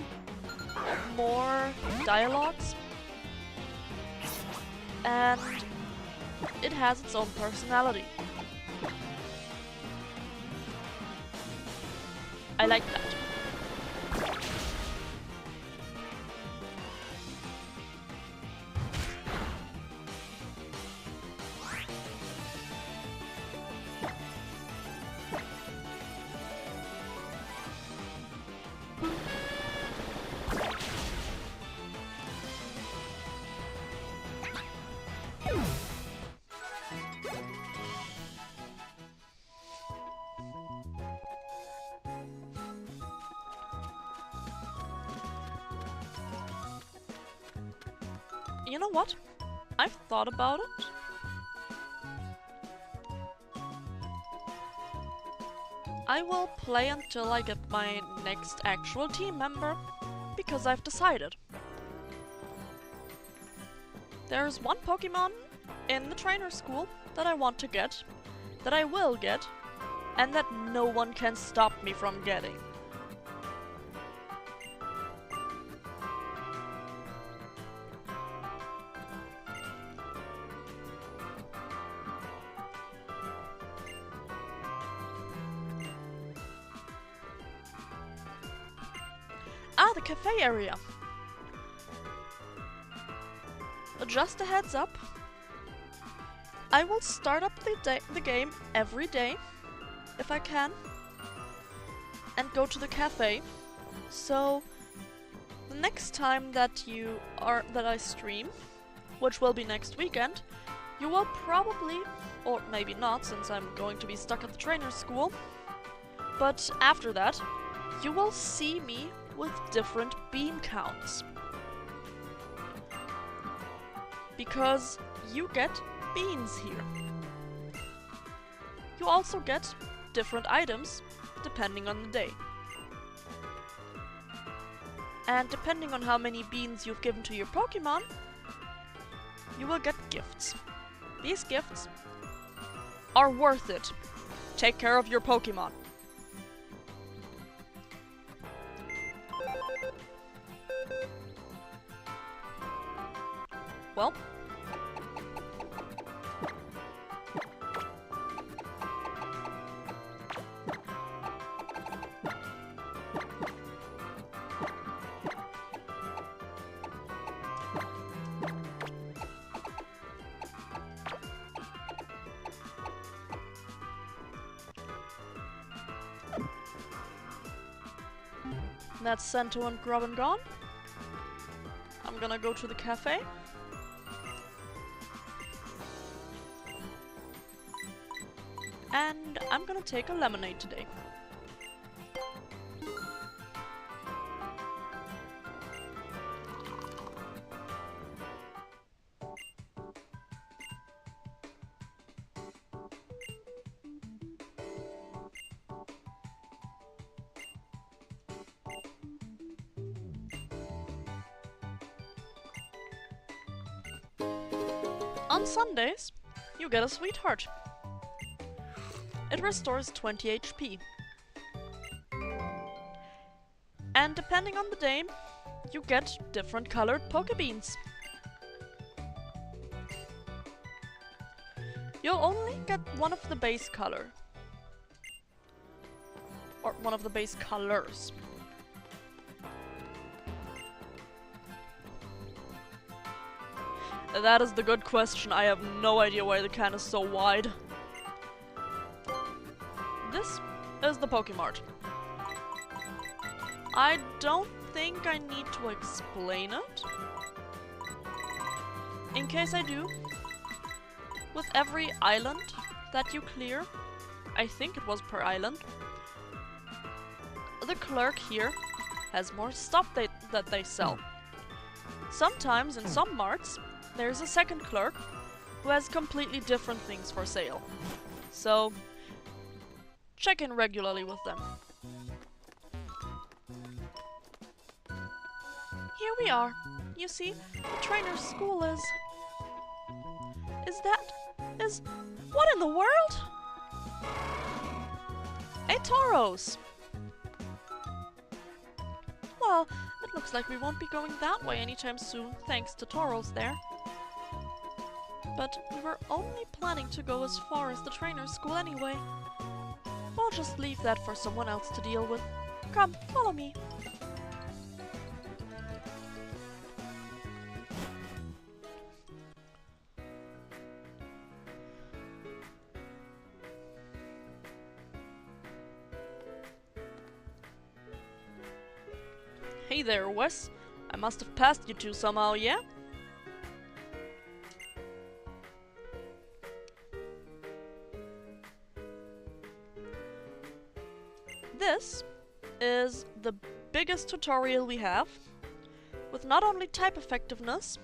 more dialogues. And it has its own personality. I like that. You know what? I've thought about it. I will play until I get my next actual team member, because I've decided. There's one Pokemon in the trainer school that I want to get, that I will get, and that no one can stop me from getting. Ah, the cafe area. Just a heads up, I will start up the game every day, if I can, and go to the cafe. So the next time that I stream, which will be next weekend, you will probably, or maybe not, since I'm going to be stuck at the trainer school, but after that, you will see me with different bean counts. Because you get beans here. You also get different items depending on the day. And depending on how many beans you've given to your Pokemon, you will get gifts. These gifts are worth it. Take care of your Pokemon. Well, that's Cento and Grubbin gone. I'm gonna go to the cafe. And I'm gonna take a lemonade today. On Sundays, you get a sweetheart. It restores 20 HP. And depending on the day, you get different colored Pokebeans. You'll only get one of the base color. Or one of the base colors. That is the good question. I have no idea why the can is so wide. This is the Pokemart. I don't think I need to explain it. In case I do, with every island that you clear, I think it was per island, the clerk here has more stuff that they sell. Sometimes in some marts, there's a second clerk who has completely different things for sale. So, check in regularly with them. Here we are. You see, the trainer's school is... What in the world? A Tauros! Well, it looks like we won't be going that way anytime soon, thanks to Tauros there. But we were only planning to go as far as the trainer's school anyway. We'll just leave that for someone else to deal with. Come, follow me. Hey there, Wes. I must have passed you two somehow, yeah? This is the biggest tutorial we have, with not only type effectiveness,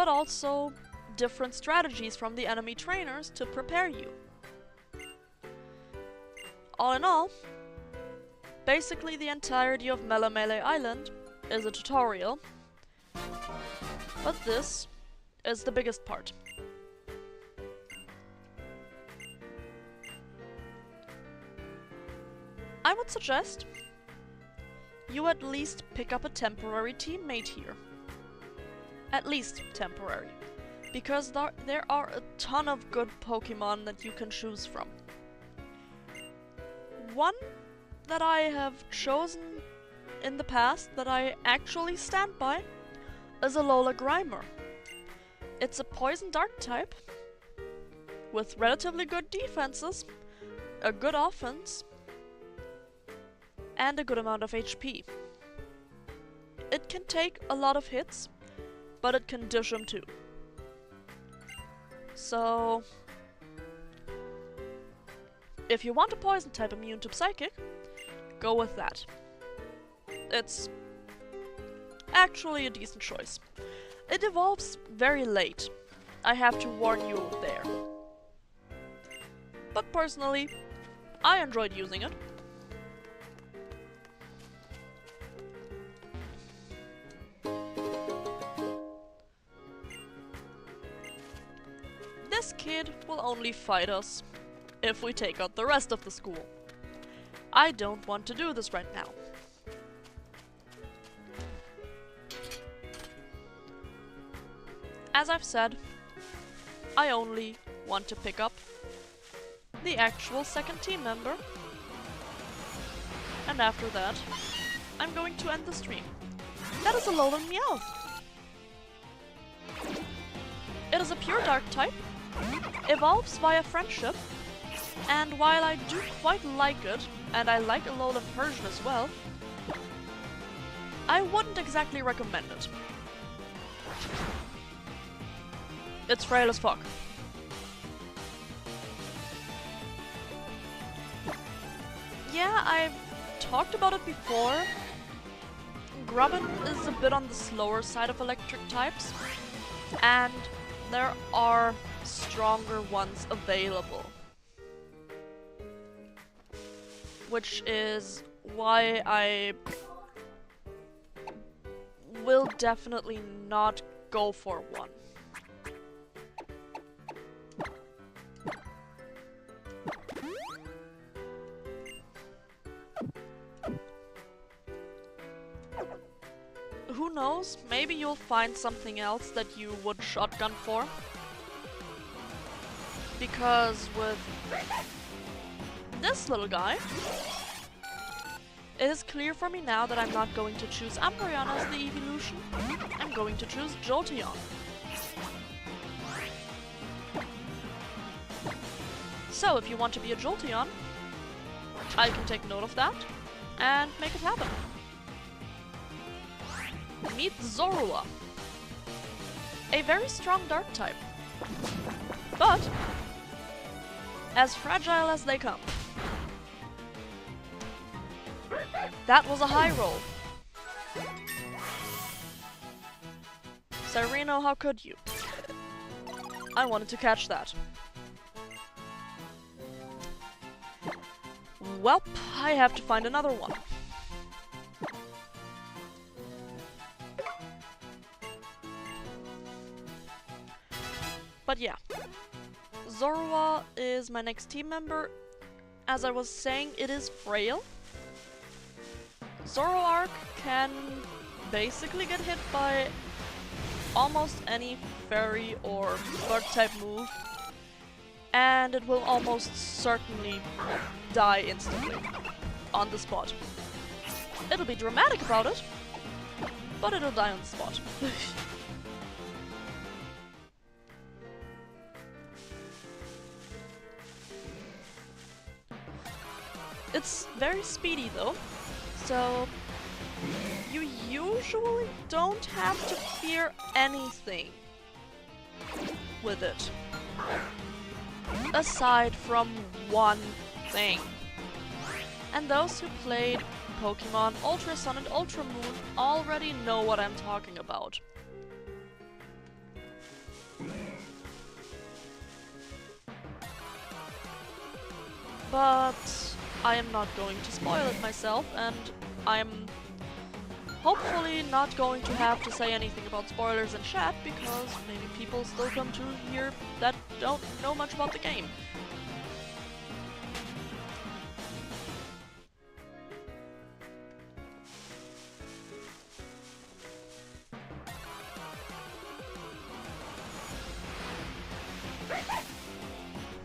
but also different strategies from the enemy trainers to prepare you. All in all, basically the entirety of Melee Island is a tutorial, but this is the biggest part. I would suggest you at least pick up a temporary teammate here. At least temporary. Because there are a ton of good Pokemon that you can choose from. One that I have chosen in the past that I actually stand by is Alola Grimer. It's a Poison Dark type with relatively good defenses, a good offense, and a good amount of HP. It can take a lot of hits, but it can dish them too. So, if you want a poison type immune to Psychic, go with that. It's actually a decent choice. It evolves very late, I have to warn you there. But personally, I enjoyed using it. This kid will only fight us if we take out the rest of the school. I don't want to do this right now. As I've said, I only want to pick up the actual second team member, and after that, I'm going to end the stream. That is Alolan Meowth. It is a pure dark type, evolves via friendship, and while I do quite like it, and I like Alolan Persian as well, I wouldn't exactly recommend it. It's frail as fuck. Yeah, I've talked about it before. Grubbin is a bit on the slower side of electric types, and there are stronger ones available. Which is why I will definitely not go for one. Who knows, maybe you'll find something else that you would shotgun for. Because with this little guy, it is clear for me now that I'm not going to choose Umbreon as the evolution. I'm going to choose Jolteon. So if you want to be a Jolteon, I can take note of that and make it happen. Meet Zorua. A very strong dark type, but as fragile as they come. That was a high roll. Cyreno, how could you? I wanted to catch that. Welp, I have to find another one. But yeah, Zorua is my next team member. As I was saying, it is frail. Zoroark can basically get hit by almost any fairy or bug type move, and it will almost certainly die instantly, on the spot. It'll be dramatic about it, but it'll die on the spot. It's very speedy though, so you usually don't have to fear anything with it. Aside from one thing. And those who played Pokemon Ultra Sun and Ultra Moon already know what I'm talking about. but I am not going to spoil it myself, and I'm hopefully not going to have to say anything about spoilers in chat, because maybe people still come to here that don't know much about the game.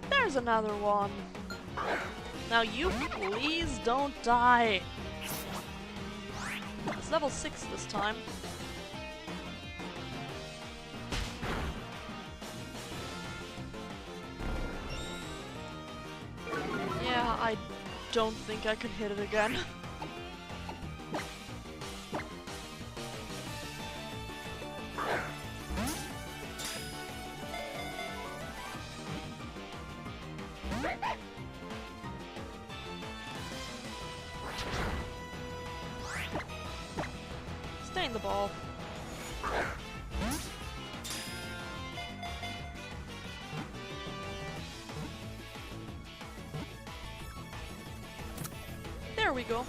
There's another one. Now you please don't die. It's level 6 this time. Yeah, I don't think I can hit it again. Stay in the ball. There we go.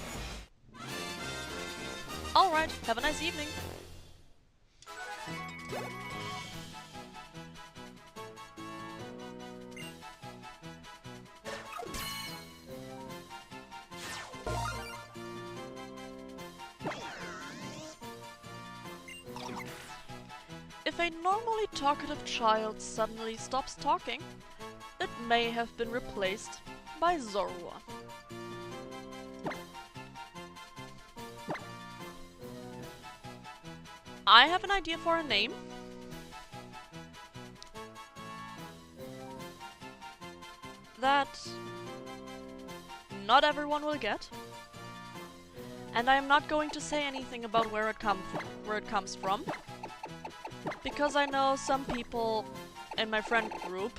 Alright, have a nice evening. If a normally talkative child suddenly stops talking, it may have been replaced by Zorua. I have an idea for a name. That not everyone will get. And I am not going to say anything about where it comes from. Because I know some people in my friend group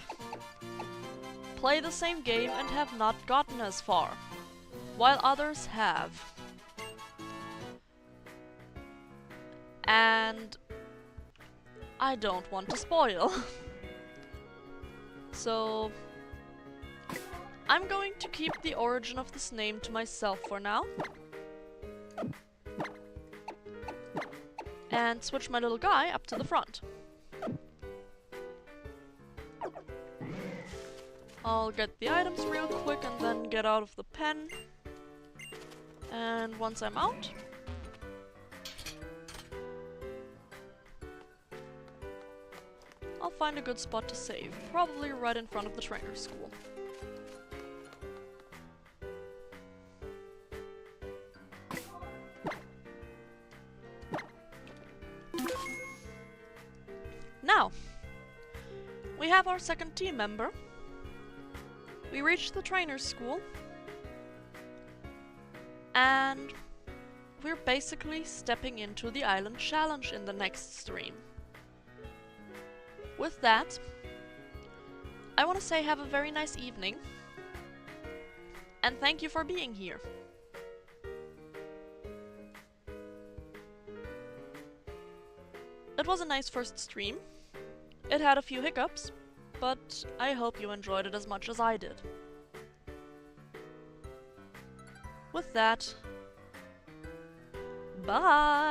play the same game and have not gotten as far, while others have. And I don't want to spoil. So I'm going to keep the origin of this name to myself for now. And switch my little guy up to the front. I'll get the items real quick and then get out of the pen. And once I'm out, I'll find a good spot to save, probably right in front of the trainer school. Now, we have our second team member. We reached the trainer's school, and we're basically stepping into the island challenge in the next stream. With that, I want to say have a very nice evening, and thank you for being here. It was a nice first stream. It had a few hiccups, but I hope you enjoyed it as much as I did. With that, bye!